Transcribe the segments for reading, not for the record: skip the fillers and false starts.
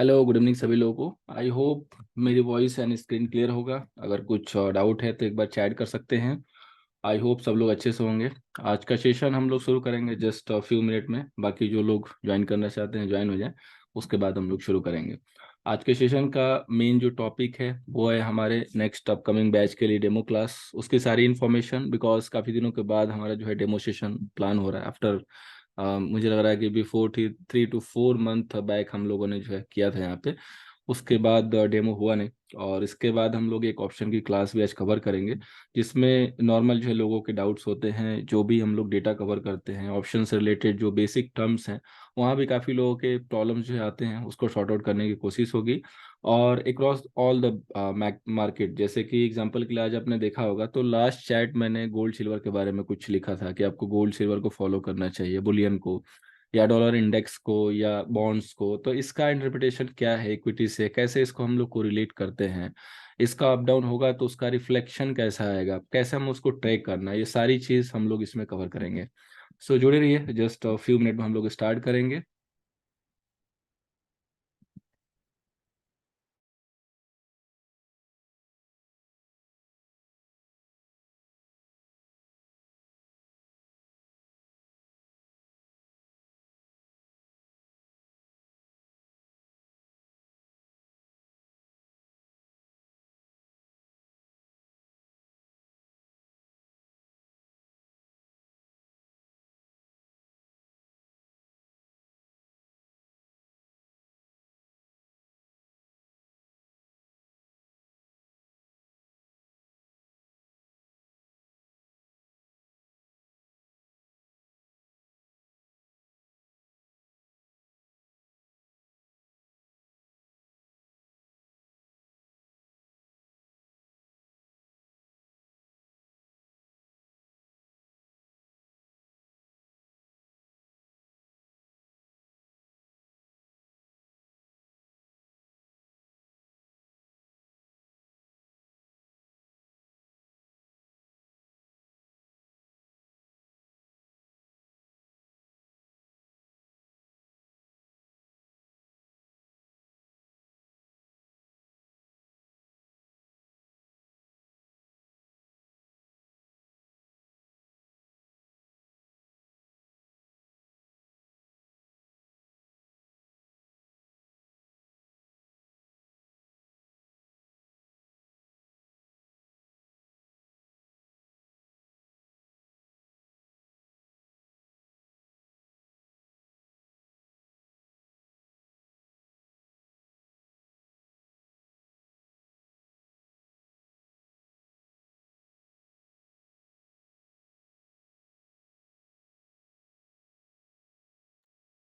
Hello, good evening सभी लोगों को। आई होप मेरी वॉइस एंड स्क्रीन क्लियर होगा। अगर कुछ डाउट है तो एक बार चैट कर सकते हैं। आई होप सब लोग अच्छे से होंगे। आज का सेशन हम लोग शुरू करेंगे जस्ट फ्यू मिनट में। बाकी जो लोग ज्वाइन करना चाहते हैं ज्वाइन हो जाएं। उसके बाद हम लोग शुरू करेंगे। आज के सेशन का मेन जो टॉपिक है वो है हमारे नेक्स्ट अपकमिंग बैच के लिए डेमो क्लास, उसकी सारी इन्फॉर्मेशन। बिकॉज काफ़ी दिनों के बाद हमारा जो है डेमो सेशन प्लान हो रहा है आफ्टर मुझे लग रहा है कि बिफोर 3 to 4 मंथ बैक हम लोगों ने जो है किया था यहाँ पे। उसके बाद डेमो हुआ नहीं। और इसके बाद हम लोग एक ऑप्शन की क्लास भी आज कवर करेंगे, जिसमें नॉर्मल जो है लोगों के डाउट्स होते हैं, जो भी हम लोग डेटा कवर करते हैं ऑप्शन से रिलेटेड जो बेसिक टर्म्स हैं, वहाँ भी काफ़ी लोगों के प्रॉब्लम्स जो है आते हैं, उसको सॉर्ट आउट करने की कोशिश होगी। और अक्रॉस ऑल द मार्केट, जैसे कि एग्जांपल के लिए आज आपने देखा होगा तो लास्ट चैट मैंने गोल्ड सिल्वर के बारे में कुछ लिखा था कि आपको गोल्ड सिल्वर को फॉलो करना चाहिए, बुलियन को या डॉलर इंडेक्स को या बॉन्ड्स को। तो इसका इंटरप्रिटेशन क्या है इक्विटी से, कैसे इसको हम लोग को रिलेट करते हैं, इसका अप डाउन होगा तो उसका रिफ्लेक्शन कैसा आएगा, कैसे हम उसको ट्रैक करना है, ये सारी चीज़ हम लोग इसमें कवर करेंगे। सो जुड़े रहिए, जस्ट फ्यू मिनट में हम लोग स्टार्ट करेंगे।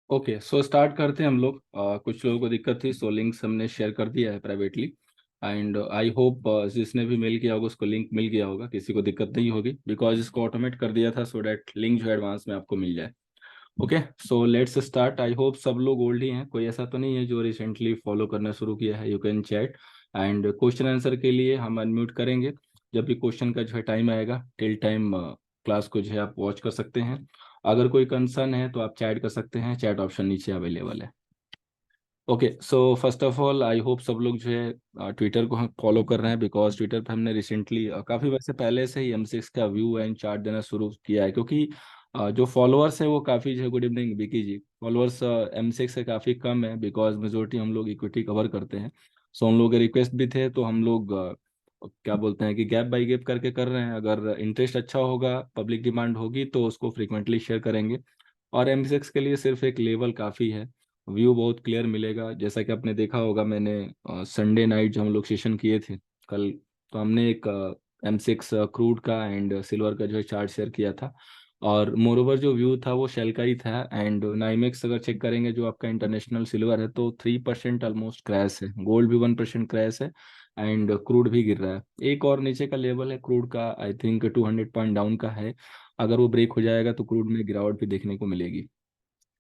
ओके, सो स्टार्ट करते हैं हम लोग। कुछ लोगों को दिक्कत थी, सो लिंक्स हमने शेयर कर दिया है प्राइवेटली। एंड आई होप जिसने भी मेल किया होगा उसको लिंक मिल गया होगा, किसी को दिक्कत नहीं होगी, बिकॉज इसको ऑटोमेट कर दिया था सो डैट लिंक जो है एडवांस में आपको मिल जाए। Okay, so let's start. I hope सब लोग ओल्ड ही हैं, कोई ऐसा तो नहीं है जो रिसेंटली फॉलो करना शुरू किया है। You can chat and question answer के लिए हम अनम्यूट करेंगे। जब भी क्वेश्चन का जो है टाइम आएगा टिल टाइम क्लास को जो है आप वॉच कर सकते हैं। अगर कोई कंसर्न है तो आप चैट कर सकते हैं, चैट ऑप्शन नीचे अवेलेबल है। Okay, so first of all I hope सब लोग जो है ट्विटर को हम फॉलो कर रहे हैं, बिकॉज ट्विटर पे हमने रिसेंटली काफ़ी वैसे पहले से ही M6 का व्यू एंड चार्ट देना शुरू किया है, क्योंकि जो फॉलोअर्स है वो काफ़ी जो है, गुड इवनिंग विकी जी, फॉलोअर्स M6 से काफ़ी कम है, बिकॉज मेजोरिटी हम लोग इक्विटी कवर करते हैं। सो उन लोगों के रिक्वेस्ट भी थे तो हम लोग क्या बोलते हैं कि गैप बाई गैप करके कर रहे हैं। अगर इंटरेस्ट अच्छा होगा, पब्लिक डिमांड होगी तो उसको फ्रिक्वेंटली शेयर करेंगे। और M6 के लिए सिर्फ एक लेवल काफ़ी है, व्यू बहुत क्लियर मिलेगा। जैसा कि आपने देखा होगा, मैंने संडे नाइट जो हम लोग सेशन किए थे कल, तो हमने एक M6 क्रूड का एंड सिल्वर का जो है चार्ट शेयर किया था। और मोरोवर जो व्यू था वो शेल का ही था। एंड नाइमेक्स अगर चेक करेंगे जो आपका इंटरनेशनल सिल्वर है तो 3% ऑलमोस्ट क्रैश है, गोल्ड भी 1% क्रैश है, एंड क्रूड भी गिर रहा है। एक और नीचे का लेवल है क्रूड का, आई थिंक 200 पॉइंट डाउन का है। अगर वो ब्रेक हो जाएगा तो क्रूड में गिरावट भी देखने को मिलेगी।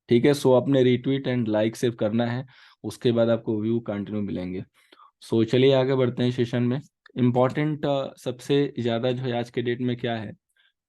ठीक है, सो आपने रीट्वीट एंड लाइक सेव करना है, उसके बाद आपको व्यू कंटिन्यू मिलेंगे। सो चलिए आगे बढ़ते हैं सेशन में। इम्पॉर्टेंट सबसे ज़्यादा जो है आज के डेट में क्या है,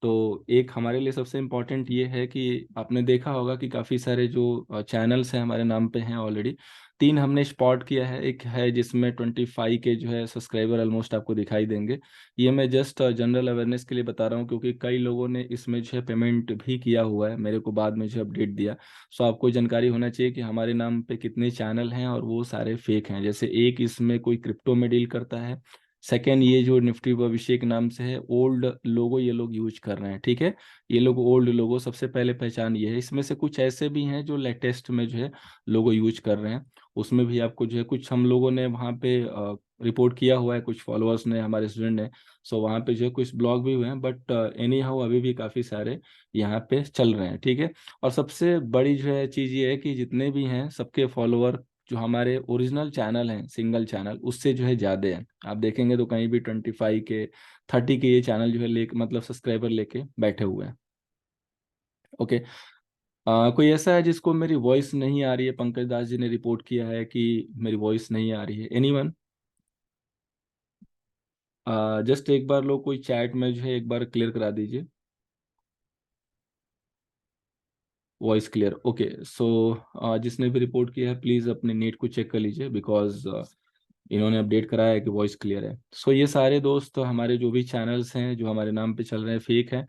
तो एक हमारे लिए सबसे इम्पोर्टेंट ये है कि आपने देखा होगा कि काफ़ी सारे जो चैनल्स हैं हमारे नाम पे हैं ऑलरेडी, 3 हमने स्पॉट किया है, एक है जिसमें 25 के जो है सब्सक्राइबर ऑलमोस्ट आपको दिखाई देंगे। ये मैं जस्ट जनरल अवेयरनेस के लिए बता रहा हूँ, क्योंकि कई लोगों ने इसमें जो है पेमेंट भी किया हुआ है, मेरे को बाद में जो अपडेट दिया। सो आपको जानकारी होना चाहिए कि हमारे नाम पे कितने चैनल हैं और वो सारे फेक हैं। जैसे एक इसमें कोई क्रिप्टो में डील करता है, सेकेंड ये जो निफ्टी अभिषेक नाम से है, ओल्ड लोगो ये लोग यूज कर रहे हैं, ठीक है। ये लोग ओल्ड लोगो, सबसे पहले पहचान ये है। इसमें से कुछ ऐसे भी हैं जो लेटेस्ट में जो है लोगो यूज कर रहे हैं, उसमें भी आपको जो है कुछ हम लोगों ने वहाँ पे रिपोर्ट किया हुआ है, कुछ फॉलोअर्स ने, हमारे स्टूडेंट ने। सो वहाँ पे जो है कुछ ब्लॉग भी हुए हैं, बट एनी हाउ अभी भी काफ़ी सारे यहाँ पे चल रहे हैं, ठीक है। और सबसे बड़ी जो है चीज़ ये है कि जितने भी हैं सबके फॉलोअर जो हमारे ओरिजिनल चैनल हैं, सिंगल चैनल, उससे जो है ज़्यादा हैं। आप देखेंगे तो कहीं भी 25 के, 30 के ये चैनल जो है ले मतलब सब्सक्राइबर लेके बैठे हुए हैं। ओके। कोई ऐसा है जिसको मेरी वॉइस नहीं आ रही है? पंकज दास जी ने रिपोर्ट किया है कि मेरी वॉइस नहीं आ रही है। एनीवन? जस्ट एक बार लोग कोई चैट में जो है एक बार क्लियर करा दीजिए, वॉइस क्लियर। ओके। सो जिसने भी रिपोर्ट किया है प्लीज़ अपने नेट को चेक कर लीजिए, बिकॉज इन्होंने अपडेट कराया है कि वॉइस क्लियर है। सो ये सारे दोस्त हमारे जो भी चैनल्स हैं जो हमारे नाम पे चल रहे हैं फेक हैं।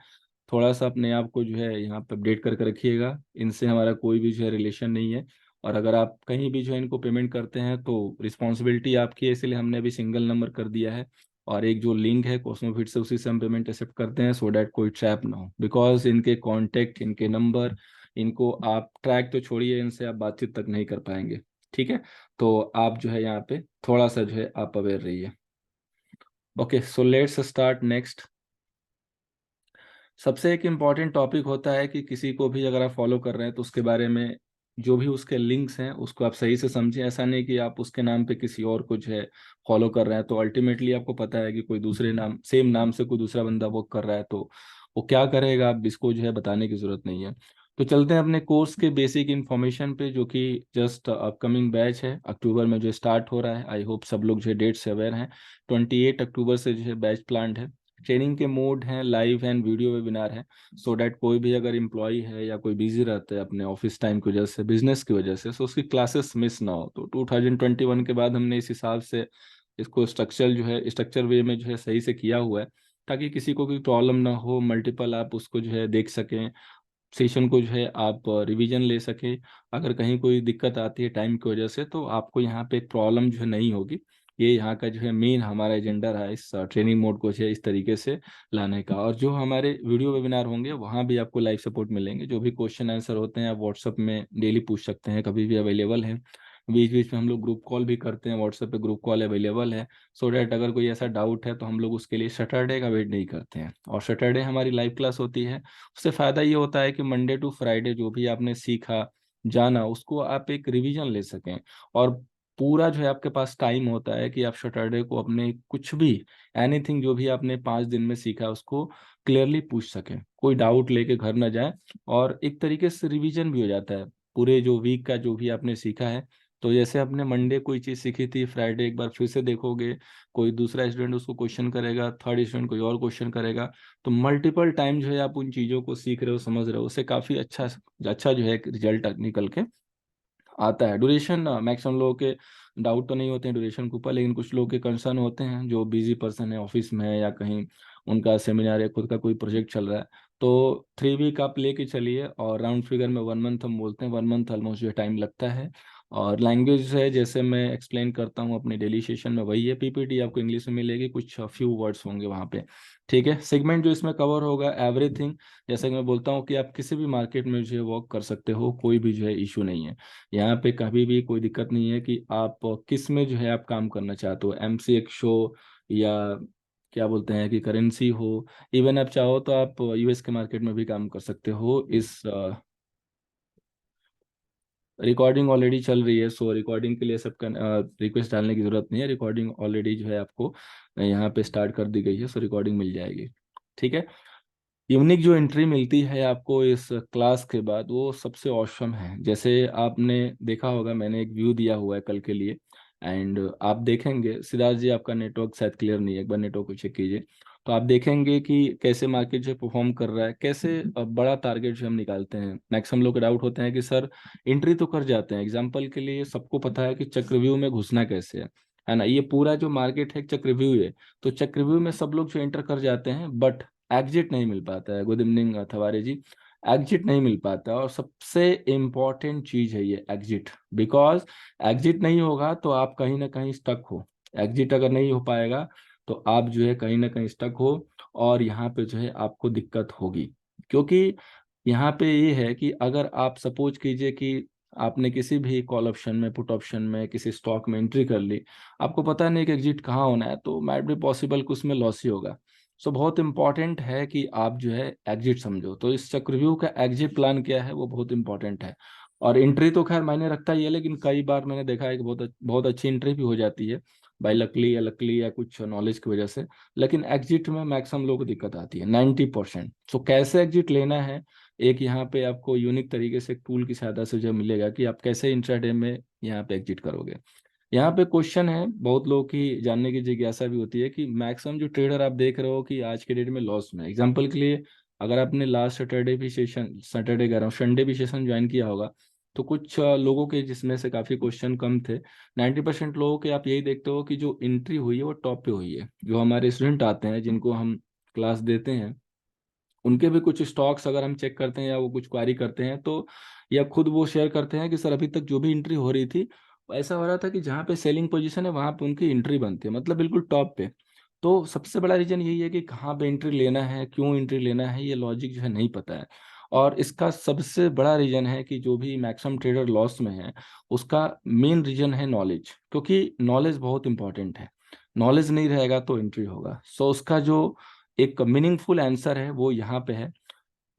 थोड़ा सा अपने आप को जो है यहाँ पे अपडेट करके रखिएगा, इनसे हमारा कोई भी जो है रिलेशन नहीं है। और अगर आप कहीं भी जो है इनको पेमेंट करते हैं तो रिस्पॉन्सिबिलिटी आपकी है, इसलिए हमने अभी सिंगल नंबर कर दिया है। और एक जो लिंक है कॉस्मोफिट से, उसी से हम पेमेंट एक्सेप्ट करते हैं, सो डैट कोई ट्रैप ना हो। बिकॉज इनके कॉन्टैक्ट, इनके नंबर, इनको आप ट्रैक तो छोड़िए, इनसे आप बातचीत तक नहीं कर पाएंगे, ठीक है। तो आप जो है यहाँ पे थोड़ा सा जो है आप अवेयर रहिए। Okay, so let's start next. सबसे एक इम्पॉर्टेंट टॉपिक होता है कि किसी को भी अगर आप फॉलो कर रहे हैं तो उसके बारे में जो भी उसके लिंक्स हैं उसको आप सही से समझें। ऐसा नहीं कि आप उसके नाम पे किसी और को जो है फॉलो कर रहे हैं, तो अल्टीमेटली आपको पता है कि कोई दूसरे नाम, सेम नाम से कोई दूसरा बंदा वर्क कर रहा है तो वो क्या करेगा, आप इसको जो है बताने की जरूरत नहीं है। तो चलते हैं अपने कोर्स के बेसिक इन्फॉर्मेशन पे, जो कि जस्ट अपकमिंग बैच है, अक्टूबर में जो स्टार्ट हो रहा है। आई होप सब लोग जो है डेट से अवेयर हैं। 28 अक्टूबर से जो है बैच प्लान है। ट्रेनिंग के मोड हैं लाइव एंड वीडियो वेबिनार है, सो डैट कोई भी अगर एम्प्लॉय है या कोई बिजी रहता है अपने ऑफिस टाइम की वजह से, बिजनेस की वजह से, सो उसकी क्लासेस मिस ना हो। तो 2021 के बाद हमने इस हिसाब से इसको स्ट्रक्चर वे में जो है सही से किया हुआ है, ताकि किसी को कोई प्रॉब्लम ना हो, मल्टीपल आप उसको जो है देख सकें, सेशन को जो है आप रिवीजन ले सके। अगर कहीं कोई दिक्कत आती है टाइम की वजह से तो आपको यहाँ पे एक प्रॉब्लम जो है नहीं होगी। ये यहाँ का जो है मेन हमारा एजेंडा रहा इस ट्रेनिंग मोड को जो है इस तरीके से लाने का। और जो हमारे वीडियो वेबिनार होंगे वहाँ भी आपको लाइव सपोर्ट मिलेंगे, जो भी क्वेश्चन आंसर होते हैं आप व्हाट्सअप में डेली पूछ सकते हैं, कभी भी अवेलेबल है। बीच बीच में हम लोग ग्रुप कॉल भी करते हैं, व्हाट्सएप पे ग्रुप कॉल अवेलेबल है। सो डैट अगर कोई ऐसा डाउट है तो हम लोग उसके लिए सैटरडे का वेट नहीं करते हैं, और सैटरडे हमारी लाइव क्लास होती है। उससे फ़ायदा ये होता है कि मंडे टू फ्राइडे जो भी आपने सीखा, जाना, उसको आप एक रिवीजन ले सकें। और पूरा जो है आपके पास टाइम होता है कि आप सैटरडे को अपने कुछ भी, एनीथिंग जो भी आपने 5 दिन में सीखा उसको क्लियरली पूछ सकें, कोई डाउट लेके घर ना जाए। और एक तरीके से रिवीजन भी हो जाता है पूरे जो वीक का जो भी आपने सीखा है। तो जैसे आपने मंडे कोई चीज़ सीखी थी, फ्राइडे एक बार फिर से देखोगे, कोई दूसरा स्टूडेंट उसको क्वेश्चन करेगा, थर्ड स्टूडेंट कोई और क्वेश्चन करेगा। तो मल्टीपल टाइम जो है आप उन चीज़ों को सीख रहे हो, समझ रहे हो, उससे काफ़ी अच्छा अच्छा जो है रिजल्ट निकल के आता है। ड्यूरेशन मैक्सिमम लोगों के डाउट तो नहीं होते हैं ड्यूरेशन के ऊपर, लेकिन कुछ लोगों के कंसर्न होते हैं, जो बिजी पर्सन है, ऑफिस में है या कहीं उनका सेमिनार या खुद का कोई प्रोजेक्ट चल रहा है। तो 3 वीक आप लेके चलिए, और राउंड फिगर में 1 मंथ हम बोलते हैं, 1 मंथ ऑलमोस्ट जो टाइम लगता है। और लैंग्वेज है जैसे मैं एक्सप्लेन करता हूँ अपने डेली सेशन में वही है, पीपीटी आपको इंग्लिश में मिलेगी, कुछ फ्यू वर्ड्स होंगे वहाँ पे, ठीक है। सेगमेंट जो इसमें कवर होगा एवरीथिंग, जैसे कि मैं बोलता हूँ कि आप किसी भी मार्केट में जो है वर्क कर सकते हो, कोई भी जो है इशू नहीं है। यहाँ पे कभी भी कोई दिक्कत नहीं है कि आप किस में जो है आप काम करना चाहते हो, एमसीएक्स हो या क्या बोलते हैं कि करेंसी हो। इवन आप चाहो तो आप यूएस के मार्केट में भी काम कर सकते हो। इस रिकॉर्डिंग ऑलरेडी चल रही है, सो रिकॉर्डिंग के लिए सबका रिक्वेस्ट डालने की जरूरत नहीं है। रिकॉर्डिंग ऑलरेडी जो है आपको यहाँ पे स्टार्ट कर दी गई है, सो रिकॉर्डिंग मिल जाएगी, ठीक है। यूनिक जो एंट्री मिलती है आपको इस क्लास के बाद वो सबसे औसम है। जैसे आपने देखा होगा मैंने एक व्यू दिया हुआ है कल के लिए, एंड आप देखेंगे, सिद्धार्थ जी आपका नेटवर्क शायद क्लियर नहीं है, एक बार नेटवर्क को चेक कीजिए। तो आप देखेंगे कि कैसे मार्केट जो परफॉर्म कर रहा है, कैसे बड़ा टारगेट जो हम निकालते हैं। मैक्सिमम लोग डाउट होते हैं कि सर एंट्री तो कर जाते हैं, एग्जांपल के लिए सबको पता है कि चक्रव्यूह में घुसना कैसे है ना, ये पूरा जो मार्केट है चक्रव्यूह है। तो चक्रव्यूह में सब लोग जो एंटर कर जाते हैं, बट एग्जिट नहीं मिल पाता है। Good evening Tiwari ji. Exit नहीं मिल पाता, और सबसे इम्पॉर्टेंट चीज है ये एग्जिट। बिकॉज एग्जिट नहीं होगा तो आप कहीं ना कहीं स्टक हो। एग्जिट अगर नहीं हो पाएगा तो आप जो है कहीं ना कहीं स्टक हो, और यहाँ पे जो है आपको दिक्कत होगी। क्योंकि यहाँ पे ये है कि अगर आप सपोज कीजिए कि आपने किसी भी कॉल ऑप्शन में, पुट ऑप्शन में, किसी स्टॉक में एंट्री कर ली, आपको पता नहीं कि एग्जिट कहाँ होना है, तो मैट भी पॉसिबल कि उसमें लॉस ही होगा। सो बहुत इंपॉर्टेंट है कि आप जो है एग्जिट समझो। तो इस चक्रव्यूह का एग्जिट प्लान क्या है वो बहुत इंपॉर्टेंट है। और एंट्री तो खैर मायने रखता ही है, लेकिन कई बार मैंने देखा है कि बहुत बहुत अच्छी एंट्री भी हो जाती है, बाई लकली या कुछ नॉलेज की वजह से। लेकिन एग्जिट में मैक्सिमम लोगों को दिक्कत आती है 90%। सो कैसे एग्जिट लेना है, एक यहाँ पे आपको यूनिक तरीके से टूल की सहायता से जो मिलेगा कि आप कैसे इंट्राडे में यहाँ पे एग्जिट करोगे। यहाँ पे क्वेश्चन है, बहुत लोगों की जानने की जिज्ञासा भी होती है कि मैक्सिमम जो ट्रेडर आप देख रहे हो कि आज के डेट में लॉस में, एग्जांपल के लिए अगर आपने लास्ट सैटरडे भी सेशन, सैटरडे कह रहा हूँ, संडे भी सेशन ज्वाइन किया होगा, तो कुछ लोगों के, जिसमें से काफी क्वेश्चन कम थे, 90% लोगों के आप यही देखते हो कि जो एंट्री हुई है वो टॉप पे हुई है। जो हमारे स्टूडेंट आते हैं जिनको हम क्लास देते हैं, उनके भी कुछ स्टॉक्स अगर हम चेक करते हैं या वो कुछ क्वारी करते हैं, तो या खुद वो शेयर करते हैं कि सर अभी तक जो भी एंट्री हो रही थी, वो ऐसा हो रहा था कि जहाँ पे सेलिंग पोजीशन है वहां पे उनकी एंट्री बनती है, मतलब बिल्कुल टॉप पे। तो सबसे बड़ा रीजन यही है कि कहाँ पे एंट्री लेना है, क्यों एंट्री लेना है, ये लॉजिक जो है नहीं पता है। और इसका सबसे बड़ा रीजन है कि जो भी मैक्सिमम ट्रेडर लॉस में है, उसका मेन रीजन है नॉलेज। क्योंकि नॉलेज बहुत इंपॉर्टेंट है, नॉलेज नहीं रहेगा तो एंट्री होगा। सो उसका जो एक मीनिंगफुल आंसर है वो यहाँ पे है।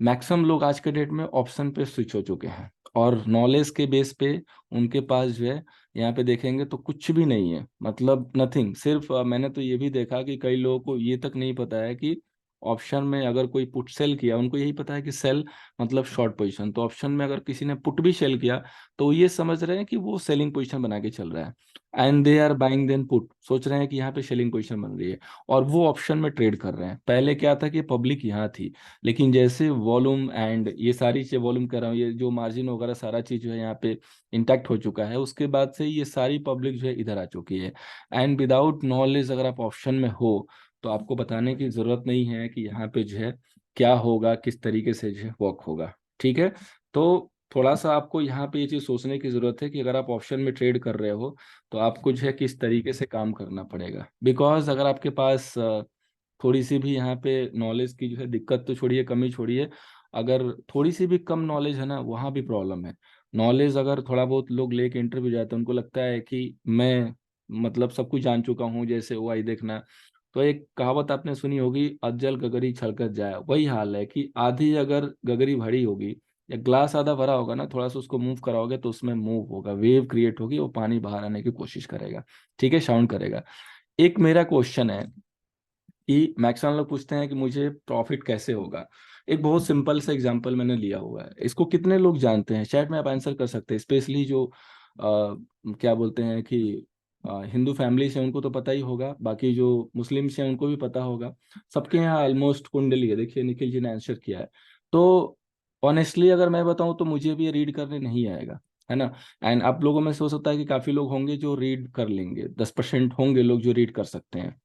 मैक्सिमम लोग आज के डेट में ऑप्शन पे स्विच हो चुके हैं, और नॉलेज के बेस पे उनके पास जो है, यहाँ पे देखेंगे तो कुछ भी नहीं है, मतलब नथिंग। सिर्फ मैंने तो ये भी देखा कि कई लोगों को ये तक नहीं पता है कि ऑप्शन में अगर कोई पुट सेल किया, उनको यही पता है कि सेल मतलब शॉर्ट पोजीशन। तो ऑप्शन में अगर किसी ने पुट भी सेल किया, तो ये समझ रहे हैं कि वो सेलिंग पोजीशन बना के चल रहा है, and they are buying then put, सोच रहे हैं कि यहाँ पे सेलिंग पोजीशन बन रही है, और वो ऑप्शन में ट्रेड कर रहे हैं। पहले क्या था कि पब्लिक यहाँ थी, लेकिन जैसे वॉल्यूम एंड ये सारी चीज, वॉल्यूम कर रहा हूँ, ये जो मार्जिन वगैरह सारा चीज जो है यहाँ पे इंटैक्ट हो चुका है, उसके बाद से ये सारी पब्लिक जो है इधर आ चुकी है। एंड विदाउट नॉलेज अगर आप ऑप्शन में हो, तो आपको बताने की जरूरत नहीं है कि यहाँ पे जो है क्या होगा, किस तरीके से जो है वर्क होगा। ठीक है। तो थोड़ा सा आपको यहाँ पे ये चीज सोचने की जरूरत है कि अगर आप ऑप्शन में ट्रेड कर रहे हो, तो आपको जो है किस तरीके से काम करना पड़ेगा। बिकॉज अगर आपके पास थोड़ी सी भी यहाँ पे नॉलेज की जो है दिक्कत तो छोड़िए, कमी छोड़िए, अगर थोड़ी सी भी कम नॉलेज है ना, वहाँ भी प्रॉब्लम है। नॉलेज अगर थोड़ा बहुत लोग लेके इंटरव्यू जाते हैं, उनको लगता है कि मैं मतलब सब कुछ जान चुका हूँ, जैसे वो आई देखना। तो एक कहावत आपने सुनी होगी, अज्जल गगरी छलकत जाए, वही हाल है कि आधी अगर गगरी भरी होगी, या ग्लास आधा भरा होगा ना, थोड़ा सा उसको मूव कराओगे तो उसमें मूव होगा, वेव क्रिएट होगी, वो पानी बाहर आने की कोशिश करेगा। ठीक है, साउंड करेगा। एक मेरा क्वेश्चन है कि मैक्सिमम लोग पूछते हैं कि मुझे प्रॉफिट कैसे होगा। एक बहुत सिंपल सा एग्जांपल मैंने लिया हुआ है, इसको कितने लोग जानते हैं, चैट में आप आंसर कर सकते हैं, स्पेशली जो क्या बोलते हैं कि हिंदू फैमिली से उनको तो पता ही होगा, बाकी जो मुस्लिम से उनको भी पता होगा। सबके यहाँ ऑलमोस्ट कुंडली है, देखिए निखिल जी ने आंसर किया है। तो ऑनेस्टली अगर मैं बताऊं तो मुझे भी रीड करने नहीं आएगा, है ना। एंड आप लोगों में से हो सकता है कि काफी लोग होंगे जो रीड कर लेंगे, 10% होंगे लोग जो रीड कर सकते हैं।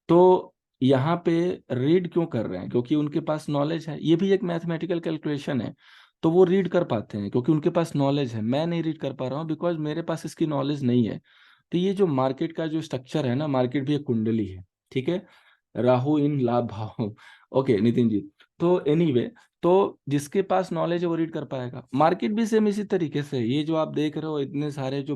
तो यहाँ पे रीड क्यों कर रहे हैं, क्योंकि उनके पास नॉलेज है, ये भी एक मैथमेटिकल कैलकुलेशन है। तो वो रीड कर पाते हैं क्योंकि उनके पास नॉलेज है। मैं नहीं रीड कर पा रहा हूँ बिकॉज मेरे पास इसकी नॉलेज नहीं है। तो ये जो मार्केट का जो स्ट्रक्चर है ना, मार्केट भी एक कुंडली है। ठीक है, राहु इन लाभ भाव। ओके नितिन जी। तो एनीवे, तो जिसके पास नॉलेज है वो रीड कर पाएगा। मार्केट भी सेम इसी तरीके से, ये जो आप देख रहे हो इतने सारे जो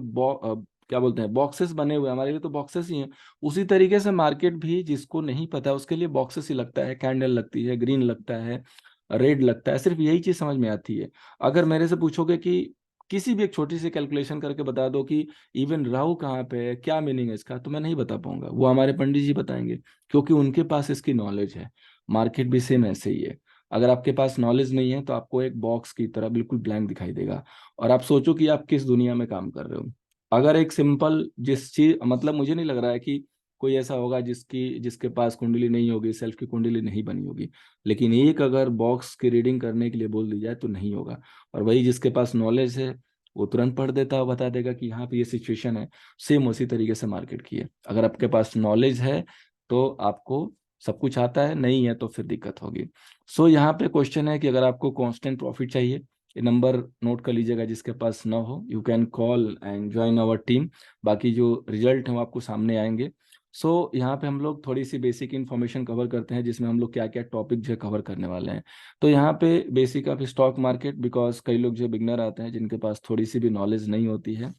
क्या बोलते हैं बॉक्सेस बने हुए हैं, हमारे लिए तो बॉक्सेस ही हैं। उसी तरीके से मार्केट भी, जिसको नहीं पता उसके लिए बॉक्सेस ही लगता है, कैंडल लगती है, ग्रीन लगता है, रेड लगता है, सिर्फ यही चीज समझ में आती है। अगर मेरे से पूछोगे कि किसी भी एक छोटी सी कैलकुलेशन करके बता दो कि इवन राहु कहाँ पे है, क्या मीनिंग है इसका, तो मैं नहीं बता पाऊंगा, वो हमारे पंडित जी बताएंगे, क्योंकि उनके पास इसकी नॉलेज है। मार्केट भी सेम ऐसे ही है। अगर आपके पास नॉलेज नहीं है तो आपको एक बॉक्स की तरह बिल्कुल ब्लैंक दिखाई देगा, और आप सोचो कि आप किस दुनिया में काम कर रहे हो। अगर एक सिंपल जिस चीज, मतलब मुझे नहीं लग रहा है कि कोई ऐसा होगा जिसके पास कुंडली नहीं होगी, सेल्फ की कुंडली नहीं बनी होगी, लेकिन एक अगर बॉक्स की रीडिंग करने के लिए बोल दी जाए तो नहीं होगा। और वही जिसके पास नॉलेज है वो तुरंत पढ़ देता है, बता देगा कि यहाँ पे ये सिचुएशन है। सेम उसी तरीके से मार्केट की है, अगर आपके पास नॉलेज है तो आपको सब कुछ आता है, नहीं है तो फिर दिक्कत होगी। सो यहाँ पे क्वेश्चन है कि अगर आपको कांस्टेंट प्रॉफिट चाहिए, ये नंबर नोट कर लीजिएगा, जिसके पास ना हो you can call and join our team. बाकी जो रिजल्ट है वो आपको सामने आएंगे। सो यहाँ पे हम लोग थोड़ी सी बेसिक इन्फॉर्मेशन कवर करते हैं, जिसमें हम लोग क्या क्या टॉपिक जो है कवर करने वाले हैं। तो यहाँ पे basic of stock market, because कई लोग जो बिगनर आते हैं जिनके पास थोड़ी सी भी नॉलेज नहीं होती है।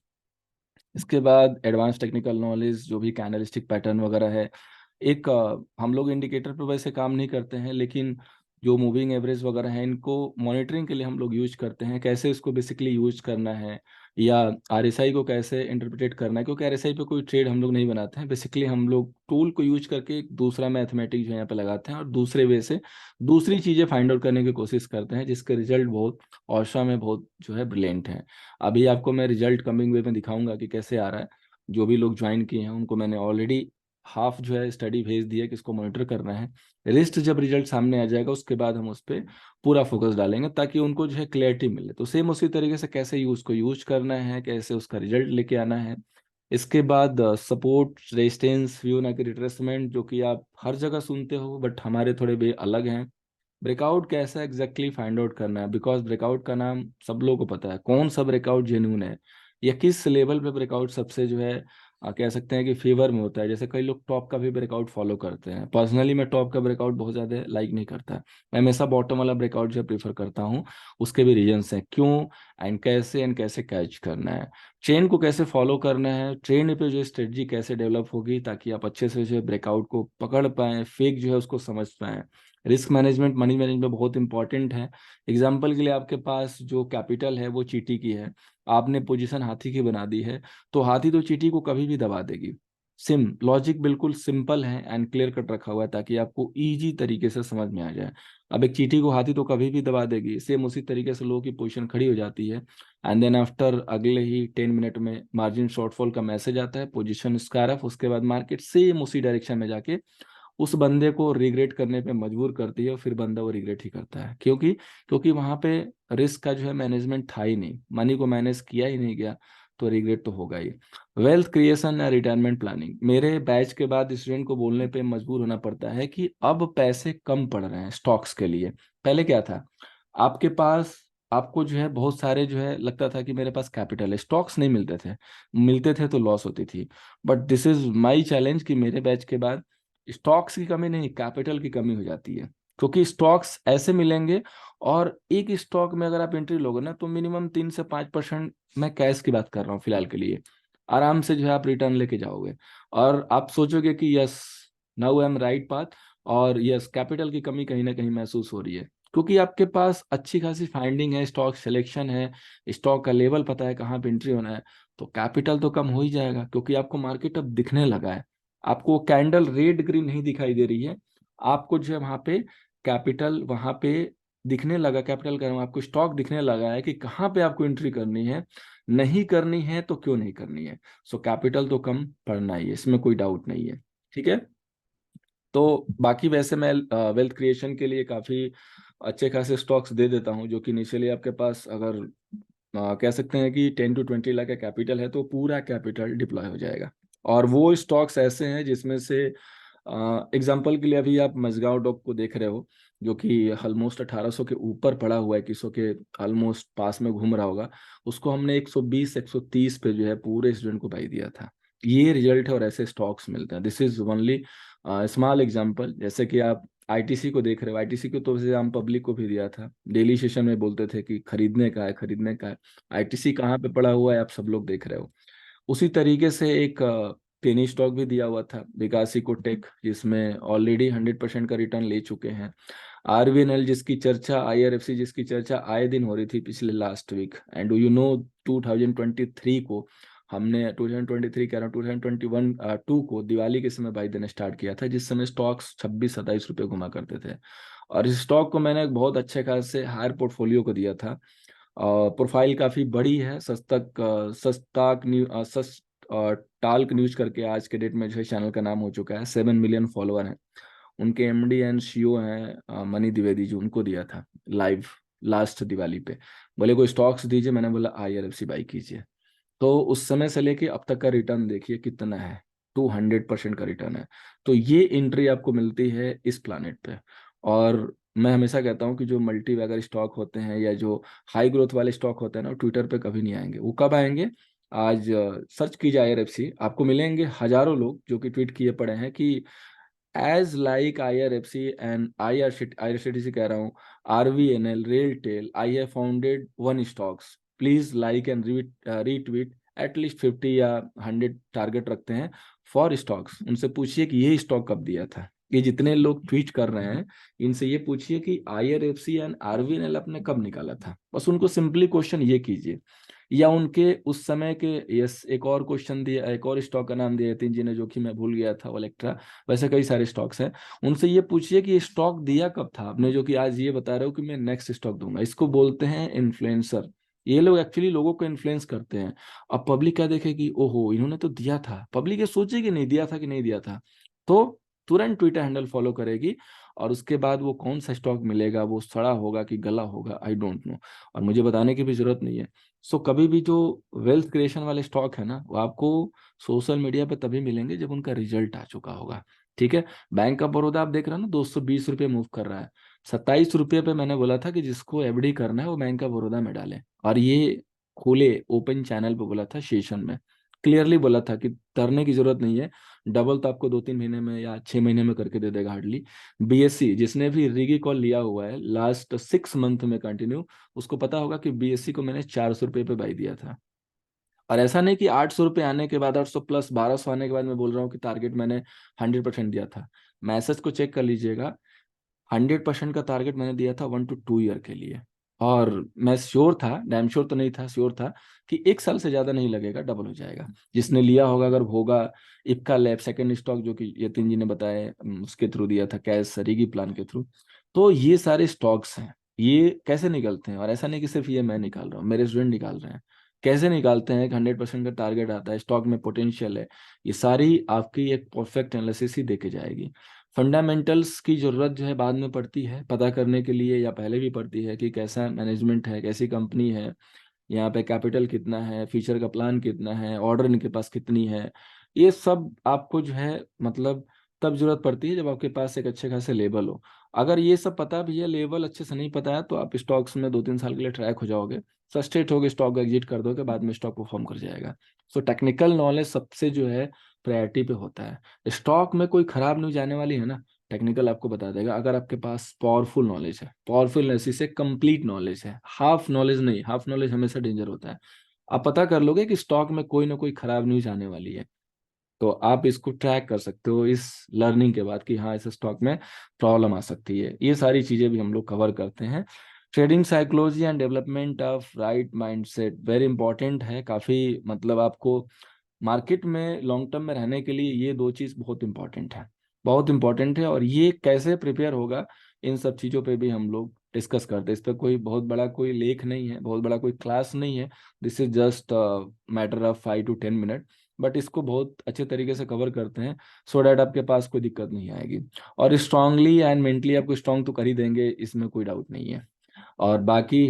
इसके बाद एडवांस टेक्निकल नॉलेज, जो भी कैंडलस्टिक पैटर्न वगैरह है। एक हम लोग इंडिकेटर पर वैसे काम नहीं करते हैं, लेकिन जो मूविंग एवरेज वगैरह है इनको मॉनिटरिंग के लिए हम लोग यूज करते हैं, कैसे इसको बेसिकली यूज करना है, या आरएसआई को कैसे इंटरप्रेट करना है। क्योंकि आरएसआई पे कोई ट्रेड हम लोग नहीं बनाते हैं, बेसिकली हम लोग टूल को यूज करके एक दूसरा मैथमेटिक्स जो है यहाँ पे लगाते हैं और दूसरे वे से दूसरी चीजें फाइंड आउट करने की कोशिश करते हैं, जिसके रिजल्ट बहुत औसम में बहुत जो है ब्रिलियंट है। अभी आपको मैं रिजल्ट कमिंग वे में दिखाऊंगा कि कैसे आ रहा है। जो भी लोग ज्वाइन किए हैं उनको मैंने ऑलरेडी हाफ जो है स्टडी भेज दिया कि इसको मॉनिटर करना है। रेस्ट जब रिजल्ट सामने आ जाएगा उसके बाद हम उस पर पूरा फोकस डालेंगे, ताकि उनको जो है क्लैरिटी मिले। तो सेम उसी तरीके से कैसे उसको यूज करना है, कैसे उसका रिजल्ट लेके आना है। इसके बाद सपोर्ट, रेजिस्टेंस, फिबोनाची रिट्रेसमेंट, जो कि आप हर जगह सुनते हो बट हमारे थोड़े बे अलग हैं। ब्रेकआउट कैसा एग्जैक्टली फाइंड आउट करना है, बिकॉज ब्रेकआउट का नाम सब लोगों को पता है, कौन सा ब्रेकआउट जेन्युइन है, या किस लेवल पे ब्रेकआउट सबसे जो है कह सकते हैं कि फेवर में होता है। जैसे कई लोग टॉप का भी ब्रेकआउट फॉलो करते हैं, पर्सनली मैं टॉप का ब्रेकआउट बहुत ज़्यादा लाइक नहीं करता। मैं हमेशा बॉटम वाला ब्रेकआउट जो प्रीफर करता हूँ। उसके भी रीजंस हैं क्यों एंड कैसे कैच करना है, ट्रेंड को कैसे फॉलो करना है, ट्रेंड पे जो स्ट्रेटजी कैसे डेवलप होगी, ताकि आप अच्छे से जो है ब्रेकआउट को पकड़ पाएं, फेक जो है उसको समझ पाएं। रिस्क मैनेजमेंट, मनी मैनेजमेंट बहुत इंपॉर्टेंट है। एग्जाम्पल के लिए आपके पास जो कैपिटल है वो चीटी की है, आपने पोजीशन हाथी की बना दी है, तो हाथी तो चीटी को कभी भी दबा देगी। लॉजिक बिल्कुल सिंपल है एंड क्लियर कट रखा हुआ है, ताकि आपको इजी तरीके से समझ में आ जाए। अब एक चीटी को हाथी तो कभी भी दबा देगी, सेम उसी तरीके से लोगों की पोजीशन खड़ी हो जाती है, एंड देन आफ्टर अगले ही 10 मिनट में मार्जिन शॉर्टफॉल का मैसेज आता है, पोजीशन स्क्वायर ऑफ, उसके बाद मार्केट सेम उसी डायरेक्शन में जाके उस बंदे को रिग्रेट करने पे मजबूर करती है, और फिर बंदा वो रिग्रेट ही करता है। क्योंकि वहां पे रिस्क का जो है मैनेजमेंट था ही नहीं, मनी को मैनेज किया ही नहीं गया, तो रिग्रेट तो होगा ही। वेल्थ क्रिएशन या रिटायरमेंट प्लानिंग, मेरे बैच के बाद स्टूडेंट को बोलने पे मजबूर होना पड़ता है कि अब पैसे कम पड़ रहे हैं स्टॉक्स के लिए। पहले क्या था, आपके पास आपको जो है बहुत सारे जो है लगता था कि मेरे पास कैपिटल है, स्टॉक्स नहीं मिलते थे, मिलते थे तो लॉस होती थी। But this is my challenge कि मेरे बैच के बाद स्टॉक्स की कमी नहीं, कैपिटल की कमी हो जाती है। क्योंकि स्टॉक्स ऐसे मिलेंगे, और एक स्टॉक में अगर आप एंट्री लोगे ना तो मिनिमम 3 से 5%, मैं कैश की बात कर रहा हूँ फिलहाल के लिए, आराम से जो है आप रिटर्न लेके जाओगे। और आप सोचोगे कि yes, now I am right path, और यस कैपिटल की कमी कहीं ना कहीं महसूस हो रही है। क्योंकि आपके पास अच्छी खासी फाइंडिंग है, स्टॉक सिलेक्शन है, स्टॉक का लेवल पता है कहाँ पे एंट्री होना है, तो कैपिटल तो कम हो ही जाएगा, क्योंकि आपको मार्केट अब दिखने लगा है। आपको कैंडल रेड ग्रीन नहीं दिखाई दे रही है, आपको जो है वहां पे कैपिटल वहां पे दिखने लगा, कैपिटल का आपको स्टॉक दिखने लगा है कि कहाँ पे आपको एंट्री करनी है, नहीं करनी है तो क्यों नहीं करनी है। सो कैपिटल तो कम पड़ना ही है, इसमें कोई डाउट नहीं है। ठीक है, तो बाकी वैसे मैं वेल्थ क्रिएशन के लिए काफी अच्छे खासे स्टॉक्स दे देता हूँ, जो कि इनिशियली आपके पास अगर कह सकते हैं कि 10 to 20 लाख का कैपिटल है तो पूरा कैपिटल डिप्लॉय हो जाएगा। और वो स्टॉक्स ऐसे हैं जिसमें से एग्जांपल के लिए अभी आप मजगांव डॉक को देख रहे हो, जो कि ऑलमोस्ट 1800 के ऊपर पड़ा हुआ है, 2100 के ऑलमोस्ट पास में घूम रहा होगा। उसको हमने 120 130 पे जो है पूरे स्टूडेंट को बाई दिया था। ये रिजल्ट है, और ऐसे स्टॉक्स मिलते हैं। This is only small example. जैसे कि आप आईटीसी को देख रहे हो, आईटीसी को तो वैसे आम पब्लिक को भी दिया था, डेली सेशन में बोलते थे कि खरीदने का है, खरीदने का है। आईटीसी कहाँ पे पड़ा हुआ है आप सब लोग देख रहे हो। उसी तरीके से एक पेनी स्टॉक भी दिया हुआ था, विकास इकोटेक, जिसमें ऑलरेडी 100% का रिटर्न ले चुके हैं। आरवीएनएल जिसकी चर्चा, आईआरएफसी जिसकी चर्चा आए दिन हो रही थी पिछले last week, and you know 2023 को हमने 2023 कह रहा हूँ 2021 टू को दिवाली के समय बाई देना स्टार्ट किया था, जिस समय स्टॉक्स 26 27 रुपये घुमा करते थे। और इस स्टॉक को मैंने एक बहुत अच्छे खासे हायर पोर्टफोलियो को दिया था। प्रोफाइल काफी बड़ी है, सस्ता टाल्क न्यूज करके आज के डेट में जो है चैनल का नाम हो चुका है, 7 मिलियन फॉलोअर हैं। उनके एमडी एंड सीईओ हैं मनी द्विवेदी जी, उनको दिया था लाइव लास्ट दिवाली पे। बोले कोई स्टॉक्स दीजिए, मैंने बोला IRFC बाई कीजिए। तो उस समय से लेके अब तक का रिटर्न देखिए कितना है, 200% का रिटर्न है। तो ये एंट्री आपको मिलती है इस प्लानेट पे। और मैं हमेशा कहता हूँ कि जो मल्टी बैगर स्टॉक होते हैं या जो हाई ग्रोथ वाले स्टॉक होते हैं ना, ट्विटर पे कभी नहीं आएंगे। वो कब आएंगे? आज सर्च कीजिए IRFC, आपको मिलेंगे हजारों लोग जो कि ट्वीट किए पड़े हैं कि as like IRFC and IRCTC कह रहा हूँ, RVNL, RailTel, I have founded one stocks, please like and retweet at least 50 या 100 टारगेट रखते हैं फॉर स्टॉक्स। उनसे पूछिए कि ये स्टॉक कब दिया था। ये जितने लोग ट्वीट कर रहे हैं, इनसे ये पूछिए कि IRFC एंड RVNL आपने कब निकाला था। बस उनको सिंपली क्वेश्चन ये कीजिए। या उनके उस समय के, यस, एक और क्वेश्चन दिया, एक और स्टॉक का नाम दिया यतीन जी ने, जो कि मैं भूल गया था, ओलेक्ट्रा। वैसे कई सारे स्टॉक्स हैं। उनसे ये पूछिए कि ये स्टॉक दिया कब था आपने, जो कि आज ये बता रहे हो कि मैं नेक्स्ट स्टॉक दूंगा। इसको बोलते हैं इन्फ्लुएंसर। ये लोग एक्चुअली लोगों को इन्फ्लुएंस करते हैं। अब पब्लिक क्या देखेगी, ओहो इन्होंने तो दिया था, पब्लिक ये सोचेगी नहीं दिया था कि नहीं दिया था, तो तुरंत ट्विटर हैंडल फॉलो करेगी। और उसके बाद वो कौन सा स्टॉक मिलेगा, वो सड़ा होगा कि गला होगा, आई डोंट नो, और मुझे बताने की भी जरूरत नहीं है। सो कभी भी जो वेल्थ क्रिएशन वाले स्टॉक है ना, वो आपको सोशल मीडिया पे तभी मिलेंगे जब उनका रिजल्ट आ चुका होगा। ठीक है। बैंक ऑफ बड़ौदा आप देख रहे हो ना, 220 रुपये मूव कर रहा है। 27 रुपये पे मैंने बोला था कि जिसको FD करना है वो बैंक ऑफ बड़ौदा में डाले, और ये खुले ओपन चैनल पे बोला था, सेशन में क्लियरली बोला था कि तरने की जरूरत नहीं है। डबल तो आपको 2-3 महीने में या 6 महीने में करके दे देगा हार्डली। BSC जिसने भी रिगी कॉल लिया हुआ है लास्ट 6 मंथ में कंटिन्यू, उसको पता होगा कि BSC को मैंने 400 रुपये पे बाई दिया था। और ऐसा नहीं कि 800 रुपये आने के बाद, 800 प्लस 1200 आने के बाद मैं बोल रहा हूँ कि टारगेट मैंने 100% दिया था। मैसेज को चेक कर लीजिएगा, 100% का टारगेट मैंने दिया था 1 to 2 ईयर के लिए। और मैं श्योर था, डैम श्योर तो नहीं था, श्योर था कि 1 साल से ज्यादा नहीं लगेगा, डबल हो जाएगा। जिसने लिया होगा, अगर होगा, इक्का लैब सेकंड स्टॉक जो कि यतीन जी ने बताया, उसके थ्रू दिया था, कैश सरीगी प्लान के थ्रू। तो ये सारे स्टॉक्स हैं, ये कैसे निकलते हैं? और ऐसा नहीं कि सिर्फ ये मैं निकाल रहा हूँ, मेरे स्टूडेंट निकाल रहे हैं। कैसे निकालते हैं? कि 100% का टारगेट आता है, स्टॉक में पोटेंशियल है, ये सारी आपकी एक परफेक्ट एनालिसिस ही देके जाएगी। फंडामेंटल्स की जरूरत जो है बाद में पड़ती है पता करने के लिए, या पहले भी पड़ती है कि कैसा मैनेजमेंट है, कैसी कंपनी है, यहाँ पे कैपिटल कितना है, फ्यूचर का प्लान कितना है, ऑर्डर इनके पास कितनी है। ये सब आपको जो है मतलब तब जरूरत पड़ती है जब आपके पास एक अच्छे खासे लेवल हो। अगर ये सब पता भी है, लेवल अच्छे से नहीं पता है, तो आप स्टॉक्स में 2-3 साल के लिए ट्रैक हो जाओगे, सस्टेट होगे, स्टॉक एग्जिट कर दोगे, बाद में स्टॉक परफॉर्म कर जाएगा। सो टेक्निकल नॉलेज सबसे जो है प्रायोरिटी पे होता है। स्टॉक में कोई खराब न्यूज आने वाली है ना, टेक्निकल आपको बता देगा, अगर आपके पास पावरफुल नॉलेज है। पावरफुल एनालिसिस से कंप्लीट नॉलेज है, हाफ नॉलेज नहीं। हाफ नॉलेज हमेशा डेंजर होता है। आप पता कर लोगे कि स्टॉक में कोई ना कोई खराब न्यूज आने वाली है, तो आप इसको ट्रैक कर सकते हो इस लर्निंग के बाद कि हाँ, इस स्टॉक में प्रॉब्लम आ सकती है। ये सारी चीजें भी हम लोग कवर करते हैं। Trading psychology and development of right mindset very important है काफी। मतलब आपको मार्केट में लॉन्ग टर्म में रहने के लिए ये दो चीज बहुत इंपॉर्टेंट है, बहुत इंपॉर्टेंट है। और ये कैसे प्रिपेयर होगा, इन सब चीजों पे भी हम लोग डिस्कस करते हैं। इस पर कोई बहुत बड़ा कोई लेख नहीं है, बहुत बड़ा कोई क्लास नहीं है। This is just matter of 5 to 10 minute, but इसको बहुत अच्छे तरीके से कवर करते हैं, सो डैट आपके पास कोई दिक्कत नहीं आएगी। और स्ट्रांगली एंड मेंटली आपको स्ट्रांग तो कर ही देंगे, इसमें कोई डाउट नहीं है। और बाकी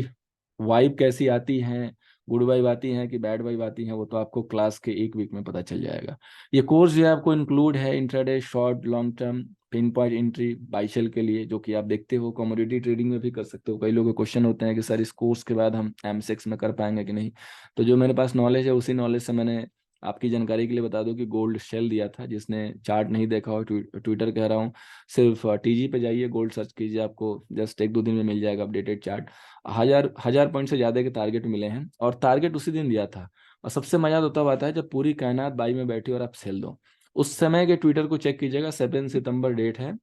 वाइब कैसी आती है, गुड वाइब आती है कि बैड वाइब आती है, वो तो आपको क्लास के 1 वीक में पता चल जाएगा। ये कोर्स जो है आपको इंक्लूड है intraday, short, long term, pin point entry, buy sell के लिए, जो कि आप देखते हो कमोडिटी ट्रेडिंग में भी कर सकते हो। कई लोगों के क्वेश्चन होते हैं कि सर इस कोर्स के बाद हम M6 में कर पाएंगे कि नहीं। तो जो मेरे पास नॉलेज है, उसी नॉलेज से मैंने आपकी जानकारी के लिए बता दूं कि गोल्ड शेल दिया था। जिसने चार्ट नहीं देखा हो, ट्विटर कह रहा हूँ, सिर्फ TG पे जाइए, गोल्ड सर्च कीजिए, आपको जस्ट 1-2 दिन में मिल जाएगा अपडेटेड चार्ट। 1000 पॉइंट से ज्यादा के टारगेट मिले हैं, और टारगेट उसी दिन दिया था। और सबसे मजा तो तब आता है जब पूरी कायनात बाई में बैठी और आप सेल दो। उस समय के ट्विटर को चेक कीजिएगा, 7 सितंबर डेट है,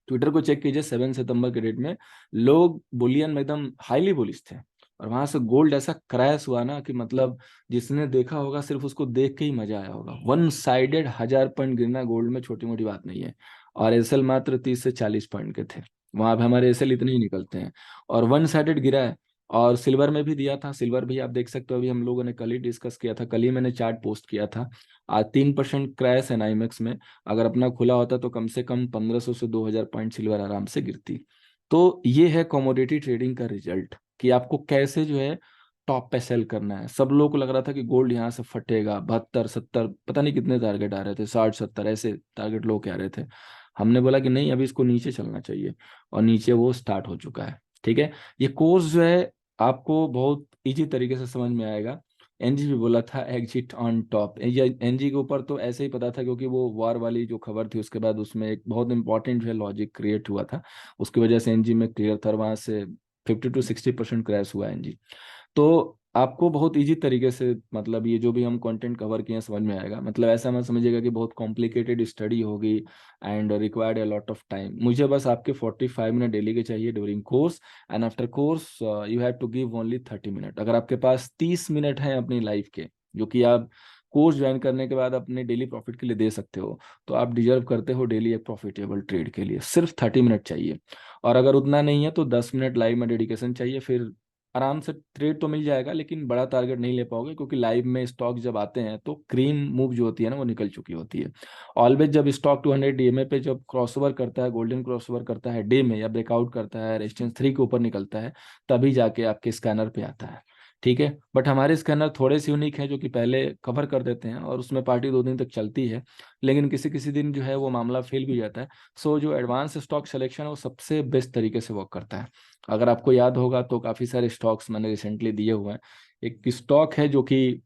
ट्विटर को चेक कीजिए, 7 सितंबर के डेट में लोग बुलियन में एकदम हाईली बुलिश थे। और वहां से गोल्ड ऐसा क्रैश हुआ ना कि मतलब जिसने देखा होगा सिर्फ उसको देख के ही मजा आया होगा। 1 साइडेड 1000 पॉइंट गिरना गोल्ड में छोटी मोटी बात नहीं है। और एसएल मात्र 30 से 40 पॉइंट के थे, वहां पे हमारे एसएल इतने ही निकलते हैं। और 1 साइडेड गिरा है, और सिल्वर में भी दिया था। सिल्वर भी आप देख सकते हो, अभी हम लोगों ने कल ही डिस्कस किया था, कल ही मैंने चार्ट पोस्ट किया था। आज 3% क्रैश है नाइमेक्स में। अगर अपना खुला होता तो कम से कम 1500 से 2000 पॉइंट सिल्वर आराम से गिरती। तो ये है कमोडिटी ट्रेडिंग का रिजल्ट, कि आपको कैसे जो है टॉप पे सेल करना है। सब लोगों को लग रहा था कि गोल्ड यहाँ से फटेगा, 72 70 पता नहीं कितने टारगेट आ रहे थे, 60 70 ऐसे टारगेट लोग आ रहे थे। हमने बोला कि नहीं, अभी इसको नीचे चलना चाहिए, और नीचे वो स्टार्ट हो चुका है। ठीक है, ये कोर्स जो है आपको बहुत इजी तरीके से समझ में आएगा। एनजी भी बोला था एग्जिट ऑन टॉप, एनजी के ऊपर तो ऐसे ही पता था, क्योंकि वो वार वाली जो खबर थी उसके बाद उसमें एक बहुत इंपॉर्टेंट जो है लॉजिक क्रिएट हुआ था, उसकी वजह से एनजी में क्लियर था, वहां से 50 to 60% क्रैश हुआ एनजी। तो आपको बहुत इजी तरीके से, मतलब ये जो भी हम कंटेंट कवर किए हैं समझ में आएगा। मतलब ऐसा मत समझिएगा कि बहुत कॉम्प्लिकेटेड स्टडी होगी and required a lot of time. मुझे बस आपके 45 मिनट डेली के चाहिए during course, and after course you have to give only 30 minute. अगर आपके पास 30 मिनट हैं अपनी लाइफ के, जो कि आप कोर्स ज्वाइन करने के बाद अपने डेली प्रॉफिट के लिए दे सकते हो, तो आप डिजर्व करते हो डेली एक प्रॉफिटेबल ट्रेड के लिए। सिर्फ 30 मिनट चाहिए। और अगर उतना नहीं है तो 10 मिनट लाइव में डेडिकेशन चाहिए, फिर आराम से ट्रेड तो मिल जाएगा, लेकिन बड़ा टारगेट नहीं ले पाओगे, क्योंकि लाइव में स्टॉक जब आते हैं तो क्रीम मूव जो होती है ना वो निकल चुकी होती है। ऑलवेज जब स्टॉक 200 डीएमए पे जब क्रॉसओवर करता है, गोल्डन क्रॉसओवर करता है डे में, या ब्रेकआउट करता है, रेजिस्टेंस 3 के ऊपर निकलता है, तभी जाके आपके स्कैनर पे आता है। ठीक है, बट हमारे स्कैनर थोड़े से यूनिक हैं, जो कि पहले कवर कर देते हैं और उसमें पार्टी 2 दिन तक चलती है, लेकिन किसी किसी दिन जो है वो मामला फेल भी जाता है। सो जो एडवांस स्टॉक सिलेक्शन है वो सबसे बेस्ट तरीके से वर्क करता है। अगर आपको याद होगा तो काफ़ी सारे स्टॉक्स मैंने रिसेंटली दिए हुए हैं। एक स्टॉक है जो कि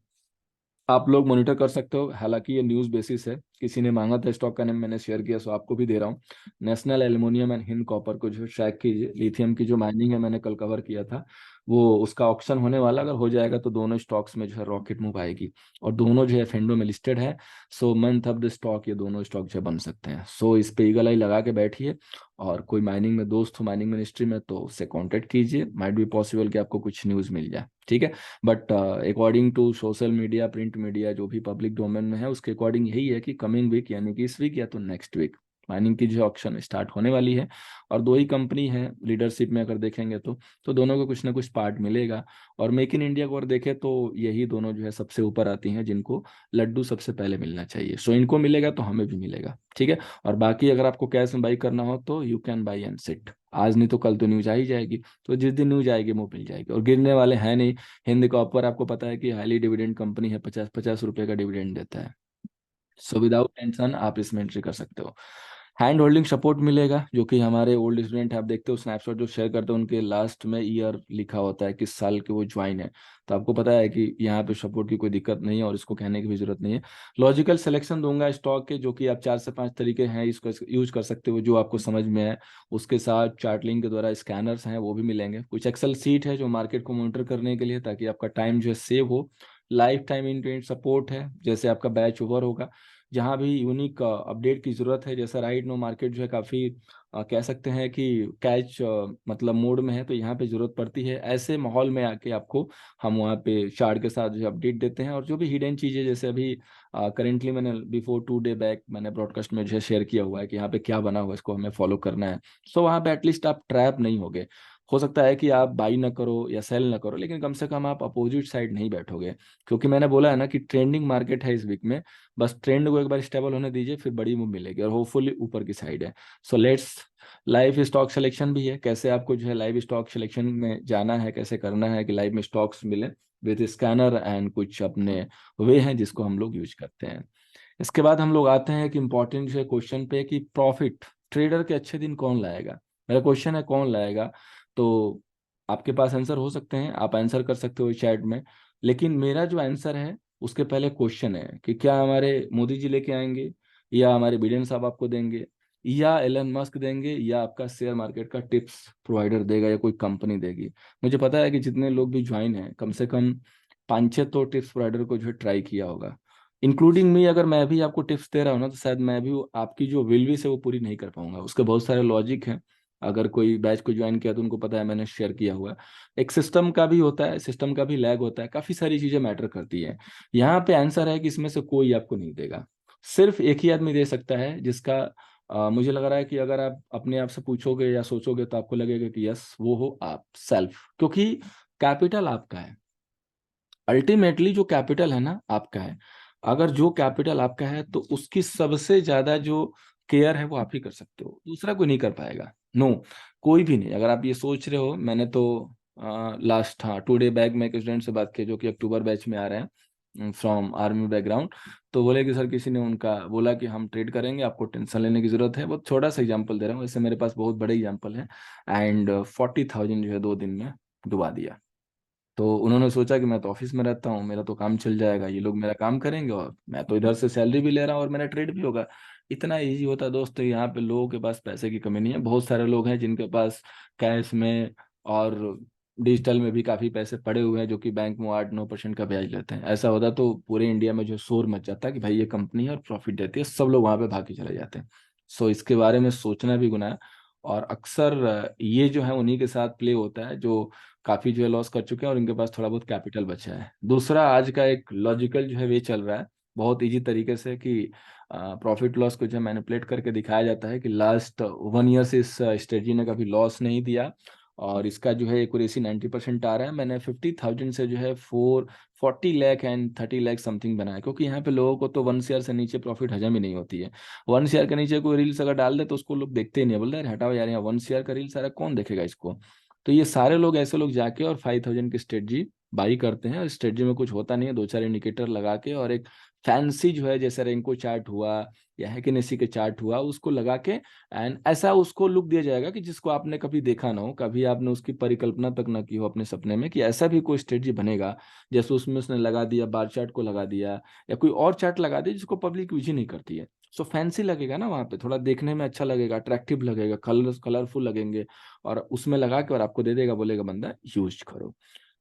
आप लोग मॉनिटर कर सकते हो, हालांकि ये न्यूज़ बेसिस है, किसी ने मांगा था स्टॉक का नेम, मैंने शेयर किया, सो आपको भी दे रहा हूँ। National aluminium and Hind copper को जो ट्रैक कीजिए। लिथियम की जो माइनिंग है मैंने कल कवर किया था, वो उसका ऑक्शन होने वाला, अगर हो जाएगा तो दोनों स्टॉक्स में जो है रॉकेट मूव आएगी, और दोनों जो है फेंडो में लिस्टेड है। सो मंथ ऑफ द स्टॉक ये दोनों स्टॉक जो है बन सकते हैं। सो इस पे ईगल आई लगा के बैठिए, और कोई माइनिंग में दोस्त हो माइनिंग मिनिस्ट्री में तो उससे कांटेक्ट कीजिए, माइट बी पॉसिबल कि आपको कुछ न्यूज़ मिल जाए। ठीक है, but according to social media, print media, जो भी पब्लिक डोमेन में है, उसके अकॉर्डिंग यही है कि कमिंग वीक, यानी कि इस वीक या तो नेक्स्ट वीक, माइनिंग की जो ऑक्शन स्टार्ट होने वाली है। और दो ही कंपनी है लीडरशिप में, अगर देखेंगे तो दोनों को कुछ ना कुछ पार्ट मिलेगा। और मेक इन इंडिया को अगर देखें तो यही दोनों जो है सबसे ऊपर आती हैं, जिनको लड्डू सबसे पहले मिलना चाहिए। सो इनको मिलेगा तो हमें भी मिलेगा। ठीक है, और बाकी अगर आपको कैश में बाई करना हो तो you can buy and sit, आज नहीं तो कल तो न्यूज आ ही जाएगी, तो जिस दिन न्यूज आएगी वो मिल जाएगी, और गिरने वाले हैं नहीं। हिंद कॉपर आपको पता है कि हाईली डिविडेंड कंपनी है, 50 50 रुपए का डिविडेंड देता है। सो विदाउट टेंशन आप इसमें एंट्री कर सकते हो। हैंड होल्डिंग सपोर्ट मिलेगा, जो कि हमारे ओल्ड स्टूडेंट आप देखते हो स्नैपशॉट जो शेयर करते हैं, उनके लास्ट में ईयर लिखा होता है किस साल के वो ज्वाइन है। तो आपको पता है कि यहाँ पे सपोर्ट की कोई दिक्कत नहीं है, और इसको कहने की भी जरूरत नहीं है। लॉजिकल सिलेक्शन दूंगा स्टॉक के, जो कि आप 4 से 5 तरीके हैं, इसको यूज कर सकते हो जो आपको समझ में है। उसके साथ चार्टलिंग के द्वारा स्कैनर्स हैं वो भी मिलेंगे, कुछ एक्सेल सीट है जो मार्केट को मॉनिटर करने के लिए, ताकि आपका टाइम जो है सेव हो। लाइफ टाइम इंटरनेट सपोर्ट है, जैसे आपका बैच ओवर होगा, जहाँ भी यूनिक अपडेट की ज़रूरत है, जैसा राइट नो मार्केट जो है काफ़ी कह सकते हैं कि कैच मतलब मोड में है, तो यहाँ पे ज़रूरत पड़ती है। ऐसे माहौल में आके आपको हम वहाँ पे चार्ट के साथ जो है अपडेट देते हैं, और जो भी हिडन चीज़ें, जैसे अभी करेंटली मैंने बिफोर 2 डे बैक मैंने ब्रॉडकास्ट में जो है शेयर किया हुआ है कि यहाँ पे क्या बना हुआ है, इसको हमें फॉलो करना है। सो वहाँ पे एटलीस्ट आप ट्रैप नहीं होगे। हो सकता है कि आप बाई ना करो या सेल ना करो, लेकिन कम से कम आप अपोजिट साइड नहीं बैठोगे, क्योंकि मैंने बोला है ना कि ट्रेंडिंग मार्केट है इस वीक में। बस ट्रेंड को एक बार स्टेबल होने दीजिए, फिर बड़ी मूव मिलेगी, और होपफुली ऊपर की साइड है। So let's, live stock selection भी है, कैसे आपको जो है लाइव स्टॉक सिलेक्शन में जाना है, कैसे करना है कि लाइव में स्टॉक्स मिले विद स्कैनर, एंड कुछ अपने वे हैं जिसको हम लोग यूज करते हैं। इसके बाद हम लोग आते हैं एक इम्पॉर्टेंट जो है क्वेश्चन पे, कि प्रॉफिट ट्रेडर के अच्छे दिन कौन लाएगा। मेरा क्वेश्चन है कौन लाएगा। तो आपके पास आंसर हो सकते हैं, आप आंसर कर सकते हो चैट में, लेकिन मेरा जो आंसर है उसके पहले क्वेश्चन है कि क्या हमारे मोदी जी लेके आएंगे, या हमारे बिडेन साहब आपको देंगे, या एलन मस्क देंगे, या आपका शेयर मार्केट का टिप्स प्रोवाइडर देगा, या कोई कंपनी देगी। मुझे पता है कि जितने लोग भी ज्वाइन हैं, कम से कम 5 6 तो टिप्स प्रोवाइडर को जो है ट्राई किया होगा, इंक्लूडिंग मी। अगर मैं भी आपको टिप्स दे रहा हूँ ना, तो शायद मैं भी आपकी जो विल विश है वो पूरी नहीं कर पाऊंगा, उसके बहुत सारे लॉजिक हैं। अगर कोई बैच को ज्वाइन किया तो उनको पता है, मैंने शेयर किया हुआ है। एक सिस्टम का भी होता है, सिस्टम का भी लैग होता है, काफ़ी सारी चीज़ें मैटर करती है। यहाँ पे आंसर है कि इसमें से कोई आपको नहीं देगा, सिर्फ एक ही आदमी दे सकता है, जिसका मुझे लग रहा है कि अगर आप अपने आप से पूछोगे या सोचोगे तो आपको लगेगा कि यस, वो हो आप सेल्फ, क्योंकि कैपिटल आपका है, अल्टीमेटली जो कैपिटल है ना आपका है। अगर जो कैपिटल आपका है तो उसकी सबसे ज्यादा जो केयर है वो आप ही कर सकते हो, दूसरा कोई नहीं कर पाएगा। नो, कोई भी नहीं। अगर आप ये सोच रहे हो, मैंने तो लास्ट, हाँ, 2 डे बैक मैं एक स्टूडेंट से बात की जो कि अक्टूबर बैच में आ रहे हैं फ्रॉम आर्मी बैकग्राउंड। तो बोले कि सर किसी ने उनका बोला कि हम ट्रेड करेंगे, आपको टेंशन लेने की जरूरत है। बहुत छोटा सा एग्जांपल दे रहा हूँ, वैसे मेरे पास बहुत बड़े एग्जांपल है। एंड 40,000 जो है 2 दिन में डुबा दिया। तो उन्होंने सोचा कि मैं तो ऑफिस में रहता हूँ, मेरा तो काम चल जाएगा, ये लोग मेरा काम करेंगे और मैं तो इधर से सैलरी भी ले रहा हूँ और मेरा ट्रेड भी होगा। इतना इजी होता है दोस्तों। यहाँ पे लोगों के पास पैसे की कमी नहीं है, बहुत सारे लोग हैं जिनके पास कैश में और डिजिटल में भी काफी पैसे पड़े हुए हैं, जो कि बैंक में 8-9% का ब्याज लेते हैं। ऐसा होता तो पूरे इंडिया में जो शोर मच जाता कि भाई ये कंपनी है और प्रॉफिट देती है, सब लोग वहां पे भाग के चले जाते हैं। सो इसके बारे में सोचना भी गुनाह है। और अक्सर ये जो है उन्हीं के साथ प्ले होता है जो काफी जो है लॉस कर चुके हैं और इनके पास थोड़ा बहुत कैपिटल बचा है। दूसरा, आज का एक लॉजिकल जो है वे चल रहा है बहुत इजी तरीके से कि प्रॉफिट लॉस को जो है मैनिपुलेट करके दिखाया जाता है कि लास्ट 1 ईयर से इस स्ट्रेटजी ने कभी लॉस नहीं दिया और इसका जो है एक्यूरेसी 90% आ रहा है। मैंने 50,000 से जो है 40 लाख एंड 30 लाख समथिंग बनाया, क्योंकि यहाँ पे लोगों को तो 1 शेयर से नीचे प्रॉफिट हजम ही नहीं होती है। 1 शेयर के नीचे कोई रील्स अगर डाल दे तो उसको लोग देखते ही नहीं, बोलते हैं हटाओ यार, यहाँ 1 शेयर का रील सारा कौन देखेगा इसको। तो ये सारे लोग ऐसे लोग जाके और 5,000 की स्ट्रेटजी बाई करते हैं और स्ट्रेटजी में कुछ होता नहीं है, 2-4 इंडिकेटर लगा के और एक फैंसी जो है जैसे रेंको चार्ट हुआ या हैकिनेसी के चार्ट हुआ उसको लगा के एंड ऐसा उसको लुक दिया जाएगा कि जिसको आपने कभी देखा ना हो, कभी आपने उसकी परिकल्पना तक ना की हो अपने सपने में कि ऐसा भी कोई स्ट्रेटजी बनेगा। जैसे उसमें उसने लगा दिया, बार चार्ट को लगा दिया या कोई और चार्ट लगा दिया जिसको पब्लिक यूज ही नहीं करती है। सो फैंसी लगेगा ना, वहां पे थोड़ा देखने में अच्छा लगेगा, अट्रैक्टिव लगेगा, कलरफुल लगेंगे और उसमें लगा के और आपको दे देगा, बोलेगा बंदा यूज करो।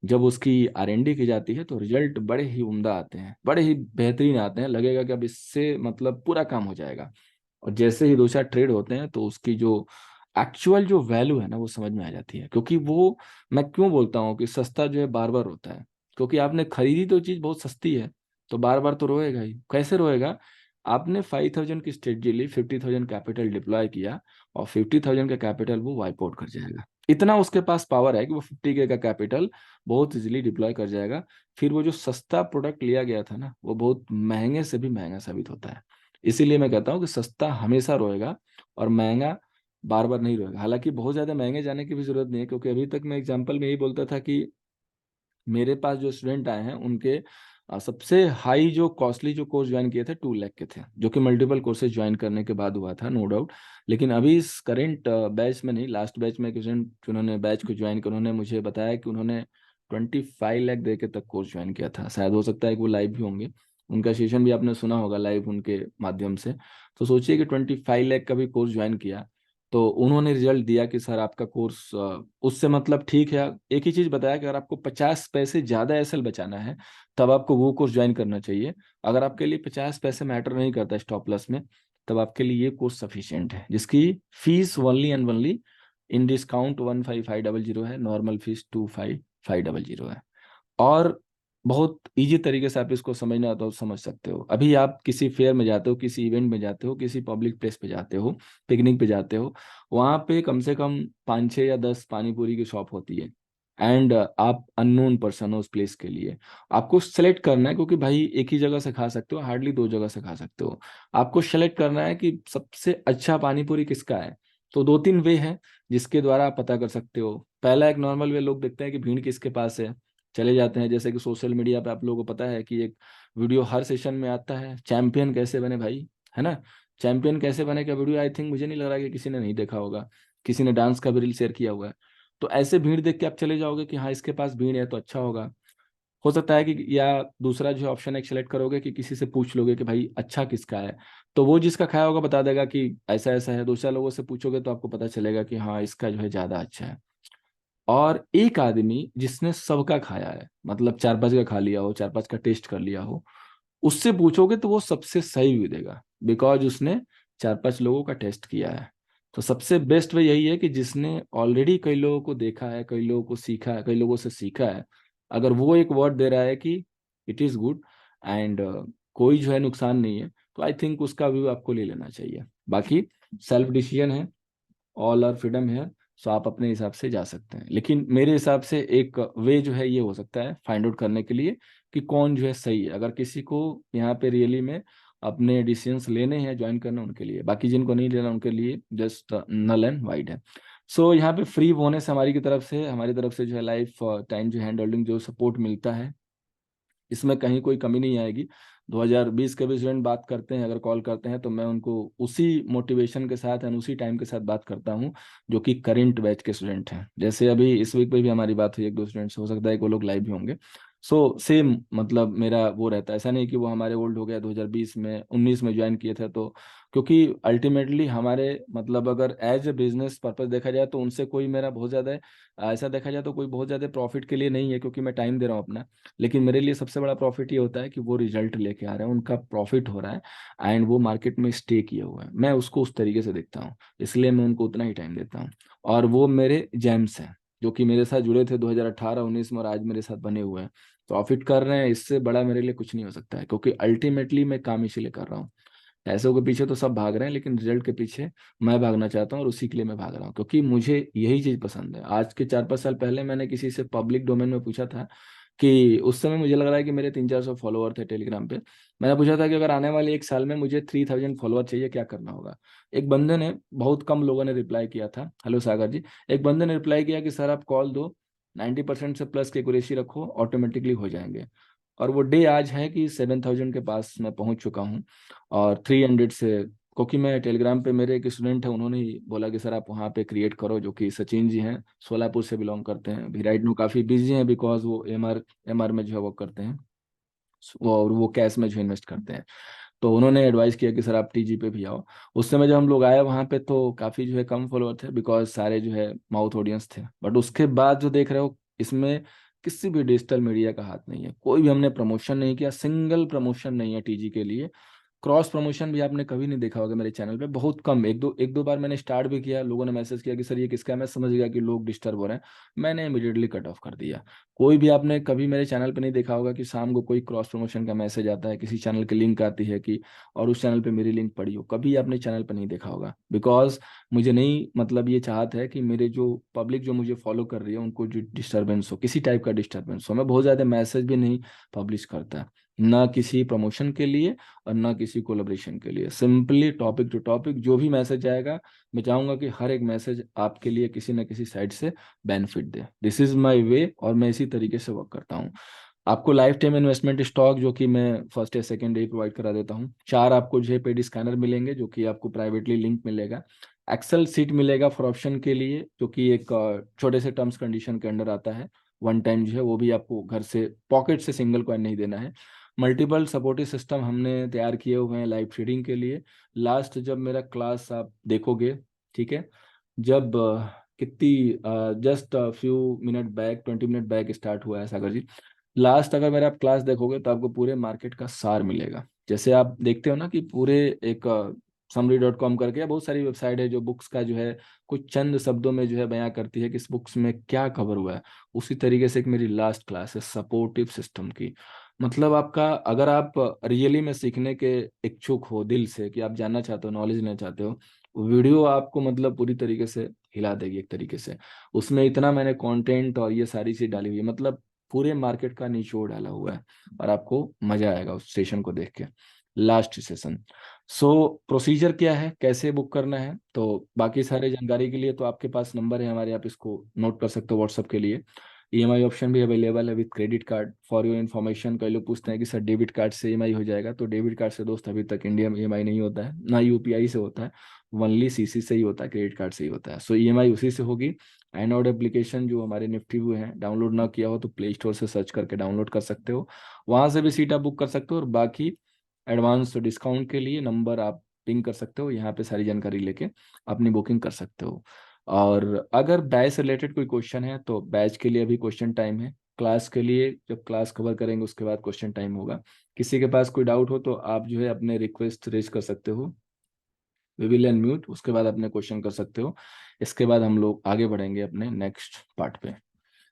जब उसकी R&D की जाती है तो रिजल्ट बड़े ही उम्दा आते हैं, बड़े ही बेहतरीन आते हैं, लगेगा कि अब इससे मतलब पूरा काम हो जाएगा। और जैसे ही 2-4 ट्रेड होते हैं तो उसकी जो एक्चुअल जो वैल्यू है ना वो समझ में आ जाती है। क्योंकि वो, मैं क्यों बोलता हूँ कि सस्ता जो है बार बार होता है, क्योंकि आपने खरीदी तो चीज बहुत सस्ती है तो बार बार तो रोएगा ही। कैसे रोएगा? आपने 5,000 की स्ट्रेटजी ली, 50,000 कैपिटल डिप्लॉय किया और 50,000 का कैपिटल वो वाइप आउट कर जाएगा। इतना उसके पास पावर है कि वो 50K का कैपिटल बहुत इजीली डिप्लॉय कर जाएगा। फिर वो जो सस्ता प्रोडक्ट लिया गया था ना वो बहुत महंगे से भी महंगा साबित होता है। इसीलिए मैं कहता हूँ कि सस्ता हमेशा रोएगा और महंगा बार बार नहीं रोएगा। हालांकि बहुत ज्यादा महंगे जाने की भी जरूरत नहीं है, क्योंकि अभी तक मैं एग्जांपल में यही बोलता था कि मेरे पास जो स्टूडेंट आए हैं उनके सबसे हाई जो कॉस्टली जो कोर्स ज्वाइन किए थे 2 लाख के थे, जो कि मल्टीपल कोर्सेज ज्वाइन करने के बाद हुआ था, नो डाउट। लेकिन अभी इस करेंट बैच में नहीं, लास्ट बैच में एक स्टूडेंट जिन्होंने बैच को ज्वाइन किया उन्होंने मुझे बताया कि उन्होंने 25 लाख दे के तक कोर्स ज्वाइन किया था। शायद हो सकता है कि वो लाइव भी होंगे, उनका सेशन भी आपने सुना होगा लाइव उनके माध्यम से। तो सोचिए कि 25 लाख का भी कोर्स ज्वाइन किया तो उन्होंने रिजल्ट दिया कि सर आपका कोर्स उससे मतलब ठीक है। एक ही चीज बताया कि अगर आपको 50 पैसे ज्यादा एसएल बचाना है तब आपको वो कोर्स ज्वाइन करना चाहिए। अगर आपके लिए 50 पैसे मैटर नहीं करता स्टॉप लॉस में, तब आपके लिए ये कोर्स सफिशिएंट है, जिसकी fees only and only in discount 15,500 है, नॉर्मल फीस 25,500 है। और बहुत इजी तरीके से आप इसको समझना तो समझ सकते हो। अभी आप किसी फेयर में जाते हो, किसी इवेंट में जाते हो, किसी पब्लिक प्लेस पे जाते हो, पिकनिक पे जाते हो, वहां पे कम से कम 5-6 या 10 पानी पूरी की शॉप होती है। एंड आप अननोन पर्सन हो उस प्लेस के लिए, आपको सेलेक्ट करना है, क्योंकि भाई एक ही जगह से खा सकते हो, हार्डली 2 जगह से खा सकते हो। आपको सेलेक्ट करना है कि सबसे अच्छा पानी पूरी किसका है। तो 2-3 वे है जिसके द्वारा आप पता कर सकते हो। पहला, एक नॉर्मल वे, लोग देखते हैं कि भीड़ किसके पास है, चले जाते हैं। जैसे कि सोशल मीडिया पे आप लोगों को पता है कि एक वीडियो हर सेशन में आता है, चैंपियन कैसे बने भाई, है ना। चैंपियन कैसे बने का वीडियो आई थिंक, मुझे नहीं लग रहा कि किसी ने नहीं देखा होगा। किसी ने डांस का भी रील शेयर किया हुआ है। तो ऐसे भीड़ देख के आप चले जाओगे कि हाँ इसके पास भीड़ है तो अच्छा होगा। हो सकता है कि, या दूसरा जो ऑप्शन एक सेलेक्ट करोगे कि किसी से पूछ लोगे कि भाई अच्छा किसका है, तो वो जिसका खाया होगा बता देगा कि ऐसा ऐसा है। दूसरा लोगों से पूछोगे तो आपको पता चलेगा कि हाँ इसका जो है ज्यादा अच्छा है। और एक आदमी जिसने सबका खाया है, मतलब 4-5 का खा लिया हो, 4-5 का टेस्ट कर लिया हो, उससे पूछोगे तो वो सबसे सही भी देगा, बिकॉज उसने 4-5 लोगों का टेस्ट किया है। तो सबसे बेस्ट वे यही है कि जिसने ऑलरेडी कई लोगों को देखा है, कई लोगों को सीखा है, कई लोगों से सीखा है, अगर वो एक वर्ड दे रहा है कि इट इज गुड एंड कोई जो है नुकसान नहीं है, तो आई थिंक उसका व्यू आपको ले लेना चाहिए। बाकी सेल्फ डिसीजन है, ऑल आर फ्रीडम है। सो आप अपने हिसाब से जा सकते हैं, लेकिन मेरे हिसाब से एक वे जो है ये हो सकता है फाइंड आउट करने के लिए कि कौन जो है सही है, अगर किसी को यहाँ पे रियली में अपने डिसीजंस लेने हैं ज्वाइन करना उनके लिए, बाकी जिनको नहीं लेना उनके लिए जस्ट नल एंड वाइड है। सो यहाँ पे फ्री होने से हमारी तरफ से जो है लाइफ टाइम जो हैंड होल्डिंग जो सपोर्ट मिलता है, इसमें कहीं कोई कमी नहीं आएगी। 2020 के भी स्टूडेंट बात करते हैं, अगर कॉल करते हैं तो मैं उनको उसी मोटिवेशन के साथ एंड उसी टाइम के साथ बात करता हूँ जो कि करंट बैच के स्टूडेंट हैं। जैसे अभी इस वीक पे भी हमारी बात हुई एक दो स्टूडेंट से, हो सकता है कि वो लोग लाइव भी होंगे। सो सेम मतलब मेरा वो रहता है, ऐसा नहीं कि वो हमारे ओल्ड हो गया 2020 में 19 में ज्वाइन किए थे तो, क्योंकि अल्टीमेटली हमारे मतलब अगर एज ए बिजनेस पर्पज देखा जाए तो उनसे कोई मेरा बहुत ज़्यादा, ऐसा देखा जाए तो कोई बहुत ज़्यादा प्रॉफिट के लिए नहीं है, क्योंकि मैं टाइम दे रहा हूँ अपना। लेकिन मेरे लिए सबसे बड़ा प्रॉफिट ये होता है कि वो रिजल्ट लेके आ रहे हैं, उनका प्रॉफिट हो रहा है एंड वो मार्केट में स्टे किए हुए हैं। मैं उसको उस तरीके से देखता हूँ, इसलिए मैं उनको उतना ही टाइम देता हूँ। और वो मेरे जेम्स हैं जो कि मेरे साथ जुड़े थे 2018-19 में और आज मेरे साथ बने हुए हैं, प्रॉफिट कर रहे हैं। इससे बड़ा मेरे लिए कुछ नहीं हो सकता है, क्योंकि अल्टीमेटली मैं काम इसीलिए कर रहा हूँ। पैसों के पीछे तो सब भाग रहे हैं, लेकिन रिजल्ट के पीछे मैं भागना चाहता हूँ और उसी के लिए मैं भाग रहा हूँ, क्योंकि मुझे यही चीज़ पसंद है। आज के 4-5 साल पहले मैंने किसी से पब्लिक डोमेन में पूछा था कि उस समय मुझे लग रहा है कि मेरे 300-400 फॉलोअर थे टेलीग्राम पे। मैंने पूछा था कि अगर आने वाले एक साल में मुझे 3000 फॉलोअर चाहिए, क्या करना होगा। एक बंदे ने, बहुत कम लोगों ने रिप्लाई किया था, हेलो सागर जी, एक बंदे ने रिप्लाई किया कि सर आप कॉल दो, 90% से प्लस की एक्यूरेसी रखो, ऑटोमेटिकली हो जाएंगे। और वो डे आज है कि 7000 के पास मैं पहुंच चुका हूँ। और 300 से, क्योंकि मैं टेलीग्राम पे, मेरे एक स्टूडेंट है उन्होंने ही बोला कि सर आप वहाँ पे क्रिएट करो, जो कि सचिन जी हैं, सोलापुर से बिलोंग करते हैं, अभी राइट में काफ़ी बिजी हैं बिकॉज वो एमआर में जो है वो करते हैं, और वो कैश में जो इन्वेस्ट करते हैं। तो उन्होंने एडवाइस किया कि सर आप टीजी पे भी आओ। उस समय जब हम लोग आए वहाँ पे तो काफ़ी जो है कम फॉलोअर थे, बिकॉज सारे जो है माउथ ऑडियंस थे। बट उसके बाद जो देख रहे हो, इसमें किसी भी डिजिटल मीडिया का हाथ नहीं है, कोई भी हमने प्रमोशन नहीं किया, सिंगल प्रमोशन नहीं है टीजी के लिए। क्रॉस प्रमोशन भी आपने कभी नहीं देखा होगा मेरे चैनल पे, बहुत कम, एक दो बार मैंने स्टार्ट भी किया, लोगों ने मैसेज किया कि सर ये किसका है, मैं समझ गया कि लोग डिस्टर्ब हो रहे हैं, मैंने इमीडिएटली कट ऑफ कर दिया। कोई भी आपने कभी मेरे चैनल पे नहीं देखा होगा कि शाम को कोई क्रॉस प्रमोशन का मैसेज आता है, किसी चैनल की लिंक आती है कि और उस चैनल पे मेरी लिंक पड़ी हो, कभी आपने चैनल पे नहीं देखा होगा। बिकॉज मुझे नहीं, मतलब ये चाहत है कि मेरे जो पब्लिक जो मुझे फॉलो कर रही है उनको जो डिस्टर्बेंस हो, किसी टाइप का डिस्टर्बेंस हो, मैं बहुत ज़्यादा मैसेज भी नहीं पब्लिश करता, ना किसी प्रमोशन के लिए और ना किसी कोलेब्रेशन के लिए। सिंपली टॉपिक टू टॉपिक जो भी मैसेज आएगा, मैं चाहूंगा कि हर एक मैसेज आपके लिए किसी ना किसी साइड से benefit they. This is my way और मैं इसी तरीके से वर्क करता हूँ। आपको लाइफ टाइम इन्वेस्टमेंट स्टॉक जो कि मैं फर्स्ट या सेकंड डे प्रोवाइड करा देता हूँ। 4 आपको जो है पेड स्कैनर मिलेंगे, जो कि आपको प्राइवेटली लिंक मिलेगा। एक्सेल सीट मिलेगा फॉर ऑप्शन के लिए, जो कि एक छोटे से टर्म्स कंडीशन के अंडर आता है। वन टाइम जो है वो भी आपको घर से पॉकेट से सिंगल कॉइन नहीं देना है। मल्टीपल सपोर्टिव सिस्टम हमने तैयार किए हुए हैं लाइव ट्रेडिंग के लिए। लास्ट जब मेरा क्लास आप देखोगे, ठीक है, जब कितनी just few minute back, 20 minute back start हुआ है सागर जी। लास्ट अगर मेरा आप क्लास देखोगे तो आपको पूरे मार्केट का सार मिलेगा। जैसे आप देखते हो ना कि पूरे एक समरी.com करके बहुत सारी वेबसाइट है जो बुक्स का जो है कुछ चंद शब्दों में जो है बयां करती है कि इस बुक्स में क्या कवर हुआ है। उसी तरीके से एक मेरी लास्ट क्लास है सपोर्टिव सिस्टम की। मतलब आपका, अगर आप रियली में सीखने के इच्छुक हो दिल से, कि आप जानना चाहते हो, नॉलेज लेना चाहते हो, वीडियो आपको मतलब पूरी तरीके से हिला देगी एक तरीके से। उसमें इतना मैंने कंटेंट और ये सारी चीज डाली हुई है, मतलब पूरे मार्केट का निचोड़ डाला हुआ है, और आपको मजा आएगा उस सेशन को देख के, लास्ट सेशन। सो प्रोसीजर क्या है, कैसे बुक करना है, तो बाकी सारे जानकारी के लिए तो आपके पास नंबर है हमारे, आप इसको नोट कर सकते हो व्हाट्सअप के लिए। ईएमआई ऑप्शन भी अवेलेबल है with credit card. For your information, कई लोग पूछते हैं कि सर डेबिट कार्ड से ईएमआई हो जाएगा, तो डेबिट कार्ड से दोस्त अभी तक इंडिया में ईएमआई नहीं होता है, ना यूपीआई से होता है, ओनली सीसी से ही होता है, क्रेडिट कार्ड से ही होता है। सो ईएमआई उसी से होगी। एंड्रॉइड एप्लीकेशन जो हमारे निफ्टी हुए हैं, डाउनलोड ना किया हो तो प्ले स्टोर से सर्च करके डाउनलोड कर सकते हो, वहां से भी सीट आप बुक कर सकते हो। और बाकी एडवांस डिस्काउंट के लिए नंबर आप पिंग कर सकते हो, यहाँ पे सारी जानकारी लेके अपनी बुकिंग कर सकते हो। और अगर बैच से रिलेटेड कोई क्वेश्चन है तो बैच के लिए अभी क्वेश्चन टाइम है। क्लास के लिए जब क्लास कवर करेंगे उसके बाद क्वेश्चन टाइम होगा। किसी के पास कोई डाउट हो तो आप जो है अपने रिक्वेस्ट रेज कर सकते हो, वी विल अनम्यूट, उसके बाद अपने क्वेश्चन कर सकते हो। इसके बाद हम लोग आगे बढ़ेंगे अपने नेक्स्ट पार्ट पे।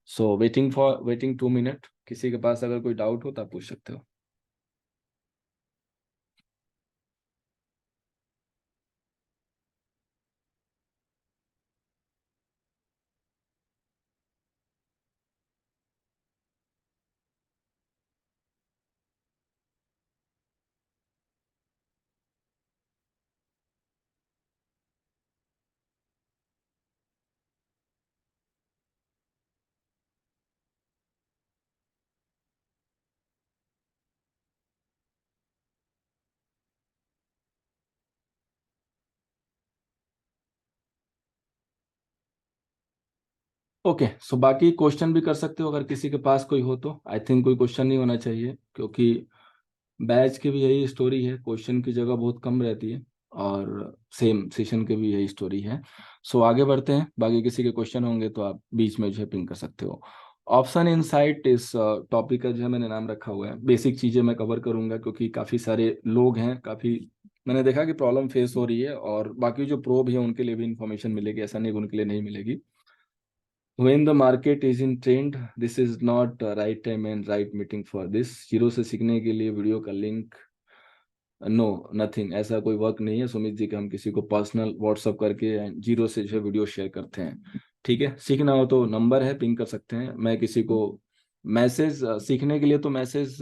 सो वेटिंग 2 मिनट, किसी के पास अगर कोई डाउट हो तो आप पूछ सकते हो। ओके, सो बाकी क्वेश्चन भी कर सकते हो अगर किसी के पास कोई हो तो। आई थिंक कोई क्वेश्चन नहीं होना चाहिए, क्योंकि बैच की भी यही स्टोरी है, क्वेश्चन की जगह बहुत कम रहती है, और सेम सेशन की भी यही स्टोरी है। सो आगे बढ़ते हैं, बाकी किसी के क्वेश्चन होंगे तो आप बीच में जो है पिंग कर सकते हो। ऑप्शन इनसाइट इस टॉपिक का जो है मैंने नाम रखा हुआ है। बेसिक चीज़ें मैं कवर करूंगा, क्योंकि काफ़ी सारे लोग हैं, काफ़ी मैंने देखा कि प्रॉब्लम फेस हो रही है, और बाकी जो प्रो भी है उनके लिए भी इंफॉर्मेशन मिलेगी, ऐसा नहीं कि उनके लिए नहीं मिलेगी। When the market is in trend, this is not right time and right meeting for this। Zero से सीखने के लिए वीडियो का लिंक, नो नथिंग, ऐसा कोई वर्क नहीं है सुमित जी, कि हम किसी को पर्सनल व्हाट्सअप करके जीरो से जो है वीडियो शेयर करते हैं। ठीक है, सीखना हो तो नंबर है, पिंग कर सकते हैं। मैं किसी को मैसेज सीखने के लिए तो मैसेज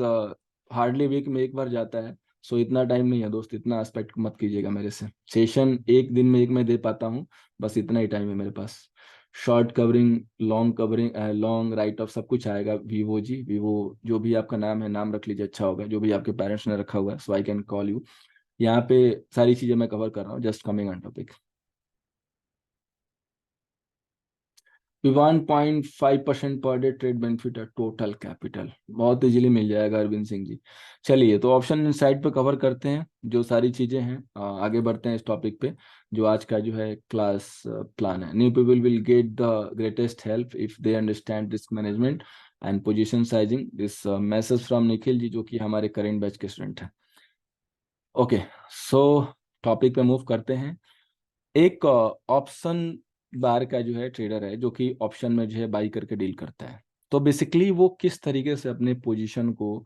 हार्डली वीक में एक बार जाता है। सो इतना टाइम नहीं है दोस्त, इतना एक्सपेक्ट मत कीजिएगा मेरे से। सेशन एक दिन में एक मैं दे पाता हूँ, बस इतना ही टाइम है मेरे पास। Short covering, long covering, long right off सब कुछ आएगा। वीवो जी, वीवो जो भी आपका नाम है, नाम रख लीजिए, अच्छा होगा, जो भी आपके पेरेंट्स ने रखा हुआ है, सो आई कैन कॉल यू। यहाँ पे सारी चीजें मैं कवर कर रहा हूँ, just coming on topic. 1.5% per day trade benefit है टोटल कैपिटल, बहुत इजीली मिल जाएगा अरविंद सिंह जी। चलिए, तो ऑप्शन साइड पे कवर करते हैं जो सारी चीजें हैं। आगे बढ़ते हैं इस टॉपिक पे, जो आज का जो है क्लास प्लान है। New people will get the greatest help if they understand risk management and position sizing. This message from Nikhil ji, जो कि हमारे करेंट बैच के स्टूडेंट हैं। ओके, सो टॉपिक पे मूव करते हैं। एक ऑप्शन बार का जो है ट्रेडर है, जो कि ऑप्शन में जो है बाई करके डील करता है। तो बेसिकली वो किस तरीके से अपने पोजीशन को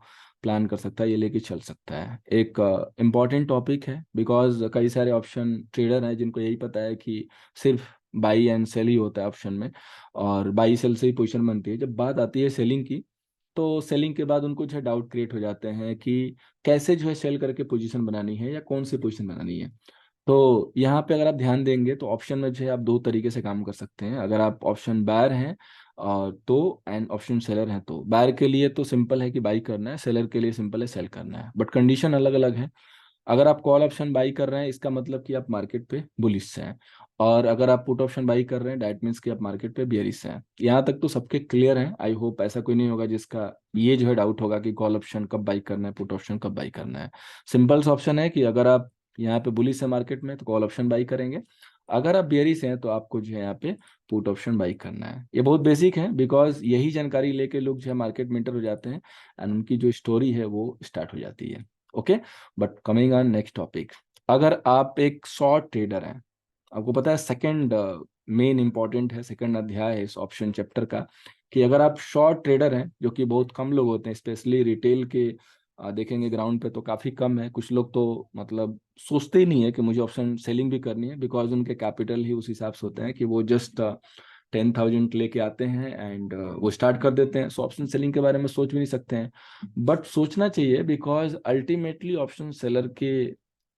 प्लान कर सकता है, ये लेके चल सकता है, एक इम्पॉर्टेंट टॉपिक है। बिकॉज कई सारे ऑप्शन ट्रेडर हैं जिनको यही पता है कि सिर्फ बाई एंड सेल ही होता है ऑप्शन में, और बाई सेल से ही पोजीशन बनती है। जब बात आती है सेलिंग की, तो सेलिंग के बाद उनको जो है डाउट क्रिएट हो जाते हैं कि कैसे जो है सेल करके पोजीशन बनानी है, या कौन सी पोजीशन बनानी है। तो यहाँ पे अगर आप ध्यान देंगे तो ऑप्शन में जो है आप दो तरीके से काम कर सकते हैं। अगर आप ऑप्शन बायर हैं तो एंड ऑप्शन सेलर हैं, तो बायर के लिए तो सिंपल है कि बाई करना है, सेलर के लिए सिंपल है सेल करना है, बट कंडीशन अलग अलग है। अगर आप कॉल ऑप्शन बाई कर रहे हैं, इसका मतलब कि आप मार्केट पे बुलिश से हैं, और अगर आप पुट ऑप्शन बाई कर रहे हैं, दैट मीन्स कि आप मार्केट पे बियरिश से हैं। यहाँ तक तो सबके क्लियर है। आई होप ऐसा कोई नहीं होगा जिसका ये जो है डाउट होगा कि कॉल ऑप्शन कब बाई करना है, पुट ऑप्शन कब बाई करना है। सिंपल सा ऑप्शन है कि अगर आप यहाँ पे बुलिश है मार्केट में, तो कॉल ऑप्शन बाई करेंगे। अगर आप बियरिश हैं तो आपको जो है यहाँ पे पुट ऑप्शन बाई करना है। ये बहुत बेसिक है, बिकॉज यही जानकारी लेके लोग जो है मार्केट में इंटर हो जाते हैं, एंड उनकी जो स्टोरी है वो स्टार्ट हो जाती है। Okay, but coming on next topic. अगर आप एक शॉर्ट ट्रेडर हैं, आपको पता है सेकंड मेन इंपॉर्टेंट है, सेकंड अध्याय है इस ऑप्शन चैप्टर का, कि अगर आप शॉर्ट ट्रेडर हैं, जो कि बहुत कम लोग होते हैं, स्पेशली रिटेल के देखेंगे ग्राउंड पे तो काफी कम है। कुछ लोग तो मतलब सोचते ही नहीं है कि मुझे ऑप्शन सेलिंग भी करनी है, बिकॉज उनके कैपिटल ही उस हिसाब से होते हैं कि वो जस्ट 10,000 लेके आते हैं एंड वो स्टार्ट कर देते हैं। सो ऑप्शन सेलिंग के बारे में सोच भी नहीं सकते हैं, बट सोचना चाहिए, बिकॉज अल्टीमेटली ऑप्शन सेलर के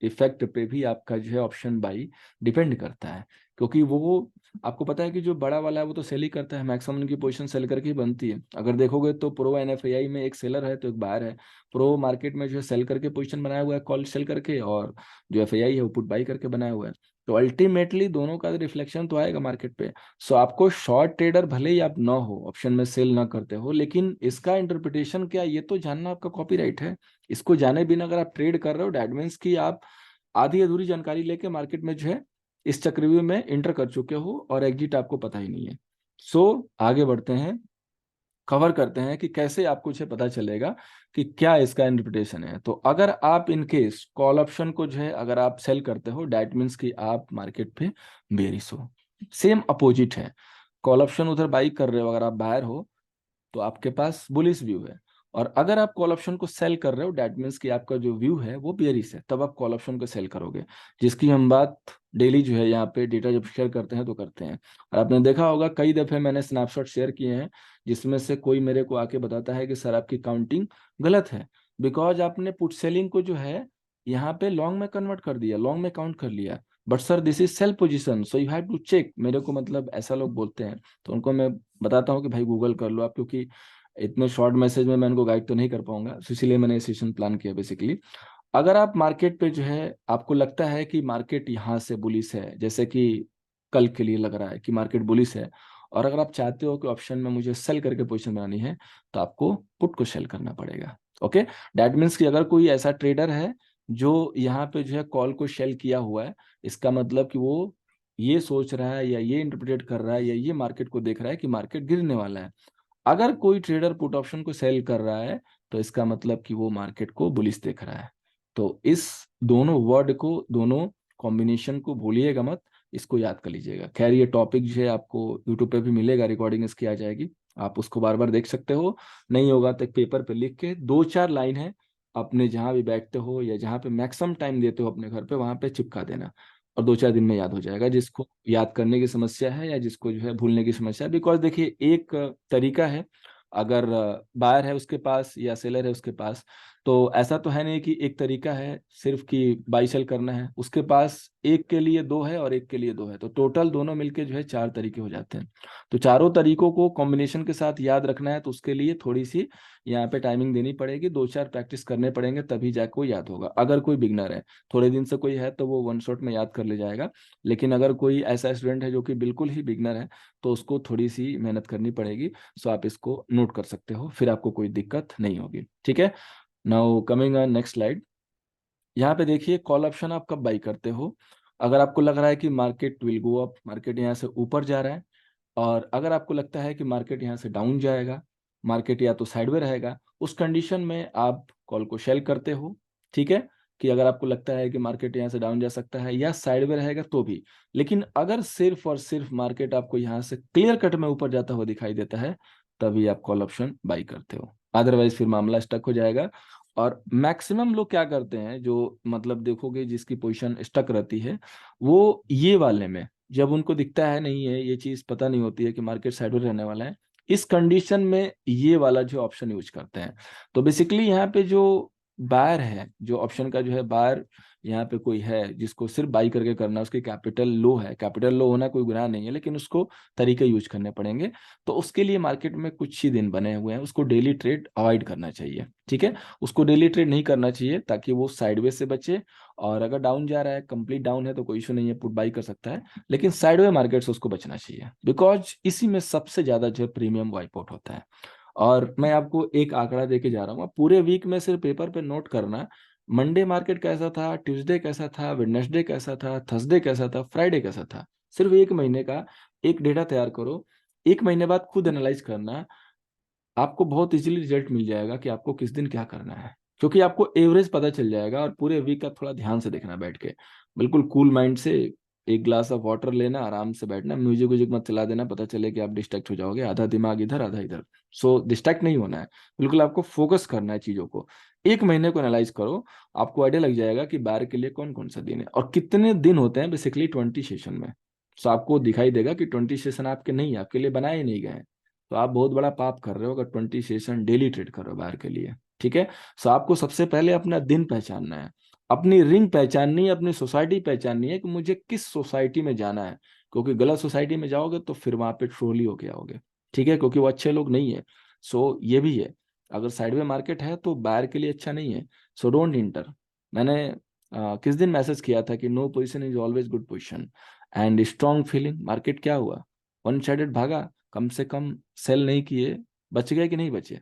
इफेक्ट पे भी आपका जो है ऑप्शन बाई डिपेंड करता है। क्योंकि वो आपको पता है कि जो बड़ा वाला है वो तो सेल ही करता है, मैक्सिमम उनकी पोजीशन सेल करके ही बनती है। अगर देखोगे तो प्रो एनएफआई में एक सेलर है तो एक बायर है। प्रो मार्केट में जो है सेल करके पोजीशन बनाया हुआ है, कॉल सेल करके, और जो एफआई है वो पुट बाई करके बनाया हुआ है। तो अल्टीमेटली दोनों का रिफ्लेक्शन तो आएगा मार्केट पे। सो आपको शॉर्ट ट्रेडर भले ही आप ना हो, ऑप्शन में सेल ना करते हो, लेकिन इसका इंटरप्रिटेशन क्या, ये तो जानना आपका कॉपीराइट है। इसको जाने बिना अगर आप ट्रेड कर रहे हो, दैट मीन्स कि आप आधी अधूरी जानकारी लेके मार्केट में जो है इस चक्रव्यूह में इंटर कर चुके हो, और एग्जिट आपको पता ही नहीं है। सो आगे बढ़ते हैं, कवर करते हैं कि कैसे आपको जो है पता चलेगा कि क्या इसका इंटरप्रिटेशन है। तो अगर आप इन केस कॉल ऑप्शन को जो है अगर आप सेल करते हो, दैट मीन्स कि आप मार्केट पे बेरिश हो। सेम अपोजिट है, कॉल ऑप्शन उधर बाई कर रहे हो, अगर आप बायर हो तो आपके पास बुलिश व्यू है, और अगर आप कॉल ऑप्शन को सेल कर रहे हो, दैट मीन्स कि आपका जो व्यू है वो बेयरिश है, तब आप कॉल ऑप्शन को सेल करोगे, जिसकी हम बात डेली जो है यहाँ पे डेटा जब शेयर करते हैं तो करते हैं। और आपने देखा होगा कई दफे मैंने स्नैपशॉट शेयर किए हैं, जिसमें से कोई मेरे को आके बताता है कि सर आपकी काउंटिंग गलत है, बिकॉज आपने पुट सेलिंग को जो है यहाँ पे लॉन्ग में कन्वर्ट कर दिया, लॉन्ग में काउंट कर लिया। But sir this is sell position, so you have to check. मेरे को मतलब ऐसा लोग बोलते हैं, तो उनको मैं बताता हूँ कि भाई गूगल कर लो आप, क्योंकि इतने शॉर्ट मैसेज में मैं उनको गाइड तो नहीं कर पाऊंगा। तो इसीलिए मैंने सेशन प्लान किया बेसिकली। अगर आप मार्केट पे जो है आपको लगता है कि मार्केट यहाँ से बुलिश है, जैसे कि कल के लिए लग रहा है कि मार्केट बुलिश है, और अगर आप चाहते हो कि ऑप्शन में मुझे सेल करके पोजीशन बनानी है तो आपको पुट को सेल करना पड़ेगा। ओके, दैट मीन्स कि अगर कोई ऐसा ट्रेडर है जो यहाँ पे जो है कॉल को सेल किया हुआ है, इसका मतलब कि वो ये सोच रहा है या ये इंटरप्रेट कर रहा है या ये मार्केट को देख रहा है कि मार्केट गिरने वाला है। अगर कोई ट्रेडर पुट ऑप्शन को सेल कर रहा है तो इसका मतलब कि वो मार्केट को बुलिश देख रहा है। तो इस दोनों वर्ड को, दोनों कॉम्बिनेशन को भूलिएगा मत, इसको याद कर लीजिएगा। खैर ये टॉपिक जो है आपको यूट्यूब पे भी मिलेगा, रिकॉर्डिंग इसकी आ जाएगी, आप उसको बार बार देख सकते हो। नहीं होगा तो एक पेपर पे लिख के 2-4 लाइन है, अपने जहाँ भी बैठते हो या जहाँ पे मैक्सिमम टाइम देते हो अपने घर पे, वहां पे चिपका देना और 2-4 दिन में याद हो जाएगा, जिसको याद करने की समस्या है या जिसको जो है भूलने की समस्या है। बिकॉज देखिए एक तरीका है, अगर बायर है उसके पास या सेलर है उसके पास, तो ऐसा तो है नहीं कि एक तरीका है सिर्फ कि बाई सेल करना है, उसके पास एक के लिए 2 है और एक के लिए 2 है, तो टोटल दोनों मिलके जो है 4 तरीके हो जाते हैं। तो चारों तरीकों को कॉम्बिनेशन के साथ याद रखना है, तो उसके लिए थोड़ी सी यहाँ पे टाइमिंग देनी पड़ेगी, 2-4 प्रैक्टिस करने पड़ेंगे, तभी जाके वो याद होगा। अगर कोई बिगनर है, थोड़े दिन से कोई है, तो वो वन शॉट में याद कर ले जाएगा। लेकिन अगर कोई ऐसा स्टूडेंट है जो कि बिल्कुल ही बिगनर है, तो उसको थोड़ी सी मेहनत करनी पड़ेगी। सो आप इसको नोट कर सकते हो, फिर आपको कोई दिक्कत नहीं होगी। ठीक है, now coming on next slide. यहाँ पे देखिए कॉल ऑप्शन आप कब बाई करते हो? अगर आपको लग रहा है कि market will go up, market यहाँ से ऊपर जा रहा है, और अगर आपको लगता है कि मार्केट यहाँ से डाउन जाएगा, मार्केट या तो साइडवे रहेगा, उस कंडीशन में आप कॉल को शेल करते हो। ठीक है, कि अगर आपको लगता है कि मार्केट यहाँ से डाउन जा सकता है या साइडवे रहेगा तो भी। लेकिन अगर सिर्फ और सिर्फ मार्केट आपको यहाँ से क्लियर कट में ऊपर जाता हुआ दिखाई देता है, तभी आप कॉल ऑप्शन बाई करते हो, अदरवाइज फिर मामला स्टक हो जाएगा। और मैक्सिमम लोग क्या करते हैं, जो मतलब देखोगे जिसकी पोजीशन स्टक रहती है, वो ये वाले में जब उनको दिखता है नहीं है ये चीज, पता नहीं होती है कि मार्केट साइडवेज रहने वाला है, इस कंडीशन में ये वाला जो ऑप्शन यूज करते हैं। तो बेसिकली यहाँ पे जो बायर है, जो ऑप्शन का जो है बायर, यहाँ पे कोई है जिसको सिर्फ बाई करके करना है, उसकी कैपिटल लो है, कैपिटल लो होना कोई गुनाह नहीं है, लेकिन उसको तरीके यूज करने पड़ेंगे। तो उसके लिए मार्केट में कुछ ही दिन बने हुए हैं, उसको डेली ट्रेड अवॉइड करना चाहिए। ठीक है, उसको डेली ट्रेड नहीं करना चाहिए, ताकि वो साइडवेज से बचे। और अगर डाउन जा रहा है, कंप्लीट डाउन है, तो कोई इशू नहीं है, पुट बाई कर सकता है। लेकिन साइडवे मार्केट से उसको बचना चाहिए, बिकॉज इसी में सबसे ज्यादा जो प्रीमियम वाइप आउट होता है। और मैं आपको एक आंकड़ा देके जा रहा हूँ, आप पूरे वीक में सिर्फ पेपर पे नोट करना, मंडे मार्केट कैसा था, ट्यूसडे कैसा था, वेडनेसडे कैसा था, थर्सडे कैसा था, फ्राइडे कैसा था। सिर्फ एक महीने का एक डेटा तैयार करो, एक महीने बाद खुद एनालाइज करना, आपको बहुत इजीली रिजल्ट मिल जाएगा कि आपको किस दिन क्या करना है। क्योंकि आपको एवरेज पता चल जाएगा, और पूरे वीक का थोड़ा ध्यान से देखना बैठ के, बिल्कुल कूल माइंड से एक ग्लास ऑफ वाटर लेना, आराम से बैठना, म्यूजिक व्यूजिक मत चला देना, पता चले कि आप डिस्ट्रैक्ट हो जाओगे, आधा दिमाग इधर आधा इधर। सो डिस्ट्रैक्ट नहीं होना है, बिल्कुल आपको फोकस करना है चीजों को। एक महीने को एनालाइज करो, आपको आइडिया लग जाएगा कि बार के लिए कौन कौन सा दिन है और कितने दिन होते हैं बेसिकली 20 सेशन में। सो आपको दिखाई देगा कि 20 सेशन आपके नहीं है, आपके लिए बनाए ही नहीं गए हैं। तो आप बहुत बड़ा पाप कर रहे हो अगर 20 सेशन डेली ट्रेड कर रहे हो बाहर के लिए। ठीक है, सो आपको सबसे पहले अपना दिन पहचानना है, अपनी रिंग पहचाननी है, अपनी सोसाइटी पहचाननी है कि मुझे किस सोसाइटी में जाना है। क्योंकि गलत सोसाइटी में जाओगे तो फिर वहां पे ट्रोली होके आओगे। ठीक है, क्योंकि वो अच्छे लोग नहीं है। सो ये भी है, अगर साइडवे मार्केट है तो बायर के लिए अच्छा नहीं है। So don't enter. मैंने किस दिन मैसेज किया था कि no position is always good position and strong feeling, market क्या हुआ, वन साइडेड भागा, कम से कम सेल नहीं किए, बच गए कि नहीं बचे।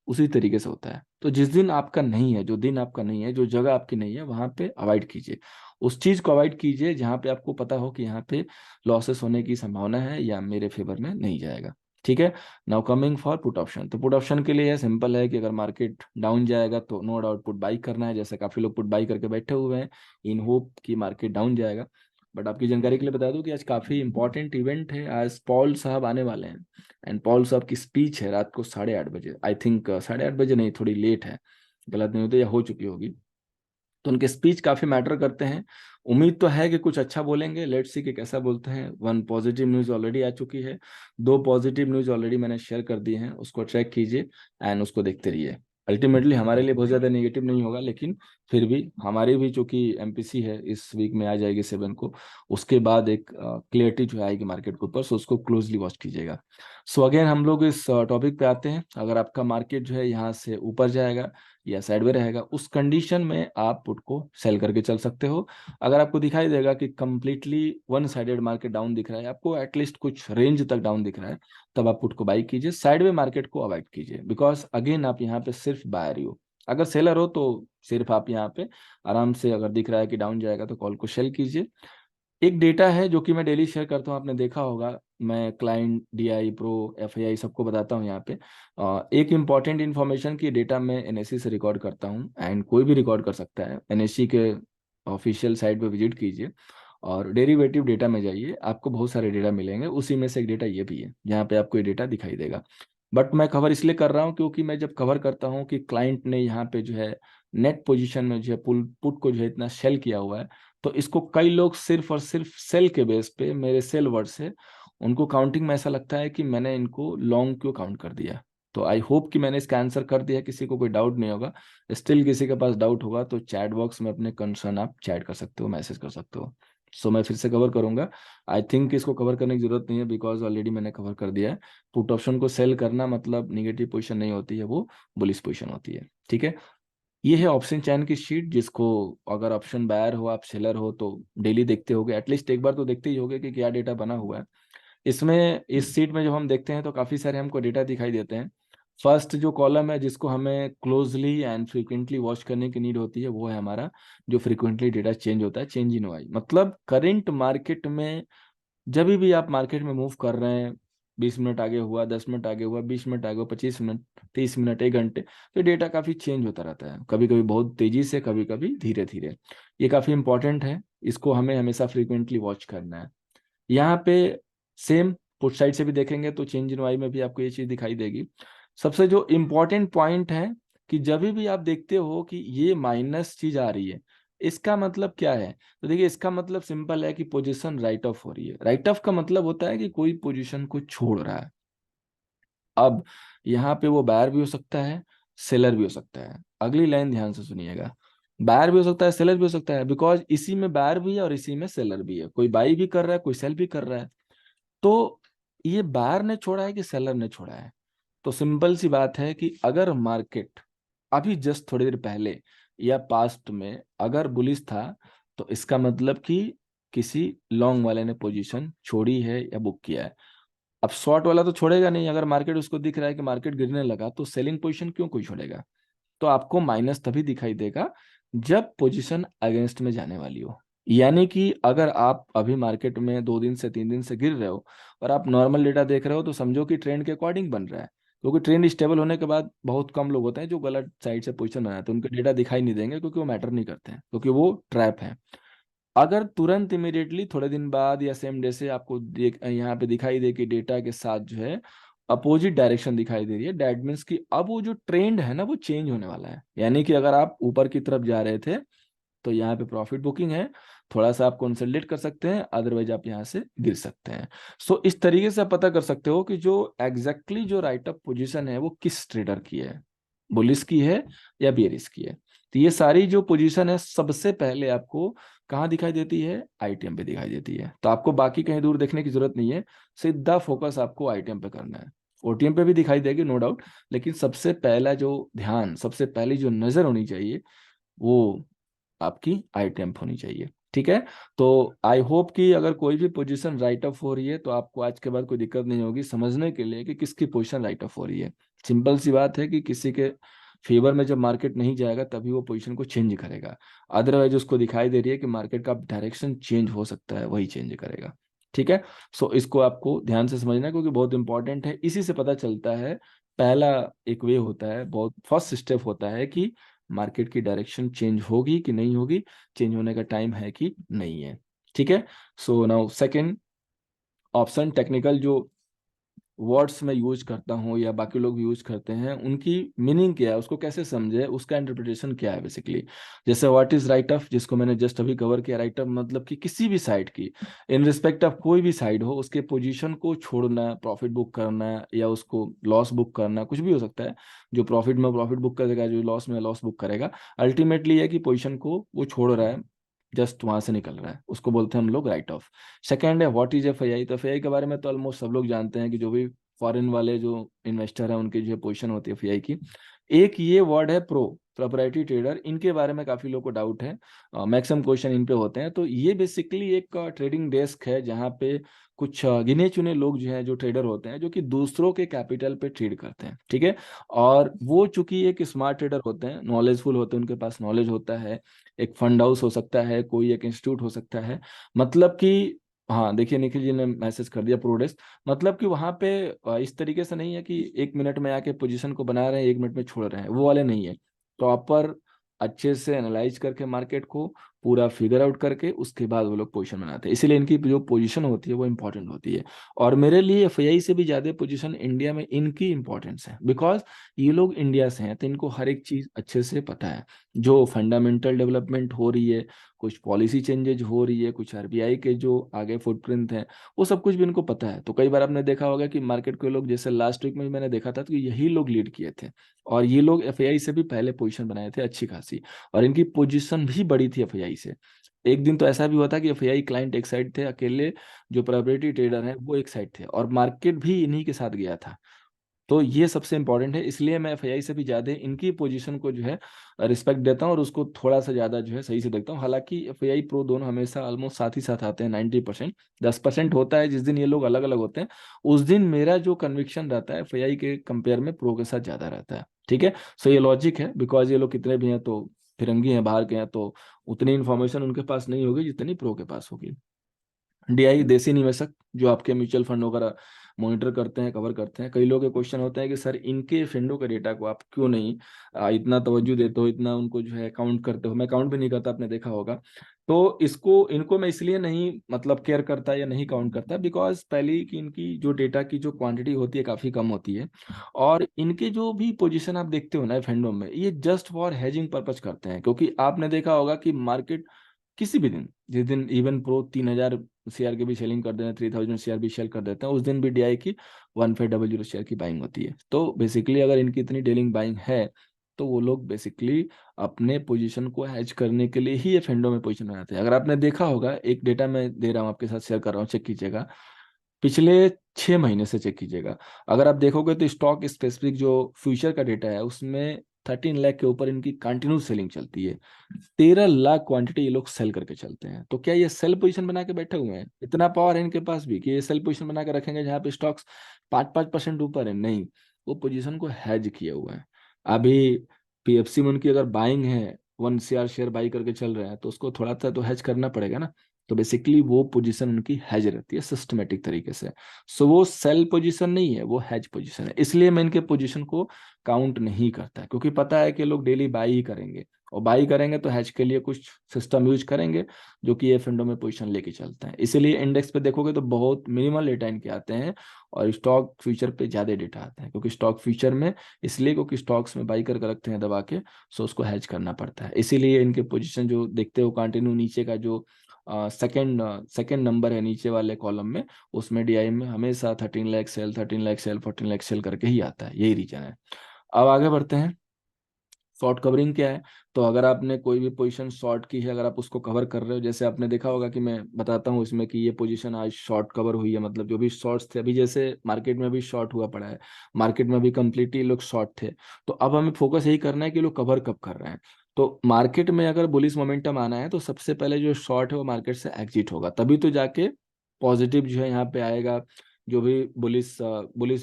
उसी तरीके से होता है। तो जिस दिन आपका नहीं है, जो दिन आपका नहीं है, जो जगह आपकी नहीं है, वहां पे अवॉइड कीजिए, उस चीज को अवॉइड कीजिए जहां पे आपको पता हो कि यहाँ पे लॉसेस होने की संभावना है या मेरे फेवर में नहीं जाएगा। ठीक है, now coming for put option. तो पुट ऑप्शन के लिए सिंपल है कि अगर मार्केट डाउन जाएगा तो नो डाउट पुट बाई करना है, जैसे काफी लोग पुट बाई करके बैठे हुए हैं इन होप कि मार्केट डाउन जाएगा। बट आपकी जानकारी के लिए बता दूं कि आज काफी इंपॉर्टेंट इवेंट है, आज पॉल साहब आने वाले हैं। एंड पॉल साहब की स्पीच है रात को 8:30 बजे, आई थिंक 8:30 बजे नहीं, थोड़ी लेट है, गलत नहीं होते या हो चुकी होगी। तो उनके स्पीच काफी मैटर करते हैं। उम्मीद तो है कि कुछ अच्छा बोलेंगे, लेट्स सी कि कैसा बोलते हैं। 1 पॉजिटिव न्यूज ऑलरेडी आ चुकी है, 2 पॉजिटिव न्यूज ऑलरेडी मैंने शेयर कर दी है, उसको ट्रैक कीजिए एंड उसको देखते रहिए। अल्टीमेटली हमारे लिए बहुत ज्यादा नेगेटिव नहीं होगा, लेकिन फिर भी हमारी भी चूंकि एमपीसी है इस वीक में आ जाएगी 7 को, उसके बाद एक क्लियरिटी जो आएगी मार्केट के ऊपर, सो उसको क्लोजली वॉच कीजिएगा। सो अगेन हम लोग इस टॉपिक पे आते हैं। अगर आपका मार्केट जो है यहाँ से ऊपर जाएगा या साइडवे रहेगा, उस कंडीशन में आप पुट को सेल करके चल सकते हो। अगर आपको दिखाई देगा कि completely one sided market down दिख रहा है, आपको एटलीस्ट कुछ रेंज तक डाउन दिख रहा है, तब आप पुट को बाई कीजिए, साइडवे मार्केट को अवॉइड कीजिए, बिकॉज अगेन आप यहाँ पे सिर्फ बायर ही हो। अगर सेलर हो तो सिर्फ आप यहाँ पे आराम से, अगर दिख रहा है कि डाउन जाएगा तो कॉल को सेल कीजिए। एक डेटा है जो कि मैं डेली शेयर करता हूँ, आपने देखा होगा, मैं क्लाइंट, डीआई, प्रो, एफआईआई सबको बताता हूँ यहाँ पे। एक इम्पॉर्टेंट इन्फॉर्मेशन की डेटा मैं एनएससी से रिकॉर्ड करता हूँ, एंड कोई भी रिकॉर्ड कर सकता है। एनएससी के ऑफिशियल साइट पे विजिट कीजिए और डेरिवेटिव डेटा में जाइए, आपको बहुत सारे डेटा मिलेंगे, उसी में से एक डेटा ये भी है, यहाँ पे आपको ये डेटा दिखाई देगा। बट मैं कवर इसलिए कर रहा हूँ क्योंकि मैं जब कवर करता हूँ कि क्लाइंट ने यहाँ पे जो है नेट पोजीशन में जो है पुल पुट को जो है इतना सेल किया हुआ है, तो इसको कई लोग सिर्फ और सिर्फ सेल के बेस पे, मेरे सेल वर्ड से उनको काउंटिंग में ऐसा लगता है कि मैंने इनको लॉन्ग क्यों काउंट कर दिया। तो आई होप कि मैंने इसका आंसर कर दिया, किसी को कोई डाउट नहीं होगा। स्टिल किसी के पास डाउट होगा तो चैट बॉक्स में अपने कंसर्न आप चैट कर सकते हो, मैसेज कर सकते हो। सो मैं फिर से कवर करूंगा। आई थिंक इसको कवर करने की जरूरत नहीं है, बिकॉज ऑलरेडी मैंने कवर कर दिया है। पुट ऑप्शन को सेल करना मतलब निगेटिव पोजीशन नहीं होती है, वो बुलिश पोजीशन होती है। ठीक है, ये है ऑप्शन चैन की शीट, जिसको अगर ऑप्शन बायर हो, आप सेलर हो, तो डेली देखते होगे, एटलीस्ट एक बार तो देखते ही होगे कि क्या डेटा बना हुआ है इसमें। इस सीट में जब हम देखते हैं तो काफी सारे हमको डेटा दिखाई देते हैं। फर्स्ट जो कॉलम है जिसको हमें क्लोजली एंड फ्रीक्वेंटली वॉच करने की नीड होती है, वो है हमारा जो फ्रीक्वेंटली डेटा चेंज होता है, चेंज इन वाई, मतलब करंट मार्केट में जब भी आप मार्केट में मूव कर रहे हैं, 20 मिनट आगे हुआ, 10 मिनट आगे हुआ, 20 मिनट आगे हुआ, 25 मिनट, 30 मिनट, 1 घंटे, तो डेटा काफी चेंज होता रहता है, कभी कभी बहुत तेजी से, कभी कभी धीरे धीरे। ये काफी इंपॉर्टेंट है, इसको हमें हमेशा फ्रीक्वेंटली वॉच करना है। यहाँ पे सेम पुट साइड से भी देखेंगे तो चेंज इन वाई में भी आपको ये चीज दिखाई देगी। सबसे जो इम्पोर्टेंट पॉइंट है कि जब भी आप देखते हो कि ये माइनस चीज आ रही है, इसका मतलब क्या है? तो देखिए, इसका मतलब सिंपल है कि पोजीशन राइट ऑफ हो रही है। राइट ऑफ का मतलब होता है कि कोई पोजीशन को छोड़ रहा है। अब यहाँ पे वो बायर भी हो सकता है, सेलर भी हो सकता है। अगली लाइन ध्यान से सुनिएगा, बायर भी हो सकता है, सेलर भी हो सकता है, बिकॉज इसी में बायर भी है और इसी में सेलर भी है, कोई बाई भी कर रहा है, कोई सेल भी कर रहा है। तो ये बायर ने छोड़ा है कि सेलर ने छोड़ा है? तो सिंपल सी बात है कि अगर मार्केट अभी जस्ट थोड़ी देर पहले या पास्ट में अगर बुलिश था, तो इसका मतलब कि किसी लॉन्ग वाले ने पोजीशन छोड़ी है या बुक किया है। अब शॉर्ट वाला तो छोड़ेगा नहीं, अगर मार्केट उसको दिख रहा है कि मार्केट गिरने लगा, तो सेलिंग पोजीशन क्यों कोई छोड़ेगा? तो आपको माइनस तभी दिखाई देगा जब पोजीशन अगेंस्ट में जाने वाली हो। यानी कि अगर आप अभी मार्केट में 2 दिन से 3 दिन से गिर रहे हो और आप नॉर्मल डेटा देख रहे हो, तो समझो कि ट्रेंड के अकॉर्डिंग बन रहा है। क्योंकि ट्रेंड स्टेबल होने के बाद बहुत कम लोग होते हैं जो गलत साइड से पोजीशन बनाते हैं, उनके डेटा दिखाई नहीं देंगे क्योंकि वो मैटर नहीं करते हैं, क्योंकि वो ट्रैप है। अगर तुरंत इमीडिएटली थोड़े दिन बाद या सेम डे से आपको देख यहाँ पे दिखाई दे कि डेटा के साथ जो है अपोजिट डायरेक्शन दिखाई दे रही है, दैट मीन्स कि अब वो जो ट्रेंड है ना, वो चेंज होने वाला है। यानी कि अगर आप ऊपर की तरफ जा रहे थे तो यहाँ पे प्रॉफिट बुकिंग है, थोड़ा सा आप कंसोलिडेट कर सकते हैं, अदरवाइज आप यहाँ से गिर सकते हैं। सो इस तरीके से आप पता कर सकते हो कि जो एग्जैक्टली जो राइट अप पोजीशन है वो किस ट्रेडर की है, बुलिश की है या बेरिश की है। तो ये सारी जो पोजीशन है सबसे पहले आपको कहाँ दिखाई देती है? आईटीएम पे दिखाई देती है। तो आपको बाकी कहीं दूर देखने की जरूरत नहीं है, सीधा फोकस आपको आईटीएम पे करना है। ओटीएम पे भी दिखाई देगी नो डाउट, लेकिन सबसे पहला जो ध्यान, सबसे पहली जो नजर होनी चाहिए, वो आपकी आईटीएम होनी चाहिए। ठीक है, तो आई होप कि अगर कोई भी पोजीशन राइट ऑफ हो रही है तो आपको आज के बाद कोई दिक्कत नहीं होगी समझने के लिए कि किसकी पोजीशन राइट ऑफ हो रही है। सिंपल सी बात है कि किसी के फेवर में जब मार्केट नहीं जाएगा तभी वो पोजीशन को चेंज करेगा, अदरवाइज उसको दिखाई दे रही है कि मार्केट का डायरेक्शन चेंज हो सकता है, वही चेंज करेगा। ठीक है, सो इसको आपको ध्यान से समझना है क्योंकि बहुत इंपॉर्टेंट है। इसी से पता चलता है, पहला एक वे होता है, बहुत फर्स्ट स्टेप होता है कि मार्केट की डायरेक्शन चेंज होगी कि नहीं होगी, चेंज होने का टाइम है कि नहीं है। ठीक है, so now second option, technical जो वर्ड्स मैं यूज करता हूँ या बाकी लोग भी यूज करते हैं, उनकी मीनिंग क्या है, उसको कैसे समझे, उसका इंटरप्रिटेशन क्या है बेसिकली। जैसे व्हाट इज राइट ऑफ, जिसको मैंने जस्ट अभी कवर किया, राइट ऑफ मतलब कि किसी भी साइड की, इन रिस्पेक्ट ऑफ कोई भी साइड हो, उसके पोजीशन को छोड़ना, प्रॉफिट बुक करना या उसको लॉस बुक करना, कुछ भी हो सकता है। जो प्रॉफिट में प्रॉफिट बुक करेगा, जो लॉस में लॉस बुक करेगा, अल्टीमेटली है कि पोजीशन को वो छोड़ रहा है, जस्ट वहां से निकल रहा है, उसको बोलते हैं हम लोग राइट ऑफ। सेकंड है व्हाट इज एफआईआई। तो एफआईआई के बारे में तो ऑलमोस्ट सब लोग जानते हैं कि जो भी फॉरेन वाले जो इन्वेस्टर है उनकी जो पोजीशन होती है एफआईआई की। एक ये वर्ड है प्रोप्राइटरी ट्रेडर, इनके बारे में काफी लोग को डाउट है, मैक्सिमम क्वेश्चन इन पे होते हैं। तो ये बेसिकली एक ट्रेडिंग डेस्क है जहाँ पे कुछ गिने चुने लोग जो है, जो ट्रेडर होते हैं, जो कि दूसरों के कैपिटल पे ट्रेड करते हैं, ठीक है। और वो चूंकि एक स्मार्ट ट्रेडर होते हैं, नॉलेजफुल होते हैं, उनके पास नॉलेज होता है। एक फंड हाउस हो सकता है, कोई एक इंस्टीट्यूट हो सकता है, मतलब कि हाँ देखिए निखिल जी ने मैसेज कर दिया प्रोडेस, मतलब कि वहां पे इस तरीके से नहीं है कि 1 मिनट में आके पोजीशन को बना रहे हैं, 1 मिनट में छोड़ रहे हैं, वो वाले नहीं है। प्रॉपर अच्छे से एनालाइज करके मार्केट को पूरा फिगर आउट करके उसके बाद वो लोग पोजीशन बनाते हैं, इसीलिए इनकी जो पोजीशन होती है वो इंपॉर्टेंट होती है। और मेरे लिए एफआईआई से भी ज्यादा पोजीशन इंडिया में इनकी इंपॉर्टेंस है, बिकॉज ये लोग इंडिया से हैं, तो इनको हर एक चीज अच्छे से पता है। जो फंडामेंटल डेवलपमेंट हो रही है, कुछ पॉलिसी चेंजेज हो रही है, कुछ आरबीआई के जो आगे फुटप्रिंट है, वो सब कुछ भी इनको पता है। तो कई बार आपने देखा होगा कि मार्केट के लोग, जैसे लास्ट वीक में भी मैंने देखा था, तो यही लोग लीड किए थे, और ये लोग एफआईआई से भी पहले पोजीशन बनाए थे अच्छी खासी, और इनकी पोजीशन भी बड़ी थी एफआईआई से। एक दिन तो ऐसा भी हुआ था कि एफआईआई क्लाइंट एक साइड थे अकेले, जो प्रायोरिटी ट्रेडर हैं वो एक साइड थे, और मार्केट भी इन्हीं के साथ गया था। तो ये सबसे इंपॉर्टेंट है, इसलिए मैं एफआईआई से भी ज्यादा इनकी पोजीशन को जो है रिस्पेक्ट देता हूँ, और उसको थोड़ा सा ज्यादा जो है सही से देखता हूँ। हालांकि एफआईआई प्रो दोनों हमेशा ऑलमोस्ट साथ ही साथ आते हैं 90%। 10% होता है जिस दिन ये लोग अलग अलग होते हैं, उस दिन मेरा जो कन्विक्शन रहता है एफआईआई के कंपेयर में प्रो के साथ ज्यादा रहता है, ठीक है। सो ये लॉजिक है, बिकॉज ये लोग कितने भी हैं तो फिरंगी हैं, बाहर के हैं, तो उतनी इन्फॉर्मेशन उनके पास नहीं होगी जितनी प्रो के पास होगी। डीआई देसी निवेशक, जो आपके म्यूचुअल फंड वगैरह मॉनिटर करते हैं, कवर करते हैं, कई लोगों के क्वेश्चन होते हैं कि सर इनके फंडों के डेटा को आप क्यों नहीं इतना तवज्जो देते हो, इतना उनको जो है काउंट करते हो। मैं काउंट भी नहीं करता, आपने देखा होगा। तो इसको इनको मैं इसलिए नहीं मतलब केयर करता या नहीं काउंट करता, बिकॉज पहली कि इनकी जो डेटा की जो क्वांटिटी होती है काफी कम होती है, और इनके जो भी पोजीशन आप देखते हो ना फंडों में, ये जस्ट फॉर हेजिंग पर्पज करते हैं। क्योंकि आपने देखा होगा कि मार्केट किसी भी दिन, जिस दिन इवन प्रो 3,000 शेयर की भी सेलिंग कर देते हैं, 3,000 शेयर भी सेल कर देते हैं, उस दिन भी डीआई की 1500 शेयर की बाइंग होती है। तो बेसिकली अगर इनकी इतनी डेलिंग बाइंग है, तो वो लोग बेसिकली अपने पोजीशन को हैज करने के लिए ही ये फंडों में पोजीशन बनाते हैं। अगर आपने देखा होगा, एक डेटा मैं दे रहा हूँ आपके साथ, शेयर कर रहा हूँ, चेक कीजिएगा। पिछले 6 महीने से चेक कीजिएगा, अगर आप देखोगे तो स्टॉक स्पेसिफिक जो फ्यूचर का डेटा है उसमें 13 लाख के ऊपर इनकी कंटिन्यू सेलिंग चलती है। 13 लाख क्वांटिटी ये लोग सेल करके चलते हैं। तो क्या ये सेल पोजीशन बना के बैठे हुए हैं? इतना पावर है इनके पास भी कि ये सेल पोजीशन बना के रखेंगे जहां पे स्टॉक्स 5-5% ऊपर है? नहीं, वो पोजीशन को हैज किए हुए हैं। अभी पीएफसी में उनकी अगर बाइंग है, 1 शेयर बाई करके चल रहे हैं, तो उसको थोड़ा सा तो हैज करना पड़ेगा ना। तो बेसिकली वो पोजीशन उनकी हैज रहती है सिस्टमेटिक तरीके से। सो वो सेल पोजीशन नहीं है, वो हैज पोजीशन है। इसलिए मैं इनके पोजीशन को काउंट नहीं करता, क्योंकि पता है कि लोग डेली बाई ही करेंगे, और बाई करेंगे तो हैज के लिए कुछ सिस्टम यूज करेंगे जो कि ये फंडों में पोजीशन लेके चलते हैं। इसीलिए इंडेक्स पे देखोगे तो बहुत मिनिमल डेटा इनके आते हैं, और स्टॉक फ्यूचर पे ज्यादा डेटा आते हैं, क्योंकि स्टॉक फ्यूचर में इसलिए क्योंकि स्टॉक्स में बाई करके रखते हैं दबा के, सो उसको हैज करना पड़ता है। इसीलिए इनके पोजीशन जो देखते हो कंटिन्यू नीचे का जो सेकेंड नंबर है नीचे वाले कॉलम में, उसमें डीआई में हमेशा 13 lakh sell, 13 lakh sell, 14 lakh sell करके ही आता है, यही रीजन है। अब आगे बढ़ते हैं। शॉर्ट कवरिंग क्या है? तो अगर आपने कोई भी पोजीशन शॉर्ट की है, अगर आप उसको कवर कर रहे हो, जैसे आपने देखा होगा कि मैं बताता हूँ इसमें कि ये पोजीशन आज शॉर्ट कवर हुई है, मतलब जो भी शॉर्ट्स थे, अभी जैसे मार्केट में भी शॉर्ट हुआ पड़ा है, मार्केट में भी कंप्लीटली लोग शॉर्ट थे। तो अब हमें फोकस यही करना है कि लोग कवर कब कर रहे हैं। तो मार्केट में अगर बुलिश मोमेंटम आना है, तो सबसे पहले जो शॉर्ट है वो मार्केट से एग्जिट होगा, तभी तो जाके पॉजिटिव जो है यहाँ पे आएगा। जो भी बुलिश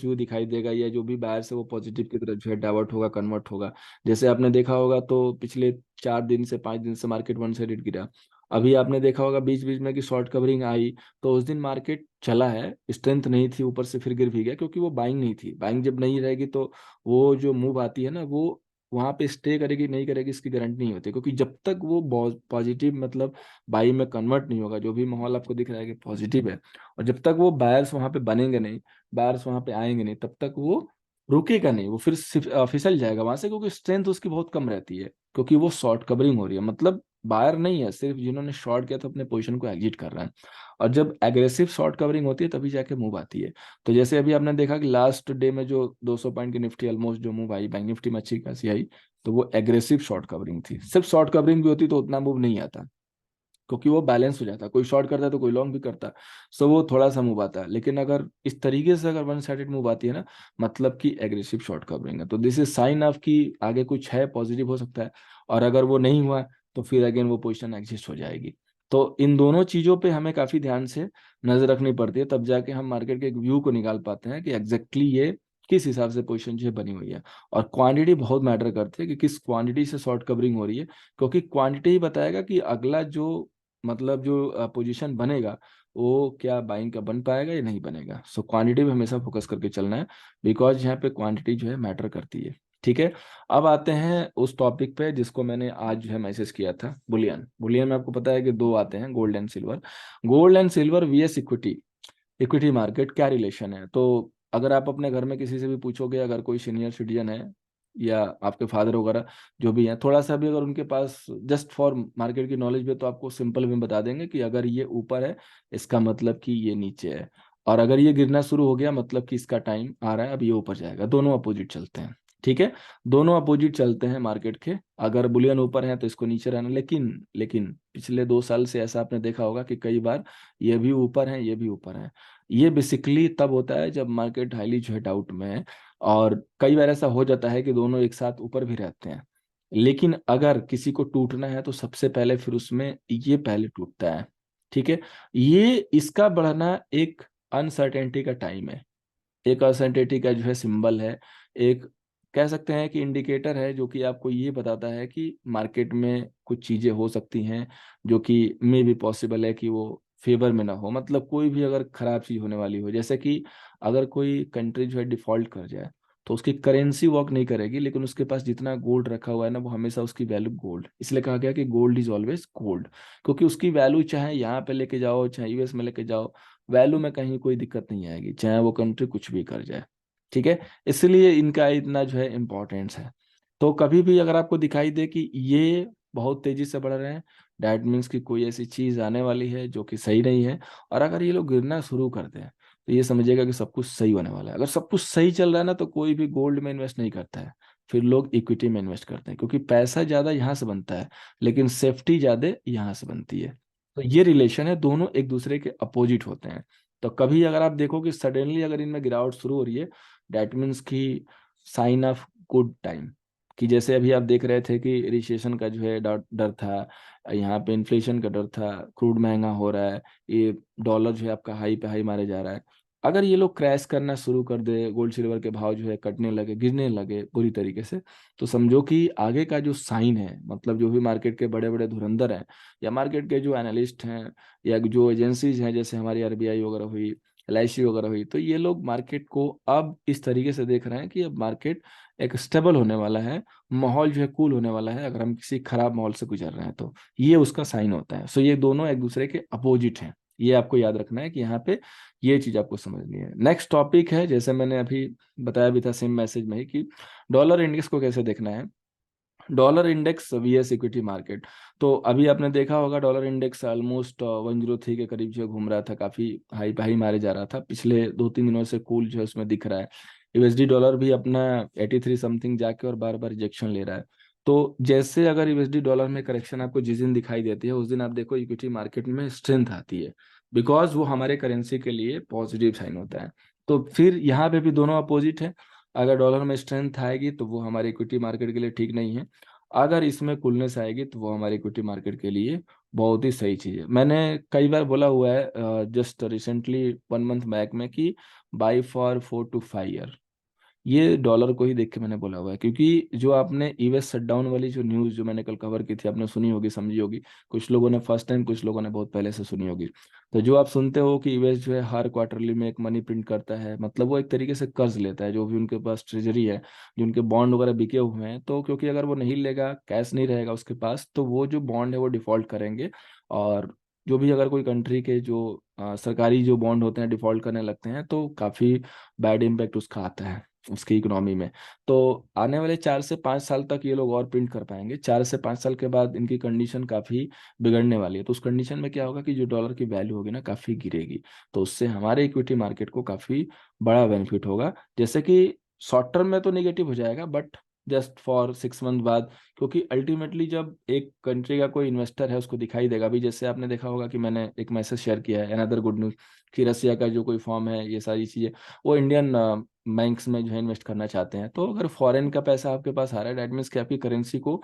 व्यू दिखाई देगा, या जो भी बायर से वो पॉजिटिव की तरफ जो है डाइवर्ट होगा, कन्वर्ट होगा। जैसे आपने देखा होगा तो पिछले 4 दिन से 5 दिन से मार्केट वन साइडेड गिरा। अभी आपने देखा होगा बीच बीच में कि शॉर्ट कवरिंग आई, तो उस दिन मार्केट चला है, स्ट्रेंथ नहीं थी, ऊपर से फिर गिर भी गया, क्योंकि वो बाइंग नहीं थी। बाइंग जब नहीं रहेगी तो वो जो मूव आती है ना, वो वहां पे स्टे करेगी नहीं करेगी इसकी गारंटी नहीं होती, क्योंकि जब तक वो पॉजिटिव मतलब बाई में कन्वर्ट नहीं होगा, जो भी माहौल आपको दिख रहा है कि पॉजिटिव है, और जब तक वो बायर्स वहां पे बनेंगे नहीं, बायर्स वहां पे आएंगे नहीं, तब तक वो रुकेगा नहीं, वो फिर फिसल जाएगा वहां से, क्योंकि स्ट्रेंथ उसकी बहुत कम रहती है, क्योंकि वो शॉर्ट कवरिंग हो रही है, मतलब बायर नहीं है, सिर्फ जिन्होंने शॉर्ट किया तो अपने पोजीशन को एग्जिट कर रहा है। और जब एग्रेसिव शॉर्ट कवरिंग होती है तभी जाके मूव आती है। तो जैसे अभी आपने देखा कि लास्ट डे में जो 200 पॉइंट की निफ्टी ऑलमोस्ट जो मूव आई, बैंक निफ्टी में अच्छी खासी आई, तो वो एग्रेसिव शॉर्ट कवरिंग थी। सिर्फ शॉर्ट कवरिंग भी होती तो उतना मूव नहीं आता, क्योंकि वो बैलेंस हो जाता, कोई शॉर्ट करता है तो कोई लॉन्ग भी करता, सो वो थोड़ा सा मूव आता है। लेकिन अगर इस तरीके से अगर वन साइडेड मूव आती है ना, मतलब कि एग्रेसिव शॉर्ट कवरिंग है, तो दिस इज साइन ऑफ कि आगे कुछ है, पॉजिटिव हो सकता है। और अगर वो नहीं हुआ तो फिर अगेन वो पोजीशन एग्जिस्ट हो जाएगी। तो इन दोनों चीजों पे हमें काफी ध्यान से नजर रखनी पड़ती है, तब जाके हम मार्केट के एक व्यू को निकाल पाते हैं कि एग्जैक्टली ये किस हिसाब से पोजीशन जो है बनी हुई है। और क्वांटिटी बहुत मैटर करती है कि किस क्वांटिटी से शॉर्ट कवरिंग हो रही है, क्योंकि क्वांटिटी ही बताएगा कि अगला जो मतलब जो पोजीशन बनेगा वो क्या बाइंग का बन पाएगा या नहीं बनेगा। सो क्वांटिटी पे हमेशा फोकस करके चलना है, बिकॉज यहाँ पे क्वांटिटी जो है मैटर करती है। ठीक है, अब आते हैं उस टॉपिक पे जिसको मैंने आज जो है मैसेज किया था, बुलियन। बुलियन में आपको पता है कि दो आते हैं, gold and silver. Gold and silver vs equity, equity market क्या रिलेशन है। तो अगर आप अपने घर में किसी से भी पूछोगे, अगर कोई सीनियर सिटीजन है या आपके फादर वगैरह जो भी हैं, थोड़ा सा भी अगर उनके पास जस्ट फॉर मार्केट की नॉलेज भी है, तो आपको सिंपल में बता देंगे कि अगर ये ऊपर है इसका मतलब कि ये नीचे है, और अगर ये गिरना शुरू हो गया मतलब कि इसका टाइम आ रहा है, अब ये ऊपर जाएगा। दोनों अपोजिट चलते हैं, ठीक है, दोनों अपोजिट चलते हैं मार्केट के। अगर बुलियन ऊपर है तो इसको नीचे रहना, लेकिन पिछले 2 साल से ऐसा आपने देखा होगा कि कई बार ये भी ऊपर है ये भी ऊपर है। ये बेसिकली तब होता है जब मार्केट हाईली जो है डाउट में है, और कई बार ऐसा हो जाता है कि दोनों एक साथ ऊपर भी रहते हैं। लेकिन अगर किसी को टूटना है तो सबसे पहले फिर उसमें ये पहले टूटता है। ठीक है, ये इसका बढ़ना एक अनसर्टेनिटी का टाइम है, एक अनसर्टेनिटी का जो है सिंबल है, एक कह सकते हैं कि इंडिकेटर है, जो कि आपको ये बताता है कि मार्केट में कुछ चीजें हो सकती हैं जो कि मे भी पॉसिबल है कि वो फेवर में ना हो। मतलब कोई भी अगर खराब चीज होने वाली हो, जैसे कि अगर कोई कंट्री जो है डिफॉल्ट कर जाए, तो उसकी करेंसी वर्क नहीं करेगी, लेकिन उसके पास जितना गोल्ड रखा हुआ है ना, वो हमेशा उसकी वैल्यू गोल्ड, इसलिए कहा गया कि गोल्ड इज ऑलवेज गोल्ड, क्योंकि उसकी वैल्यू चाहे यहाँ पे लेके जाओ चाहे यूएस में लेके जाओ, वैल्यू में कहीं कोई दिक्कत नहीं आएगी, चाहे वो कंट्री कुछ भी कर जाए। ठीक है, इसलिए इनका इतना जो है इम्पोर्टेंस है। तो कभी भी अगर आपको दिखाई दे कि ये बहुत तेजी से बढ़ रहे हैं, डैट मीन्स कि कोई ऐसी चीज आने वाली है जो कि सही नहीं है। और अगर ये लोग गिरना शुरू करते हैं तो ये समझिएगा कि सब कुछ सही होने वाला है। अगर सब कुछ सही चल रहा है ना, तो कोई भी गोल्ड में इन्वेस्ट नहीं करता है, फिर लोग इक्विटी में इन्वेस्ट करते हैं, क्योंकि पैसा ज्यादा यहाँ से बनता है लेकिन सेफ्टी ज्यादा यहाँ से बनती है। तो ये रिलेशन है, दोनों एक दूसरे के अपोजिट होते हैं। तो कभी अगर आप देखो कि सडनली अगर इनमें गिरावट शुरू हो रही है, डैट मीन्स की साइन ऑफ गुड टाइम। कि जैसे अभी आप देख रहे थे कि रिसेशन का जो है डर डर था, यहाँ पे इन्फ्लेशन का डर था, क्रूड महंगा हो रहा है, ये डॉलर जो है आपका हाई पे हाई मारे जा रहा है। अगर ये लोग क्रैश करना शुरू कर दे, गोल्ड सिल्वर के भाव जो है कटने लगे, गिरने लगे पूरी तरीके से, तो समझो कि आगे का जो साइन है, मतलब जो भी मार्केट के बड़े बड़े धुरंधर हैं, या मार्केट के जो एनालिस्ट हैं, या जो एजेंसीज हैं जैसे हमारी आरबीआई वगैरह हुई, एलआईसी वगैरह हुई, तो ये लोग मार्केट को अब इस तरीके से देख रहे हैं कि अब मार्केट एक स्टेबल होने वाला है, माहौल जो है कूल होने वाला है, अगर हम किसी खराब माहौल से गुजर रहे हैं तो ये उसका साइन होता है। सो ये दोनों एक दूसरे के अपोजिट हैं, ये आपको याद रखना है कि यहाँ पे ये चीज आपको समझनी है। नेक्स्ट टॉपिक है, जैसे मैंने अभी बताया भी था सेम मैसेज में ही, कि डॉलर इंडेक्स को कैसे देखना है। Dollar index vs equity market. तो अभी आपने देखा होगा डॉलर इंडेक्स ऑलमोस्ट 103 के करीब जो घूम रहा था, काफी हाई पे हाई मारे जा रहा था, पिछले 2-3 दिनों से कूल जो है उसमें दिख रहा है। यूएसडी डॉलर भी अपना 83 समथिंग जाके और बार बार रिजेक्शन ले रहा है। तो जैसे अगर यूएसडी डॉलर में करेक्शन आपको जिस दिन दिखाई देती है, उस दिन आप देखो इक्विटी मार्केट में स्ट्रेंथ आती है, बिकॉज वो हमारे करेंसी के लिए पॉजिटिव साइन होता है। तो फिर यहाँ पे भी दोनों अपोजिट है, अगर डॉलर में स्ट्रेंथ आएगी तो वो हमारे इक्विटी मार्केट के लिए ठीक नहीं है, अगर इसमें कूलनेस आएगी तो वो हमारे इक्विटी मार्केट के लिए बहुत ही सही चीज़ है। मैंने कई बार बोला हुआ है जस्ट रिसेंटली 1 मंथ बैक में कि बाई फॉर 4 to 5 ईयर, ये डॉलर को ही देख के मैंने बोला हुआ है, क्योंकि जो आपने यूएस शटडाउन वाली जो न्यूज़ जो मैंने कल कवर की थी, आपने सुनी होगी, समझी होगी, कुछ लोगों ने फर्स्ट टाइम, कुछ लोगों ने बहुत पहले से सुनी होगी। तो जो आप सुनते हो कि यूएस जो है हर क्वार्टरली में एक मनी प्रिंट करता है, मतलब वो एक तरीके से कर्ज लेता है, जो भी उनके पास ट्रेजरी है, जो उनके बॉन्ड वगैरह बिके हुए हैं, तो क्योंकि अगर वो नहीं लेगा, कैश नहीं रहेगा उसके पास, तो वो जो बॉन्ड है वो डिफॉल्ट करेंगे। और जो भी अगर कोई कंट्री के जो सरकारी जो बॉन्ड होते हैं डिफॉल्ट करने लगते हैं, तो काफ़ी बैड इम्पैक्ट उसका आता है उसकी इकोनॉमी में। तो आने वाले 4 से 5 साल तक ये लोग और प्रिंट कर पाएंगे। 4 से 5 साल के बाद इनकी कंडीशन काफ़ी बिगड़ने वाली है। तो उस कंडीशन में क्या होगा कि जो डॉलर की वैल्यू होगी ना, काफ़ी गिरेगी। तो उससे हमारे इक्विटी मार्केट को काफ़ी बड़ा बेनिफिट होगा। जैसे कि शॉर्ट टर्म में तो नेगेटिव हो जाएगा, बट जस्ट फॉर 6 मंथ बाद, क्योंकि अल्टीमेटली जब एक कंट्री का कोई इन्वेस्टर है उसको दिखाई देगा। अभी जैसे आपने देखा होगा कि मैंने एक मैसेज शेयर किया है, अनदर गुड न्यूज़, कि रसिया का जो कोई फॉर्म है, ये सारी चीज़ें वो इंडियन बैंक्स में जो है इन्वेस्ट करना चाहते हैं। तो अगर फॉरेन का पैसा आपके पास आ रहा है, दैट मीन्स कि आपकी करेंसी को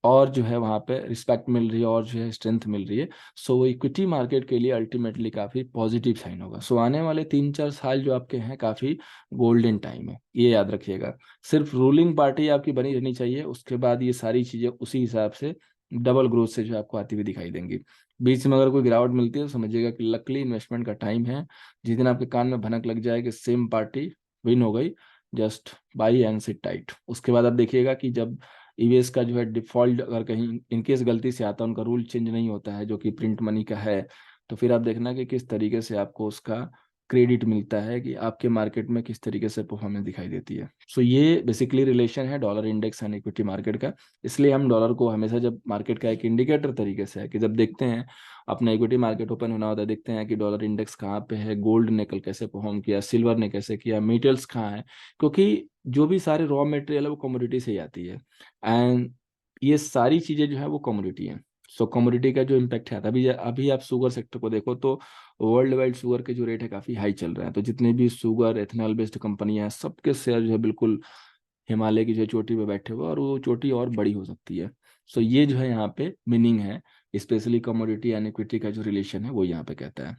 और जो है वहाँ पे रिस्पेक्ट मिल रही है और जो है स्ट्रेंथ मिल रही है। सो वो इक्विटी मार्केट के लिए अल्टीमेटली काफ़ी पॉजिटिव साइन होगा। सो आने वाले 3-4 साल जो आपके हैं, काफ़ी गोल्डन टाइम है, ये याद रखिएगा। सिर्फ रूलिंग पार्टी आपकी बनी रहनी चाहिए, उसके बाद ये सारी चीज़ें उसी हिसाब से डबल ग्रोथ से जो है आपको आती हुई दिखाई देंगी। बीच में अगर कोई गिरावट मिलती है तो समझिएगा कि लकली इन्वेस्टमेंट का टाइम है। जिस दिन आपके कान में भनक लग जाए कि सेम पार्टी विन हो गई, just by and sit tight. उसके बाद आप देखिएगा कि जब ईवीएस का जो है डिफॉल्ट अगर कहीं इनकेस गलती से आता है, उनका रूल चेंज नहीं होता है जो कि प्रिंट मनी का है, तो फिर आप देखना कि किस तरीके से आपको उसका क्रेडिट मिलता है, कि आपके मार्केट में किस तरीके से परफॉर्मेंस दिखाई देती है। सो ये बेसिकली रिलेशन है dollar index and equity market का। इसलिए हम डॉलर को हमेशा जब मार्केट का एक इंडिकेटर तरीके से है, कि जब देखते हैं अपना इक्विटी मार्केट ओपन होना होता है, देखते हैं कि डॉलर इंडेक्स कहाँ पे है, गोल्ड ने कल कैसे परफॉर्म किया, सिल्वर ने कैसे किया, मेटल्स कहाँ है, क्योंकि जो भी सारे रॉ मटेरियल है वो कमोडिटी से ही आती है। एंड ये सारी चीज़ें जो है वो कमोडिटी हैं। सो कमोडिटी का जो इम्पैक्ट है, अभी अभी आप शुगर सेक्टर को देखो तो वर्ल्ड वाइड शुगर के जो रेट है काफ़ी हाई चल रहे हैं। तो जितने भी शुगर एथेनॉल बेस्ड कंपनियां हैं, सबके शेयर जो है बिल्कुल हिमालय की जो चोटी पे बैठे हुए हैं, और वो चोटी और बड़ी हो सकती है। सो ये जो है यहाँ पे मीनिंग है, स्पेशली कमोडिटी एंड इक्विटी का जो रिलेशन है वो यहाँ पे कहता है।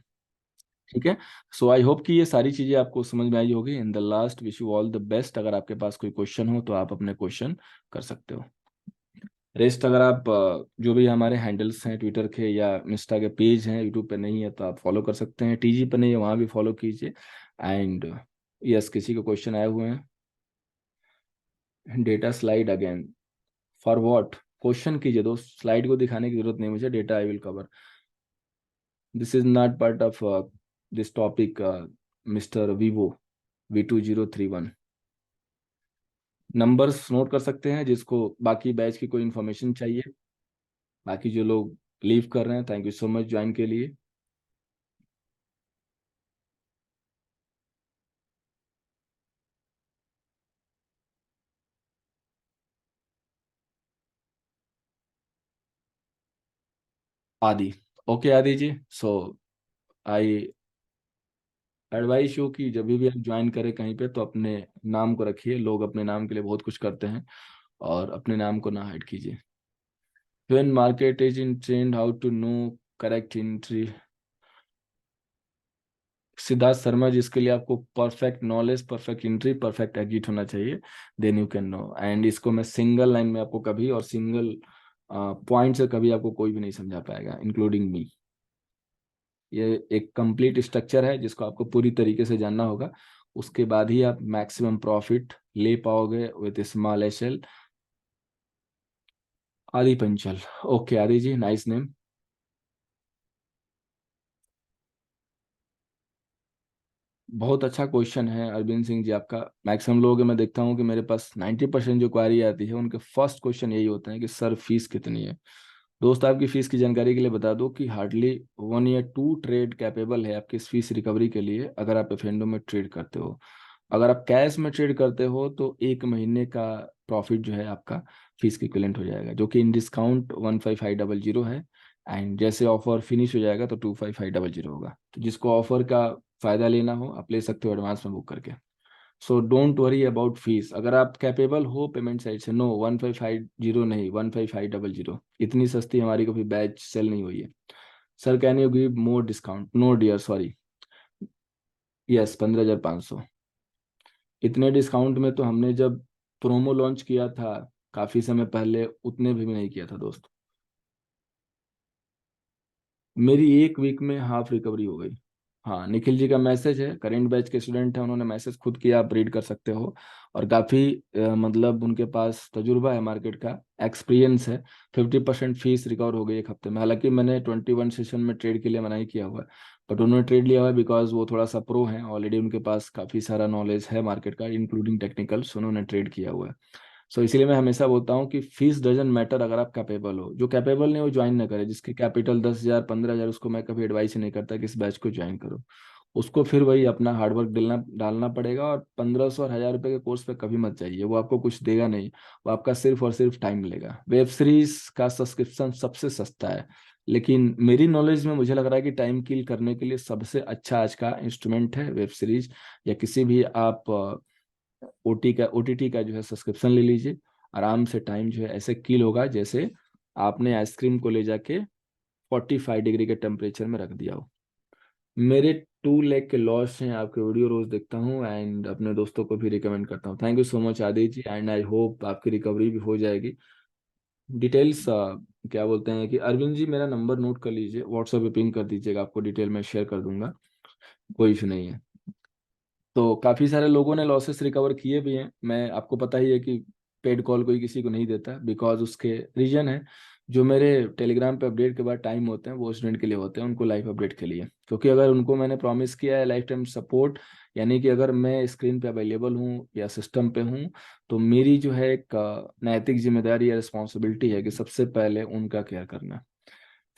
ठीक है। सो आई होप कि ये सारी चीज़ें आपको समझ में आई होगी। In the last wish you all the best. अगर आपके पास कोई क्वेश्चन हो तो आप अपने क्वेश्चन कर सकते हो। रेस्ट अगर आप जो भी हमारे हैंडल्स हैं ट्विटर के या इंस्टा के पेज हैं, यूट्यूब पे नहीं है तो आप फॉलो कर सकते हैं, टीजी पे नहीं है वहाँ भी फॉलो कीजिए। एंड यस, किसी को क्वेश्चन आए हुए हैं, data slide again for what, question कीजिए दोस्त, स्लाइड को दिखाने की जरूरत नहीं मुझे, data I will cover, this is not part of this topic mister Vivo V2031। Numbers note कर सकते हैं जिसको बाकी बैच की कोई इन्फॉर्मेशन चाहिए। बाकी जो लोग लीव कर रहे हैं, thank you so much join के लिए। आदि, ओके आदि जी। सो आई एडवाइस यू कि जब भी आप ज्वाइन करें कहीं पे तो अपने नाम को रखिए। लोग अपने नाम के लिए बहुत कुछ करते हैं, और अपने नाम को ना हाइड कीजिए। When market is in trend, how to know correct entry. Siddharth Sharma ji, इसके लिए आपको perfect knowledge, perfect entry, perfect exit होना चाहिए, then you can know. And इसको मैं सिंगल लाइन में आपको कभी और सिंगल पॉइंट से कभी आपको कोई भी नहीं समझा पाएगा, इंक्लूडिंग मी। ये एक कंप्लीट स्ट्रक्चर है जिसको आपको पूरी तरीके से जानना होगा, उसके बाद ही आप मैक्सिमम प्रॉफिट ले पाओगे विद स्मॉल एसएल। आदि पंचल, ओके आदि जी, नाइस नेम। बहुत अच्छा क्वेश्चन है अरविंद सिंह जी आपका। मैक्सिमम लोगों के मैं देखता हूँ कि मेरे पास 90% जो क्वारी आती है उनके फर्स्ट क्वेश्चन यही होते हैं कि सर फीस कितनी है। दोस्त, आपकी फीस की जानकारी के लिए बता दो कि हार्डली 1 या 2 ट्रेड कैपेबल है आपकी इस फीस रिकवरी के लिए, अगर आप एफएनडो में ट्रेड करते हो। अगर आप कैश में ट्रेड करते हो तो 1 महीने का प्रॉफिट जो है आपका फीस के इक्विवेलेंट हो जाएगा, जो कि इन डिस्काउंट 15500 है। एंड जैसे ऑफर फिनिश हो जाएगा तो 25500 होगा। तो जिसको ऑफर का फायदा लेना हो आप ले सकते हो एडवांस में बुक करके। So don't worry about fees, अगर आप कैपेबल हो पेमेंट साइड से। नो, 1550 नहीं, 15500, इतनी सस्ती हमारी कभी बैच सेल नहीं हुई है। Sir can you give more discount? No dear, sorry. Yes, 15500। इतने डिस्काउंट में तो हमने जब प्रोमो लॉन्च किया था काफी समय पहले, उतने भी नहीं किया था दोस्त। मेरी एक वीक में हाफ रिकवरी हो गई। हाँ, निखिल जी का मैसेज है, करेंट बैच के स्टूडेंट हैं, उन्होंने मैसेज खुद किया, आप रीड कर सकते हो। और काफ़ी मतलब उनके पास तजुर्बा है, मार्केट का एक्सपीरियंस है। 50% फीस रिकवर हो गई एक हफ्ते में। हालांकि मैंने 21 सेशन में ट्रेड के लिए मना ही किया हुआ है, बट उन्होंने ट्रेड लिया हुआ है बिकॉज वो थोड़ा सा प्रो है ऑलरेडी, उनके पास काफ़ी सारा नॉलेज है मार्केट का, इंक्लूडिंग टेक्निकल्स, उन्होंने ट्रेड किया हुआ है। सो इसलिए मैं हमेशा बोलता हूँ कि फीस डजन मैटर, अगर आप कैपेबल हो। जो कैपेबल नहीं वो ज्वाइन ना करे। जिसकी कैपिटल 10,000 15,000, उसको मैं कभी एडवाइस ही नहीं करता कि इस बैच को ज्वाइन करो। उसको फिर वही अपना हार्डवर्क डालना डालना पड़ेगा। और 1,500 और 1,000 रुपये के कोर्स पे कभी मत जाइए, वो आपको कुछ देगा नहीं। वो आपका सिर्फ और सिर्फ टाइम लेगा। वेब सीरीज का सब्सक्रिप्शन सबसे सस्ता है, लेकिन मेरी नॉलेज में मुझे लग रहा है कि टाइम किल करने के लिए सबसे अच्छा आज का इंस्ट्रूमेंट है वेब सीरीज। या किसी भी आप ओटीटी का जो है सब्सक्रिप्शन ले लीजिए। आराम से टाइम जो है ऐसे किल होगा जैसे आपने आइसक्रीम को ले जाके 45 डिग्री के टेम्परेचर में रख दिया हो। मेरे 2 लाख के लॉस हैं, आपके वीडियो रोज देखता हूँ एंड अपने दोस्तों को भी रिकमेंड करता हूँ। Thank you so much Aditya ji, and I hope आपकी रिकवरी भी हो जाएगी। डिटेल्स क्या बोलते हैं कि अरविंद जी, मेरा नंबर नोट कर लीजिए, व्हाट्सएप पे पिंग कर दीजिएगा, आपको डिटेल में शेयर कर दूंगा, कोई इशू नहीं है। तो काफी सारे लोगों ने लॉसेस रिकवर किए भी हैं। मैं, आपको पता ही है कि पेड कॉल कोई किसी को नहीं देता, बिकॉज उसके रीजन है। जो मेरे टेलीग्राम पे अपडेट के बाद टाइम होते हैं वो स्टूडेंट के लिए होते हैं, उनको लाइव अपडेट के लिए। क्योंकि अगर उनको मैंने प्रॉमिस किया है लाइफ टाइम सपोर्ट, यानी कि अगर मैं स्क्रीन पे अवेलेबल हूँ या सिस्टम पे हूँ, तो मेरी जो है एक नैतिक जिम्मेदारी या रिस्पॉन्सिबिलिटी है कि सबसे पहले उनका केयर करना।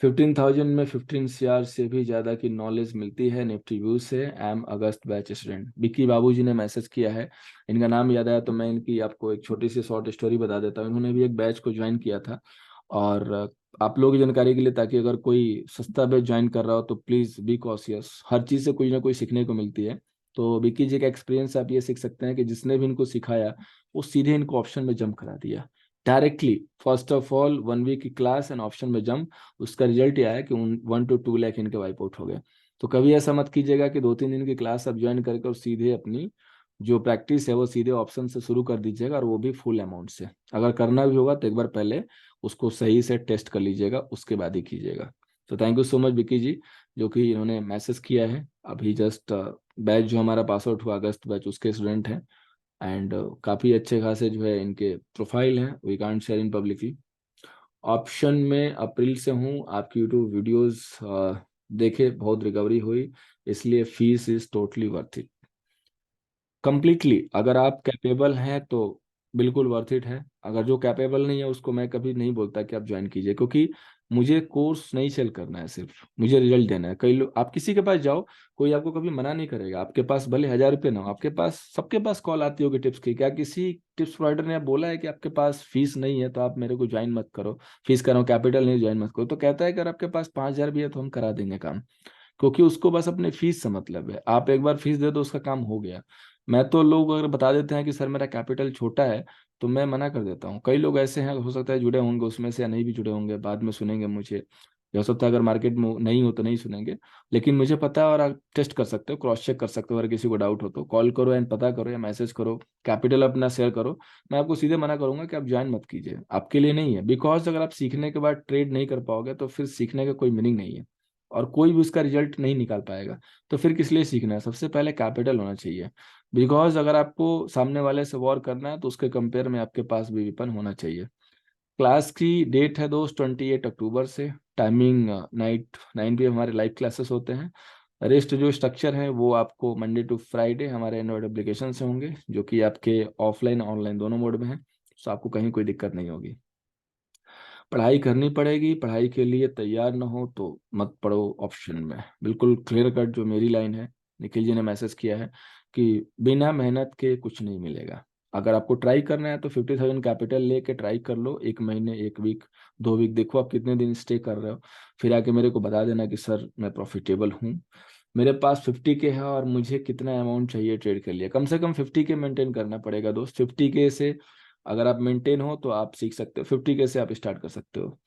15,000 में 15 CR से भी ज़्यादा की नॉलेज मिलती है निफ्टी व्यू से। एम अगस्त बैच स्टूडेंट बिक्की बाबू जी ने मैसेज किया है। इनका नाम याद आया तो मैं इनकी आपको एक छोटी सी शॉर्ट स्टोरी बता देता हूँ। इन्होंने भी एक बैच को ज्वाइन किया था। और आप लोगों की जानकारी के लिए, ताकि अगर कोई सस्ता बैच ज्वाइन कर रहा हो तो प्लीज़ बी कॉशियस, हर चीज़ से कुछ ना कुछ सीखने को मिलती है। तो बिक्की जी का एक्सपीरियंस आप ये सीख सकते हैं कि जिसने भी इनको सिखाया वो सीधे इनको ऑप्शन में जंप करा दिया directly. First of all 1 week की क्लास एंड ऑप्शन में जंप, उसका रिजल्ट ये आया कि 1 to 2 लाख इनके वाइप आउट हो गए। तो कभी ऐसा मत कीजिएगा कि 2-3 दिन की क्लास आप ज्वाइन करके और सीधे अपनी जो प्रैक्टिस है वो सीधे ऑप्शन से शुरू कर दीजिएगा, और वो भी फुल अमाउंट से। अगर करना भी होगा तो एक बार पहले उसको सही से टेस्ट कर लीजिएगा, उसके बाद ही कीजिएगा। तो thank you so much Vicky ji, जो कि इन्होंने मैसेज किया है अभी जस्ट। बैच जो हमारा पास आउट हुआ अगस्त बैच, उसके स्टूडेंट हैं। एंड काफ़ी अच्छे खासे जो है इनके प्रोफाइल हैं, we can't share in publicly. Option में अप्रैल से हूँ, आपकी यूट्यूब वीडियोस देखे, बहुत रिकवरी हुई, इसलिए fees is totally worth it. Completely, अगर आप कैपेबल हैं तो बिल्कुल वर्थ इट है। अगर जो कैपेबल नहीं है उसको मैं कभी नहीं बोलता कि आप ज्वाइन कीजिए, क्योंकि मुझे कोर्स नहीं सेल करना है, सिर्फ मुझे रिजल्ट देना है। कई लोग, आप किसी के पास जाओ, कोई आपको कभी मना नहीं करेगा। आपके पास भले 1,000 रुपये ना हो, आपके पास, सबके पास कॉल आती होगी टिप्स की। क्या किसी टिप्स प्रोवाइडर ने बोला है कि आपके पास फीस नहीं है तो आप मेरे को ज्वाइन मत करो, फीस कराओ, कैपिटल नहीं, ज्वाइन मत करो? तो कहता है कि अगर आपके पास 5,000 भी है तो हम करा देंगे काम। क्योंकि उसको बस अपने फीस से मतलब है। आप एक बार फीस दे दो, उसका काम हो गया। मैं तो, लोग अगर बता देते हैं कि सर मेरा कैपिटल छोटा है, तो मैं मना कर देता हूँ। कई लोग ऐसे हैं, हो सकता है जुड़े होंगे उसमें से या नहीं भी जुड़े होंगे, बाद में सुनेंगे मुझे, या हो सकता है अगर मार्केट में नहीं हो तो नहीं सुनेंगे। लेकिन मुझे पता है, और आप टेस्ट कर सकते हो, क्रॉस चेक कर सकते हो। अगर किसी को डाउट हो तो कॉल करो एंड पता करो, या मैसेज करो, कैपिटल अपना शेयर करो। मैं आपको सीधे मना करूंगा कि आप ज्वाइन मत कीजिए, आपके लिए नहीं है। बिकॉज अगर आप सीखने के बाद ट्रेड नहीं कर पाओगे तो फिर सीखने का कोई मीनिंग नहीं है, और कोई भी उसका रिजल्ट नहीं निकाल पाएगा। तो फिर किस लिए सीखना है? सबसे पहले कैपिटल होना चाहिए। बिकॉज अगर आपको सामने वाले से वॉर करना है तो उसके कंपेयर में आपके पास भी वेपन होना चाहिए। क्लास की डेट है दोस्त 28 अक्टूबर से। टाइमिंग नाइट 9 PM हमारे लाइव क्लासेस होते हैं। रेस्ट जो स्ट्रक्चर है वो आपको मंडे टू फ्राइडे हमारे एंड्रॉइड एप्लीकेशन से होंगे, जो कि आपके ऑफलाइन ऑनलाइन दोनों मोड में है। तो आपको कहीं कोई दिक्कत नहीं होगी। पढ़ाई करनी पड़ेगी, पढ़ाई के लिए तैयार ना हो तो मत पढ़ो ऑप्शन में। बिल्कुल क्लियर कट जो मेरी लाइन है। निखिल जी ने मैसेज किया है कि बिना मेहनत के कुछ नहीं मिलेगा। अगर आपको ट्राई करना है तो 50,000 कैपिटल लेके ट्राई कर लो, 1 महीने, 1 वीक, 2 वीक, देखो आप कितने दिन स्टे कर रहे हो। फिर आके मेरे को बता देना कि सर मैं प्रॉफिटेबल हूँ। मेरे पास 50K है और मुझे कितना अमाउंट चाहिए ट्रेड के लिए? कम से कम 50K मेंटेन करना पड़ेगा दोस्त। 50K से अगर आप मेंटेन हो तो आप सीख सकते हो, 50K से आप स्टार्ट कर सकते हो।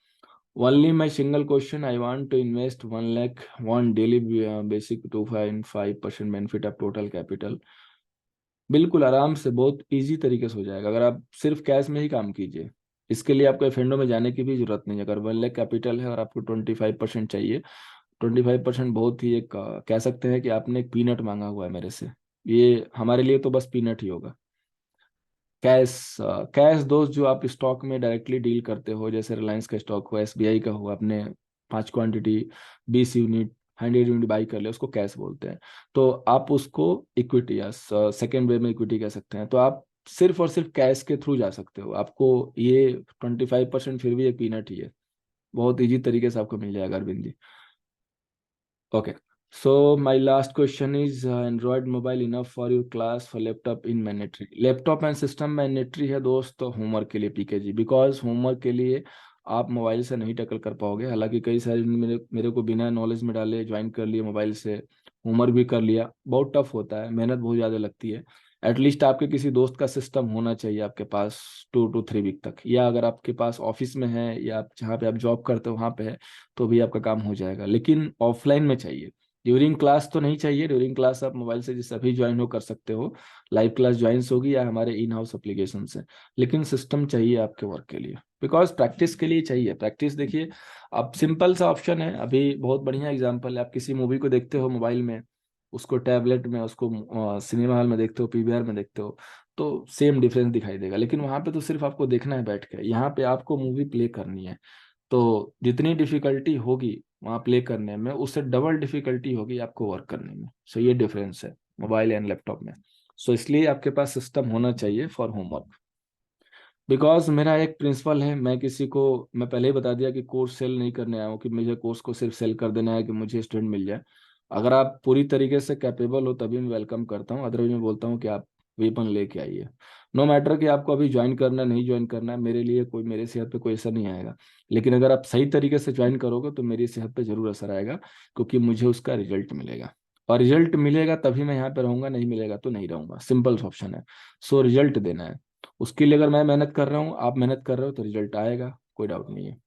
Only my single question, I want to invest 1 lakh, 1 daily basic 2.5% benefit of total capital. बिल्कुल आराम से, बहुत इजी तरीके से हो जाएगा अगर आप सिर्फ कैश में ही काम कीजिए। इसके लिए आपको एफएंडो में जाने की भी जरूरत नहीं है। अगर 1 लाख कैपिटल है और आपको 25% चाहिए, 25% बहुत ही एक कह सकते हैं कि आपने एक पीनट मांगा हुआ है मेरे से। ये हमारे लिए तो बस पीनट ही होगा। कैश, कैश दोस्त जो आप स्टॉक में डायरेक्टली डील करते हो, जैसे रिलायंस का स्टॉक हो, एसबीआई का हो, आपने 5 क्वांटिटी 20 यूनिट 100 यूनिट बाई कर लिया, उसको कैश बोलते हैं। तो आप उसको इक्विटी या सेकेंड वे में इक्विटी कह सकते हैं। तो आप सिर्फ और सिर्फ कैश के थ्रू जा सकते हो। आपको ये 25% फिर भी एक पीनट ही है, बहुत इजी तरीके से आपको मिल जाएगा Arvind ji. Okay. So my last question is Android mobile enough for your class for laptop in mandatory? Laptop and system mandatory है दोस्त होमवर्क के लिए पीके जी, बिकॉज होमवर्क के लिए आप मोबाइल से नहीं टैकल कर पाओगे। हालांकि कई सारे मेरे को बिना नॉलेज में डाले ज्वाइन कर लिए मोबाइल से, होमवर्क भी कर लिया। बहुत टफ होता है, मेहनत बहुत ज़्यादा लगती है। एटलीस्ट आपके किसी दोस्त का सिस्टम होना चाहिए आपके पास 2 to 3 वीक तक, या अगर आपके पास ऑफिस में है या आप जहाँ पे आप जॉब करते हो वहाँ पे है तो भी आपका काम हो जाएगा, लेकिन ऑफलाइन में चाहिए। ड्यूरिंग क्लास तो नहीं चाहिए, ड्यूरिंग क्लास आप मोबाइल से जैसे अभी ज्वाइन हो कर सकते हो, लाइव क्लास ज्वाइन होगी या हमारे इन हाउस एप्लीकेशन से। लेकिन सिस्टम चाहिए आपके वर्क के लिए, बिकॉज प्रैक्टिस के लिए चाहिए। प्रैक्टिस देखिए, अब सिंपल सा ऑप्शन है, अभी बहुत बढ़िया एग्जांपल है। आप किसी मूवी को देखते हो मोबाइल में, उसको टैबलेट में, उसको सिनेमा हॉल में देखते हो, पीवीआर में देखते हो, तो सेम डिफरेंस दिखाई देगा। लेकिन वहां पे तो सिर्फ आपको देखना है बैठ के, यहाँ पे आपको मूवी प्ले करनी है। तो जितनी डिफिकल्टी होगी वहाँ प्ले करने में, उससे डबल डिफिकल्टी होगी आपको वर्क करने में। सो ये डिफरेंस है मोबाइल एंड लैपटॉप में। सो इसलिए आपके पास सिस्टम होना चाहिए फॉर होमवर्क। बिकॉज मेरा एक प्रिंसिपल है, मैं किसी को, मैं पहले ही बता दिया कि कोर्स सेल नहीं करने आया हूँ कि मुझे कोर्स को सिर्फ सेल कर देना है कि मुझे स्टूडेंट मिल जाए। अगर आप पूरी तरीके से कैपेबल हो तभी मैं वेलकम करता हूँ, अदरवाइज मैं बोलता हूँ कि आप वेपन लेके आइए। नो मैटर कि आपको अभी ज्वाइन करना है नहीं ज्वाइन करना है, मेरे लिए कोई, मेरे सेहत पे कोई असर नहीं आएगा। लेकिन अगर आप सही तरीके से ज्वाइन करोगे तो मेरी सेहत पे जरूर असर आएगा, क्योंकि मुझे उसका रिजल्ट मिलेगा। और रिजल्ट मिलेगा तभी मैं यहाँ पे रहूंगा, नहीं मिलेगा तो नहीं रहूंगा, सिंपल ऑप्शन है। सो रिजल्ट देना है, उसके लिए अगर मैं मेहनत कर रहा हूँ, आप मेहनत कर रहे हो, तो रिजल्ट आएगा, कोई डाउट नहीं है।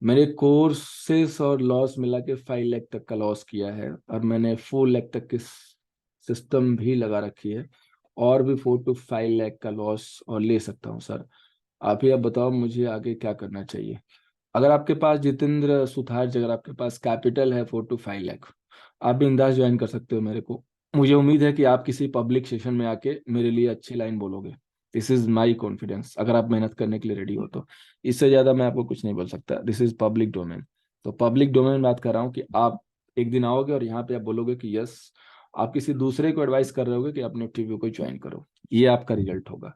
मेरे कोर्सेस और लॉस मिला के 5 लाख तक का लॉस किया है, और मैंने 4 लाख तक की सिस्टम भी लगा रखी है, और भी 4 to 5 लाख का लॉस और ले सकता हूँ सर। आप ही अब बताओ मुझे आगे क्या करना चाहिए। अगर आपके पास जितेंद्र सुथार जी, अगर आपके पास कैपिटल है 4 to 5 लाख, आप भी इंदाज ज्वाइन कर सकते हो मेरे को। मुझे उम्मीद है कि आप किसी पब्लिक सेशन में आके मेरे लिए अच्छी लाइन बोलोगे। दिस इज माई कॉन्फिडेंस, अगर आप मेहनत करने के लिए रेडी हो तो। इससे ज्यादा मैं आपको कुछ नहीं बोल सकता, दिस इज पब्लिक डोमेन। तो पब्लिक डोमेन में बात कर रहा हूँ कि आप एक दिन आओगे और यहाँ पे आप बोलोगे कि यस, आप किसी दूसरे को एडवाइस कर रहे होगे कि अपने टीवी को ज्वाइन करो, ये आपका रिजल्ट होगा।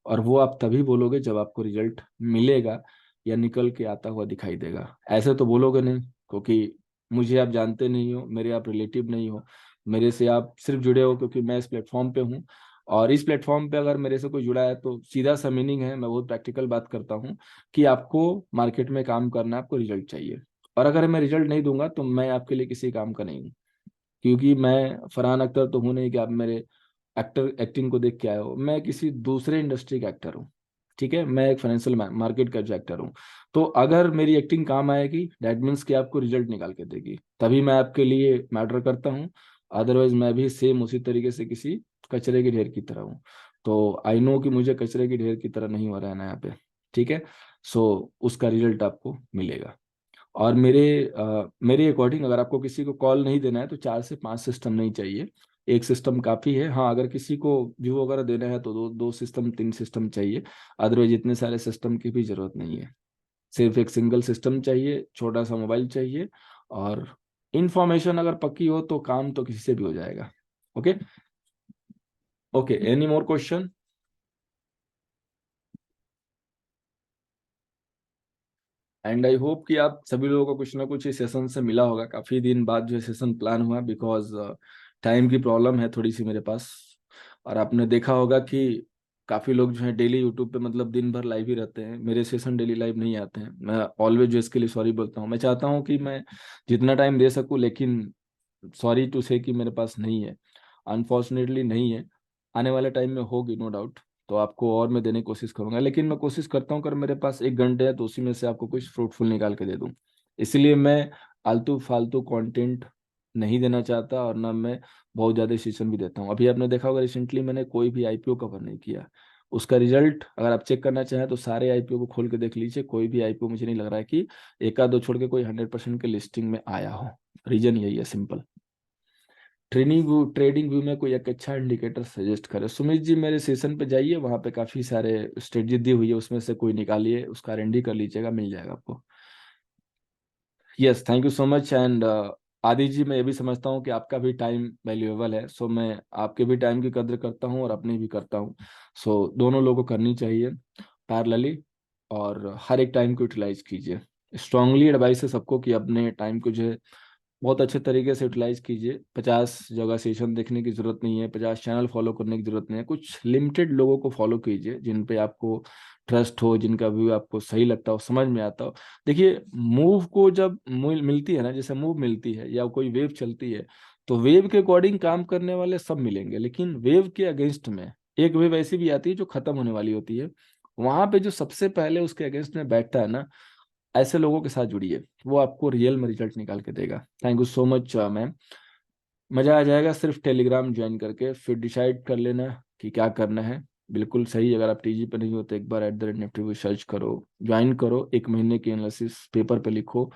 और वो आप तभी बोलोगे जब आपको रिजल्ट मिलेगा या निकल के आता हुआ दिखाई देगा। ऐसे तो बोलोगे नहीं, क्योंकि मुझे आप जानते नहीं हो, मेरे आप रिलेटिव नहीं हो, मेरे से आप सिर्फ जुड़े हो क्योंकि मैं इस प्लेटफॉर्म पे हूँ। और इस प्लेटफॉर्म पे अगर मेरे से कोई जुड़ा है तो सीधा सा मीनिंग है, मैं बहुत प्रैक्टिकल बात करता हूँ, कि आपको मार्केट में काम करना है, आपको रिजल्ट चाहिए। और अगर मैं रिजल्ट नहीं दूंगा तो मैं आपके लिए किसी काम का नहीं हूँ। क्योंकि मैं फरहान अख्तर तो हूँ नहीं कि आप मेरे एक्टिंग को देख के आए हो, मैं किसी दूसरे इंडस्ट्री का एक्टर हूँ। ठीक है, मैं एक फाइनेंशियल मार्केट का जो एक्टर हूँ। तो अगर मेरी एक्टिंग काम आएगी, दैट मीन्स कि आपको रिजल्ट निकाल के देगी, तभी मैं आपके लिए मैटर करता हूँ। अदरवाइज मैं भी सेम उसी तरीके से किसी कचरे के ढेर की तरह हूँ। तो आई नो कि मुझे कचरे के ढेर की तरह नहीं हो रहना यहाँ पे। ठीक है, सो उसका रिजल्ट आपको मिलेगा। और मेरे अकॉर्डिंग अगर आपको किसी को कॉल नहीं देना है तो 4 से 5 सिस्टम नहीं चाहिए, एक सिस्टम काफ़ी है। हाँ, अगर किसी को व्यू वगैरह देना है तो 2 सिस्टम 3 सिस्टम चाहिए। अदरवाइज इतने सारे सिस्टम की भी जरूरत नहीं है, सिर्फ एक सिंगल सिस्टम चाहिए, छोटा सा मोबाइल चाहिए। और इंफॉर्मेशन अगर पक्की हो तो काम तो किसी से भी हो जाएगा। Okay, okay, any more question? And I hope कि आप सभी लोगों को कुछ ना कुछ इस सेशन से मिला होगा। काफी दिन बाद जो सेशन प्लान हुआ, बिकॉज टाइम की प्रॉब्लम है थोड़ी सी मेरे पास। और आपने देखा होगा कि काफी लोग जो है डेली यूट्यूब पे मतलब दिन भर लाइव ही रहते हैं, मेरे सेशन डेली लाइव नहीं आते हैं। मैं ऑलवेज जो इसके लिए सॉरी बोलता हूँ। मैं चाहता हूँ कि मैं जितना टाइम दे सकूँ, लेकिन सॉरी टू से कि मेरे पास नहीं है, अनफॉर्चुनेटली नहीं है। आने वाले टाइम में होगी नो डाउट, तो आपको और मैं देने की कोशिश करूंगा। लेकिन मैं कोशिश करता हूँ अगर मेरे पास 1 घंटे है तो उसी में से आपको कुछ फ्रूटफुल निकाल के दे दूँ। इसलिए मैं आलतू फालतू कंटेंट नहीं देना चाहता, और ना मैं बहुत ज़्यादा सेशन भी देता हूँ। अभी आपने देखा होगा रिसेंटली मैंने कोई भी आईपीओ कवर नहीं किया। उसका रिजल्ट अगर आप चेक करना चाहें तो सारे आईपीओ को खोल के देख लीजिए, कोई भी आईपीओ मुझे नहीं लग रहा है कि एक आध दो छोड़ के कोई 100% के लिस्टिंग में आया हो। रीजन यही है, सिंपल। ट्रेडिंग व्यू में कोई एक अच्छा इंडिकेटर सजेस्ट करे। सुमित जी मेरे सेशन पे जाइए, वहाँ पे काफ़ी सारे स्ट्रेटजी दी हुई है, उसमें से कोई निकालिए, उसका R&D कर लीजिएगा, मिल जाएगा आपको। Yes, thank you so much. And आदि जी, मैं ये भी समझता हूँ कि आपका भी टाइम वैल्यूएबल है, सो मैं आपके भी टाइम की कद्र करता हूँ और अपनी भी करता हूँ। सो दोनों लोगों को करनी चाहिए पैरेलली, और हर एक टाइम को यूटिलाइज कीजिए। स्ट्रांगली एडवाइस है सबको कि अपने टाइम को जो है बहुत अच्छे तरीके से यूटिलाइज कीजिए। 50 जगह सेशन देखने की जरूरत नहीं है, 50 चैनल फॉलो करने की जरूरत नहीं है। कुछ लिमिटेड लोगों को फॉलो कीजिए जिन पे आपको ट्रस्ट हो, जिनका व्यू आपको सही लगता हो, समझ में आता हो। देखिए, मूव को जब मिलती है ना, जैसे मूव मिलती है या कोई वेव चलती है, तो वेव के अकॉर्डिंग काम करने वाले सब मिलेंगे, लेकिन वेव के अगेंस्ट में एक वेव ऐसी भी आती है जो खत्म होने वाली होती है। वहां पे जो सबसे पहले उसके अगेंस्ट में बैठता है ना, ऐसे लोगों के साथ जुड़िए, वो आपको रियल में रिजल्ट निकाल के देगा। Thank you so much ma'am. मजा आ जाएगा, सिर्फ टेलीग्राम ज्वाइन करके फिर डिसाइड कर लेना कि क्या करना है। बिल्कुल सही, अगर आप टीजी पे नहीं हो तो एक बार @निफ्टी को सर्च करो, ज्वाइन करो, 1 महीने की एनालिसिस पेपर पे लिखो,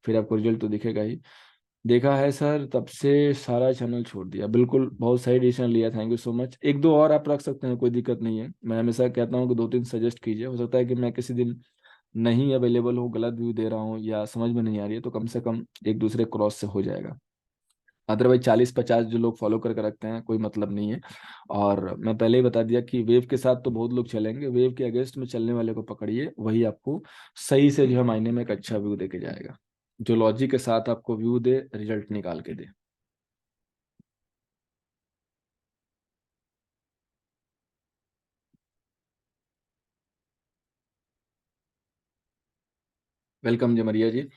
फिर आपको रिजल्ट तो दिखेगा ही। देखा है सर, तब से सारा चैनल छोड़ दिया। बिल्कुल, बहुत सही डिसीजन लिया, थैंक यू सो मच। एक दो और आप रख सकते हैं, कोई दिक्कत नहीं है। मैं हमेशा कहता हूँ कि 2-3 सजेस्ट कीजिए, हो सकता है कि मैं किसी दिन नहीं अवेलेबल हो, गलत व्यू दे रहा हूँ या समझ में नहीं आ रही है, तो कम से कम एक दूसरे क्रॉस से हो जाएगा। अदरवाइज 40-50 जो लोग फॉलो करके रखते हैं, कोई मतलब नहीं है। और मैं पहले ही बता दिया कि वेव के साथ तो बहुत लोग चलेंगे, वेव के अगेंस्ट में चलने वाले को पकड़िए, वही आपको सही से जो है मायने में एक अच्छा व्यू दे के जाएगा, जो लॉजिक के साथ आपको व्यू दे, रिजल्ट निकाल के दे। Welcome Jamaria ji.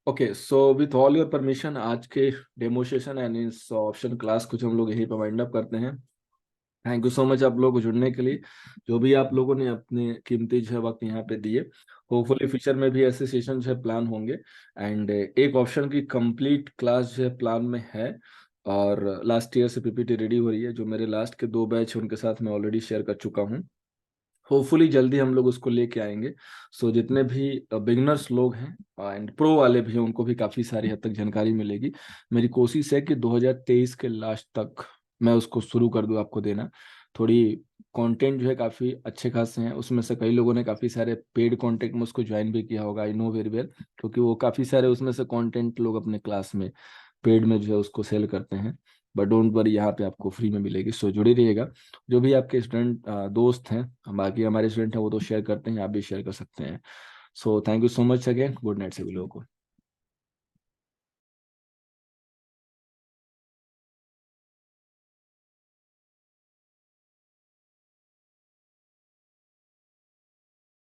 Okay, so with all your permission, आज के डेमोस्ट्रेशन एंड इस ऑप्शन क्लास कुछ हम लोग यहीं पर वाइंड अप करते हैं। थैंक यू सो मच आप लोगों को जुड़ने के लिए, जो भी आप लोगों ने अपने कीमती जो है वक्त यहाँ पे दिए। होपफुली फ्यूचर में भी ऐसे सेशन जो है प्लान होंगे। एंड एक ऑप्शन की कंप्लीट क्लास जो है प्लान में है, और लास्ट ईयर से पीपीटी रेडी हो रही है। जो मेरे लास्ट के 2 बैच हैं उनके साथ मैं ऑलरेडी शेयर कर चुका हूँ। होपफुली जल्दी हम लोग उसको लेके आएंगे। सो जितने भी बिगनर्स लोग हैं एंड प्रो वाले भी हैं, उनको भी काफ़ी सारी हद तक जानकारी मिलेगी। मेरी कोशिश है कि 2023 के लास्ट तक मैं उसको शुरू कर दूं आपको देना। थोड़ी कंटेंट जो है काफ़ी अच्छे खासे हैं, उसमें से कई लोगों ने काफ़ी सारे पेड कंटेंट में उसको ज्वाइन भी किया होगा, आई नो वेरी वेल, क्योंकि वो काफ़ी सारे उसमें से कंटेंट लोग अपने क्लास में पेड में जो है उसको सेल करते हैं। बट डोंट वरी, यहाँ पे आपको फ्री में मिलेगी, सो जुड़े रहिएगा। जो भी आपके स्टूडेंट दोस्त हैं, बाकी हमारे स्टूडेंट हैं, वो तो शेयर करते हैं, आप भी शेयर कर सकते हैं। So thank you so much again, good night सभी लोगों को।